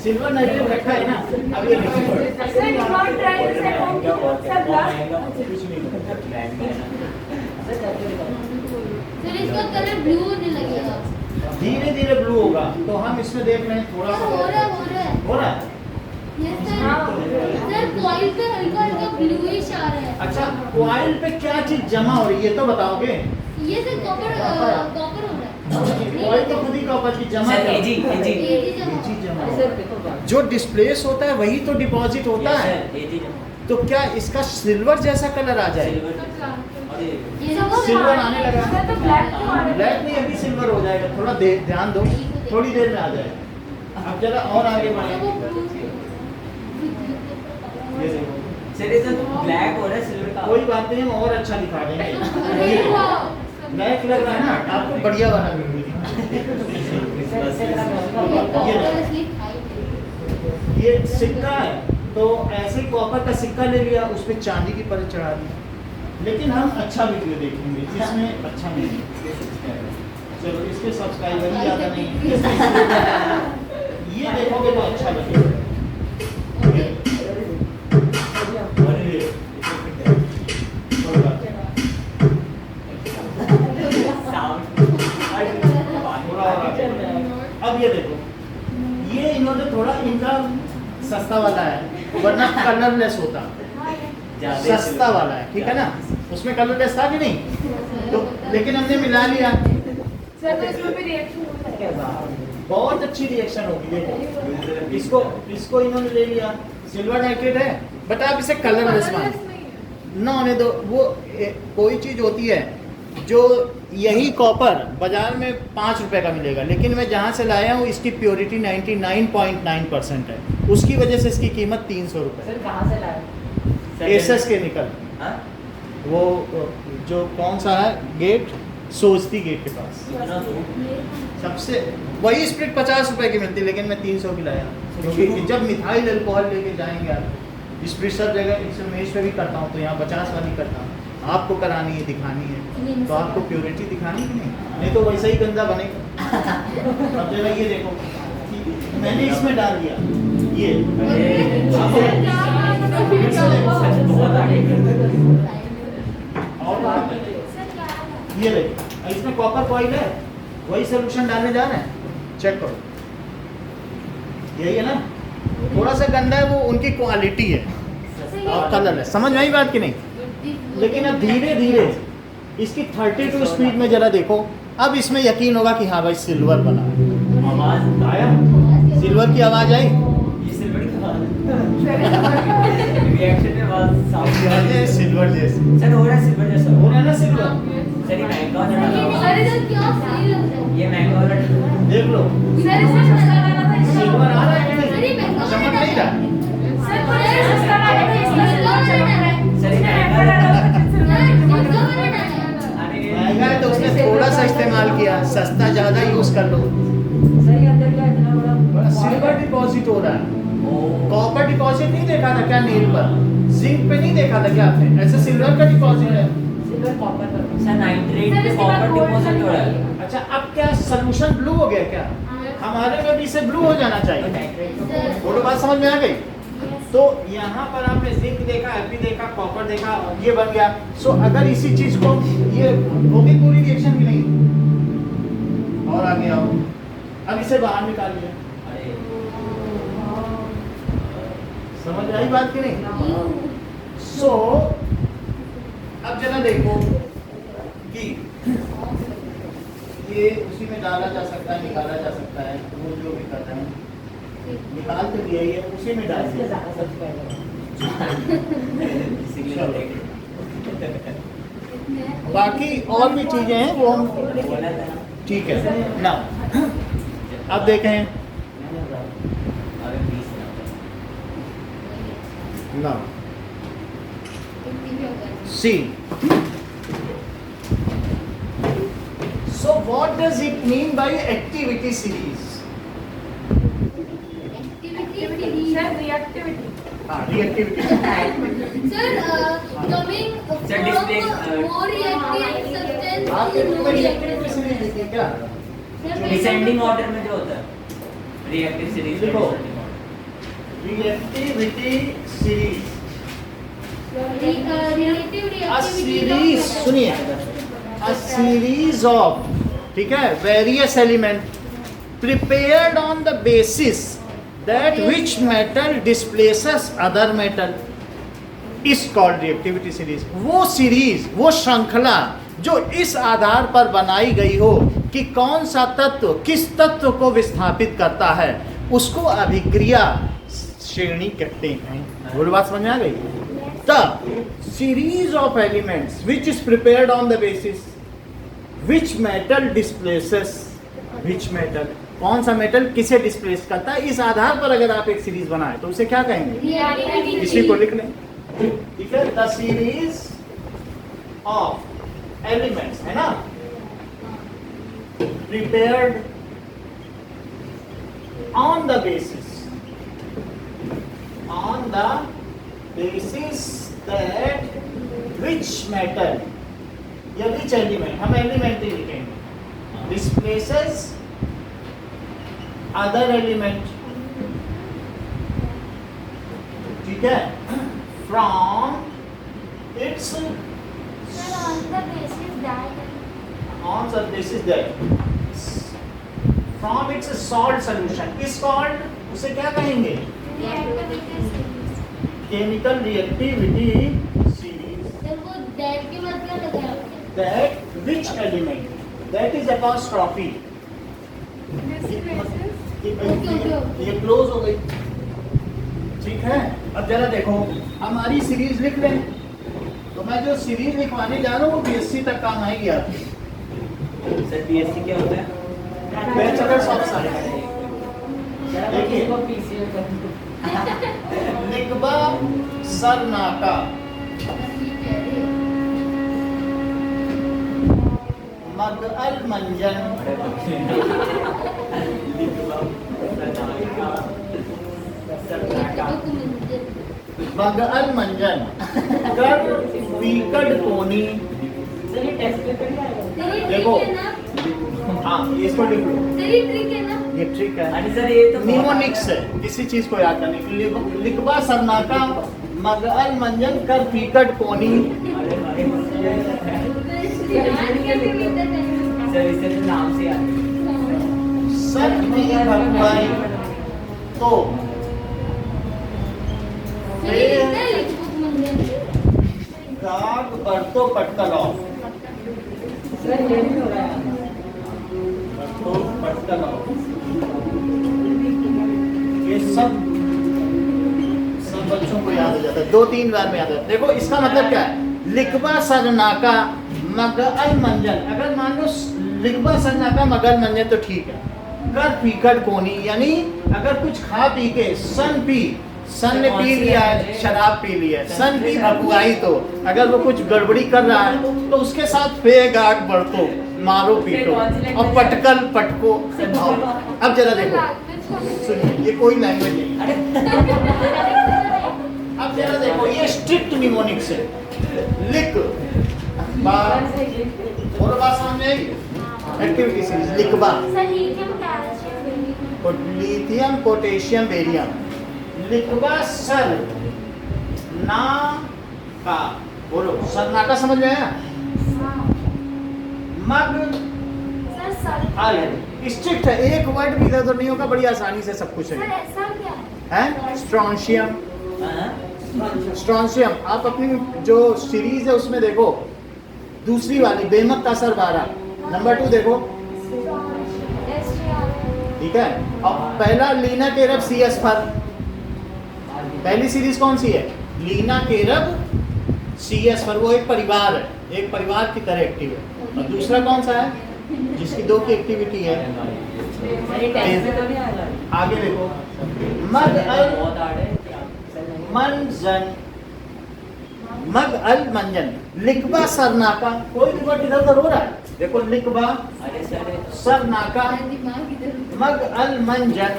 सिल्वर नाइट्रेट रखा है ना, अब ये liquid sir you not trying to set home to sir blood कुछ नहीं होगा। फिर इसका कलर ब्लू होने लगेगा। धीरे धीरे ब्लू होगा, तो हम इसमें देख रहे हैं थोड़ा सा हो रहा है हो रहा है। यस सर कॉइल पे हल्का हल्का ब्लूइश आ रहा है। अच्छा कॉइल पे क्या चीज जमा हो रही है ये तो बताओगे, ये सर कॉपर कॉपर हो रहा है। कॉइल तो खुद ही कॉपर की जमा सर है। AG. एजी जमा ये चीज जमा सर हो देखो रहा है। जो डिस्प्लेस होता है वही तो डिपॉजिट होता Yes, है, sir. AG. तो क्या इसका सिल्वर जैसा कलर आ जाए, Silver. और ये ये देखो सिल्वर आने लगा, सर तो ब्लैक क्यों आ रहा है? ब्लैक नहीं अभी सिल्वर हो जाएगा, थोड़ा ध्यान दो, थोड़ी देर में आ जाएगा। अब जरा और आगे बढ़े, ये देखो सर ये तो ब्लैक हो रहा है सिल्वर का. कोई बात नहीं, हम और अच्छा दिखा देंगे। ब्लैक लग रहा है ना आपको, बढ़िया वाला ये सिक्का है, तो ऐसे कॉपर का सिक्का ले लिया, उस पर चांदी की परत चढ़ा दी, लेकिन हम अच्छा वीडियो देखेंगे, इसमें अच्छा नहीं है। चलो इसके सब्सक्राइबर ही ज़्यादा नहीं है। ये देखोगे तो अच्छा लगेगा। अरे कोई बात नहीं। थोड़ा और आगे बढ़ो। अब ये देखो, ये इन्होंने थोड़ा इनका सस्ता वाला है, वरना कलरलेस होता, ज्यादा सस्ता वाला है, ठीक है ना, उसमें कलरलेस था कि नहीं, तो लेकिन हमने मिला लिया, सर तो इसमें भी रिएक्शन होता है। बहुत अच्छी रिएक्शन होगी। देखो इसको इन्होंने ले लिया, सिल्वर नाइट्रेट है, बट आप इसे कलरलेस मान ना होने दो। वो कोई चीज होती है जो यही कॉपर बाजार में 5 रुपए का मिलेगा, लेकिन मैं जहाँ से लाया हूँ इसकी प्योरिटी 99.9% है, उसकी वजह से इसकी कीमत 300 रुपये। सर कहाँ से लाए? एसएस केमिकल, हाँ? वो जो कौन सा है गेट, सोचती गेट के पास कितना दूर? सबसे वही स्प्रिट 50 रुपए की मिलती, लेकिन मैं 300 की लाया, क्योंकि जब मिथाइल अल्कोहल लेके जाएंगे आप, स्प्रिट सब जगह इस मेज पे भी करता हूँ, तो यहाँ 50 वाली करता हूँ। आपको करानी है, दिखानी है, तो आपको प्योरिटी दिखानी है, नहीं तो वैसा ही गंदा बनेगा। अब जरा ये देखो, मैंने इसमें डाल दिया ये, और ये देखो इसमें कॉपर कॉइल है, वही सोल्यूशन डालने जा रहे हैं, चेक करो, यही है ना। थोड़ा सा गंदा है, वो उनकी क्वालिटी है और कलर है, समझ में आई बात कि नहीं? लेकिन अब धीरे धीरे इसकी 32 स्पीड में जरा देखो, अब इसमें यकीन होगा कि हाँ भाई सिल्वर बना। आवाज आया सिल्वर की आवाज आई, ये सिल्वर की रिएक्शन में आवाज साउंड ये सिल्वर जैसे सर हो रहा है, सिल्वर जैसा हो रहा है ना सिल्वर। सर ये महंगा वाला डाला हुआ है। ये महंगा वाला देख लो सिल्वर आ रहा है कि नहीं, चमक नहीं रहा। सर ये महंगा डाला हुआ है। महंगा है तो उसने थोड़ा सा इस्तेमाल किया, सस्ता ज्यादा यूज कर लो। सर ये अंदर क्या इतना बड़ा सिल्वर डिपॉजिट हो रहा है, ओ कॉपर डिपॉजिट नहीं देखा था क्या नील पर, जिंक पे नहीं देखा था क्या आपने, ऐसे सिल्वर का डिपॉजिट है। सिल्वर कॉपर पर सर नाइट्रेट पे कॉपर डिपॉजिट हो रहा है। अच्छा अब क्या सोल्यूशन ब्लू हो गया क्या? हमारे में भी इसे ब्लू हो जाना चाहिए। वो तो बात समझ में आ गई। तो यहाँ पर आपने जिंक देखा, एफी देखा, कॉपर देखा, ये बन गया। सो अगर इसी चीज को ये होगी पूरी रिएक्शन की नहीं, और आगे आओ, अब इसे बाहर निकालिए। अरे समझ आई बात की नहीं? सो अब जरा देखो कि ये उसी में डाला जा सकता है, निकाला जा सकता है, वो जो भी कर रहे हैं निकाल तो दिया ही है, उसी में डाल दिया। बाकी और भी चीजें हैं वो हम बोला था ठीक है ना। अब देखें अरे 20 ना, सी so what does it mean by activity series? reactivity. Reactivity. Sir, display, more reactive substance आपके is में more reactivity reactive. series लिखी है क्या? डिसेंडिंग ऑर्डर में जो होता है रिएक्टिव सीरीज देखो। Reactivity series. A series, सुनिए, a series of, ठीक है, various element prepared on the basis that which metal displaces other metal is called reactivity series. वो सीरीज, वो श्रृंखला जो इस आधार पर बनाई गई हो कि कौन सा तत्व किस तत्व को विस्थापित करता है, उसको अभिक्रिया श्रेणी कहते हैं। वो बात समझ में आ गई? The series of elements which is prepared on the basis which metal displaces which metal, कौन सा मेटल किसे डिस्प्लेस करता है, इस आधार पर अगर आप एक सीरीज बनाए तो उसे क्या कहेंगे? इसी को लिख लें, ठीक है। द सीरीज ऑफ एलिमेंट्स, है ना, prepared on the basis that which metal या विच एलिमेंट, हम एलिमेंट ही लिखेंगे, डिस्प्लेसेस अदर एलिमेंट, ठीक है, from its on the basis that from its salt solution is called, उसे क्या कहेंगे? Chemical reactivity series. That which element, that is apostrophe, ये क्लोज हो गई, ठीक है। अब जरा देखो हमारी सीरीज लिख लें, तो मैं जो सीरीज लिखवाने जा रहा हूँ वो बीएससी तक काम आएगी आपकी। सर बीएससी क्या होता है? Bachelors of science. देखिए लिकबा सरनाका, मगअल मंजन, मगअल मंजन, कर वीकड कोनी। सर ये टेस्ट पेपर ही आएगा। देखो हाँ इसको लिख लो, ये ट्रिक है। आणि सर ये तो निमोनिक्स है, किसी चीज को याद करने के लिए। लिकबा सरनाका, मगअल मंजन, कर वीकड कोनी। सर इसे तो नाम से याद सर भी भगवाई तो गाग बरतो पटकलो, सर ये भी हो रहा है। बरतो पटकलो, ये सब बच्चों को याद हो जाता है, 2-3 बार में याद होता है। देखो इसका मतलब क्या है, लिकबा सरनाका मगअल मंजन। अगर मान लो लिकबा सरनाका मगअल मंजन तो ठीक है। कर पीकट कोनी यानी अगर कुछ खा पी के सन ने पी लिया है, शराब पी लिया है, सन पी भगवाई, तो अगर वो कुछ गड़बड़ी कर रहा है तो उसके साथ फेग आग बढ़तो, मारो पीटो, और पटकल पटको। अब जरा देखो सुनिए, ये कोई लैंग्वेज नहीं है। अब जरा देखो ये स्ट्रिक्ट निमोनिक्स है। लिक और बात सामने आई, एक्टिविटी सीरीज लिकबा, लिथियम पोटेशियम बेरियम। लिकबा सर ना का, बोलो सरनाका समझ में आया? मग अल स्ट्रिक्ट है, एक वर्ड भी इधर नहीं होगा, बड़ी आसानी से सब कुछ है। स्ट्रॉन्शियम, स्ट्रॉन्शियम आप अपनी जो सीरीज है उसमें देखो, दूसरी वाली बेमक का असर 12, नंबर 2 देखो, ठीक है। अब पहला लीना केरब CS फर, पहली सीरीज कौन सी है? लीना केरब CS फर, वो एक परिवार है, एक परिवार की तरह एक्टिव है। और दूसरा कौन सा है जिसकी 2 की एक्टिविटी है? आगे देखो, मग अल मंजन, मग अल मंजन, लिकबा सरनाका। कोई भी वर्ड इधर उधर हो रहा है, देखो लिकबा सरनाका, मग अल मंजन,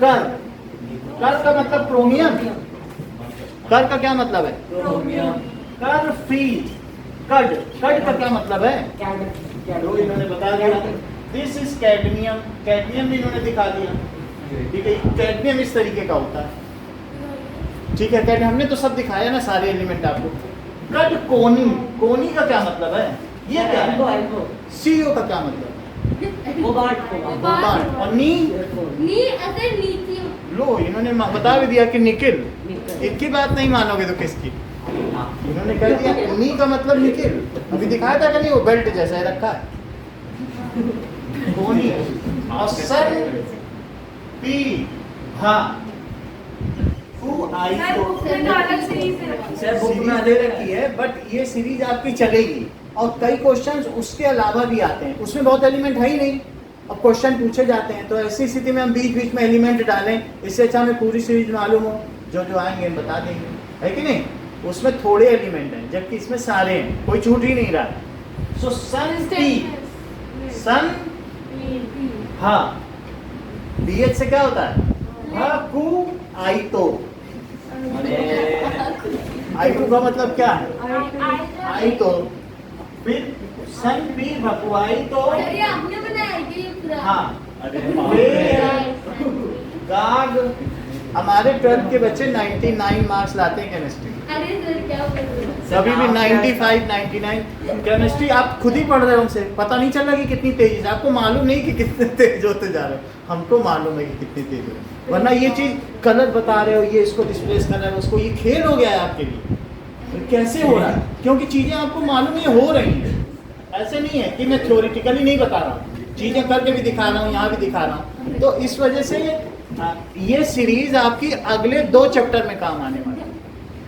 कर, कर का मतलब क्रोमियम। कर का क्या मतलब है? कर फी, कड, कड का क्या मतलब है? तो इन्होंने बता दिया, दिस इज कैडमियम, कैडमियम भी इन्होंने दिखा दिया, ठीक है। कैडमियम इस तरीके का होता है, ठीक है। कैडमियम हमने तो सब दिखाया ना, सारे एलिमेंट आपको। कड कोनी, कोनी का क्या मतलब है? ये क्या है? CO का क्या मतलब है? कोबाल्ट। और नी लो, इन्होंने बता भी दिया कि निकिल। इनकी बात नहीं मानोगे तो किसकी? इन्होंने कह दिया नी का मतलब निकिल। अभी दिखाया था कि नहीं, वो बेल्ट जैसा है रखा है। कोनी और सर पी हाँ आई तो सर बुक में दे रखी है, बट ये सीरीज आपकी चलेगी और कई क्वेश्चंस उसके अलावा भी आते हैं, उसमें बहुत एलिमेंट है ही नहीं, अब क्वेश्चन पूछे जाते हैं। तो ऐसी स्थिति में हम बीच बीच में एलिमेंट डालें, इससे अच्छा हमें पूरी सीरीज मालूम हो, जो जो आएंगे हम बता देंगे, है कि नहीं। उसमें थोड़े एलिमेंट हैं जबकि इसमें सारे हैं, कोई छूट ही नहीं रहा। सो सन पी, सन हाँ, BH से क्या होता है? कु आई तो, आई टू का मतलब क्या है? आई तो, फिर सन पी भकुआई तो, आपने बनाया कि ये पूरा हाँ, गाग। हमारे 12th के बच्चे 99 मार्क्स लाते हैं केमिस्ट्री, अरे सर क्या बोल रहे हो? सभी भी 95, 99। केमिस्ट्री आप खुद ही पढ़ रहे हो, हमसे पता नहीं चल रहा कि कितनी तेजी से, आपको मालूम नहीं कि कितने तेज होते जा रहे हो, हमको मालूम है कि कितनी तेज हो। वरना ये चीज़ कलर बता रहे हो, ये इसको डिस्प्लेस कर रहे हो, उसको, ये खेल हो गया है आपके लिए। तो कैसे हो रहा है? क्योंकि चीज़ें आपको मालूम है हो रही हैं, ऐसे नहीं है कि मैं थ्योरेटिकली नहीं बता रहा हूँ, चीज़ें करके भी दिखा रहा हूँ, यहाँ भी दिखा रहा हूँ। तो इस वजह से ये सीरीज आपकी अगले 2 चैप्टर में काम आने वाली है,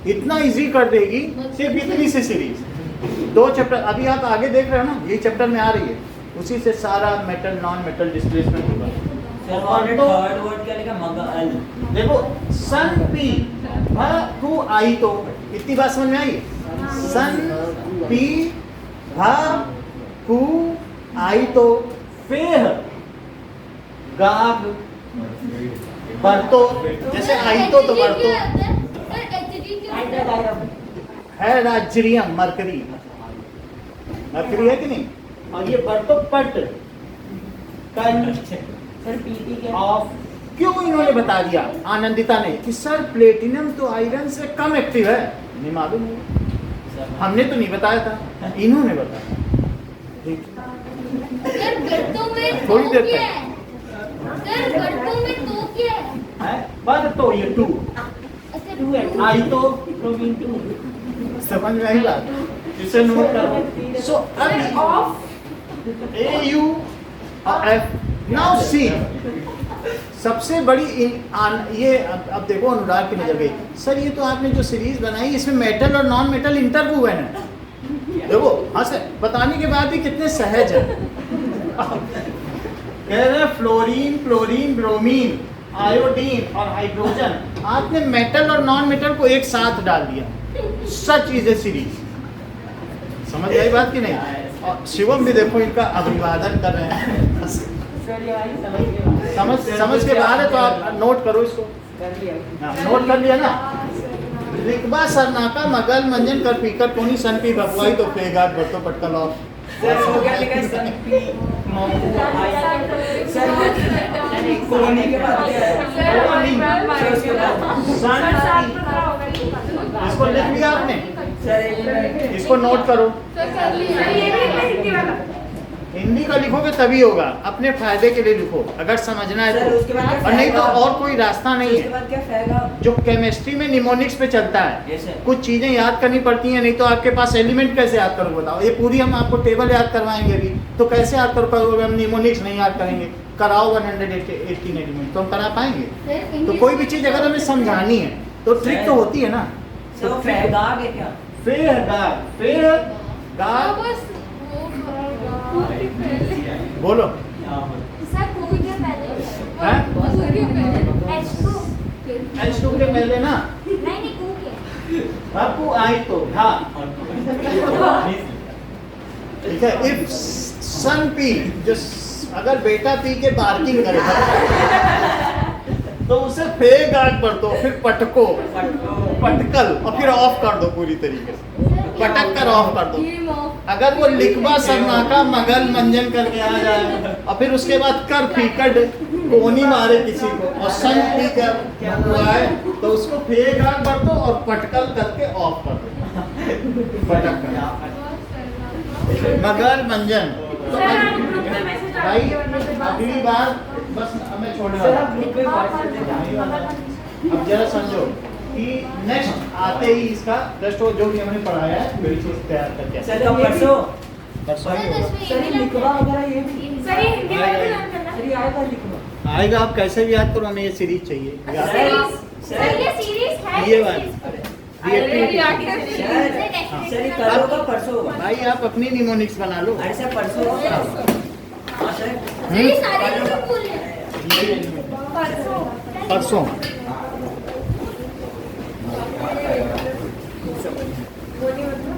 इतना इजी कर देगी सिर्फ इतनी सी सीरीज। 2 चैप्टर अभी आप आगे देख रहे हो ना, ये चैप्टर में आ रही है, उसी से सारा मेटल नॉन मेटल डिस्प्लेसमेंट होगा। सर और थर्ड वर्ड क्या लिखा? मगल। देखो सन पी भ कु आई, तो इतनी बात समझ में आई? सन पी भ कु आई, तो फेह गाग बरतो, जैसे आई तो बरतो है राजरियम मरकरी, मरकरी है कि नहीं? और ये बरतो पट सर पीटी के ऑफ। क्यों इन्होंने बता दिया आनंदिता ने कि सर प्लेटिनम तो आयरन से कम एक्टिव है? नहीं मालूम, हमने तो नहीं बताया था, इन्होंने बताया। थोड़ी देर तक पर तो ये 2 आई तो प्रोटीन 2 समझ में आई बात? इसे नोट करो। सो अब of A U F. Now see, सबसे बड़ी ये अब देखो अनुराग की नजर गई, सर ये तो आपने जो सीरीज बनाई इसमें मेटल और नॉन मेटल इंटरवूवन है। देखो हाँ सर, बताने के बाद भी कितने सहज है। कह रहे हैं फ्लोरीन, क्लोरीन, ब्रोमीन, आयोडीन और हाइड्रोजन, आपने मेटल और नॉन मेटल को एक साथ डाल दिया। Such is a series. समझ आई बात कि नहीं? और शिवम भी देखो इनका अभिवादन कर रहे हैं। समझ के बाहर है तो आप नोट करो इसको। नोट कर लिया ना? लिखबा सरनाका मगल मंजन कर पीकर कोनी सन पी भगवाई तो फेगाट बरतो पटकल ऑफ। सर हो गया लिखा सन पी सर कोनी के बाद क्या है? इसको लिख लिया आपने? सर इसको नोट करो। हिंदी का लिखोगे तभी होगा, अपने फायदे के लिए लिखो अगर समझना है सर, उसके बाद तो, क्या और नहीं तो फायदा? और कोई रास्ता नहीं उसके है। बाद क्या फायदा? जो केमिस्ट्री में निमोनिक्स पे चलता है, Yes, sir. कुछ चीजें याद करनी पड़ती हैं, नहीं तो आपके पास एलिमेंट कैसे याद करोगे बताओ? ये पूरी हम आपको टेबल याद करवाएंगे अभी, तो कैसे याद कर पाओगे? हम निमोनिक्स नहीं याद करेंगे। कराओ 118 एलिमेंट, तो हम करा पाएंगे? तो कोई भी चीज अगर हमें समझानी है तो ट्रिक तो होती है ना। सर फेगाग है क्या? फेह गाग बोलो। H2 के पहले ना आपको आई तो हाँ ठीक है। इफ सन पी, जो अगर बेटा पी के बार्किंग करे तो उसे फेग आग पर दो, फिर पटको पटकल और फिर ऑफ कर दो पूरी तरीके से, पटक कर ऑफ कर दो। अगर वो लिखबा सरनाका मगल मंजन करके आ जाए और फिर उसके बाद कर फीकड कोनी मारे किसी को और सन पी कर हुआ है तो उसको फेग आग कर दो और पटकल करके ऑफ कर दो। पटक कर मगल मंजन। भाई अगली बार बस हमें छोड़ने सर वाला। आप ग्रुप में व्हाट्सएप पे अब जरा समझो कि नेक्स्ट आते ही इसका जस्ट वो जो भी हमने पढ़ाया है वही चीज तैयार करके सर कब परसों? परसों ही होगा। सर ये लिखवा वगैरह ये भी सर ये हिंदी में भी लर्न करना सर ये आएगा लिखवा? आएगा, आप कैसे भी याद करो, हमें ये सीरीज चाहिए। सर ये सीरीज है ये वाली सर ये कल होगा परसों होगा? भाई आप अपनी निमोनिक्स बना लो। अरे सर परसों होगा? हाँ सर परसों बोलिए मतलब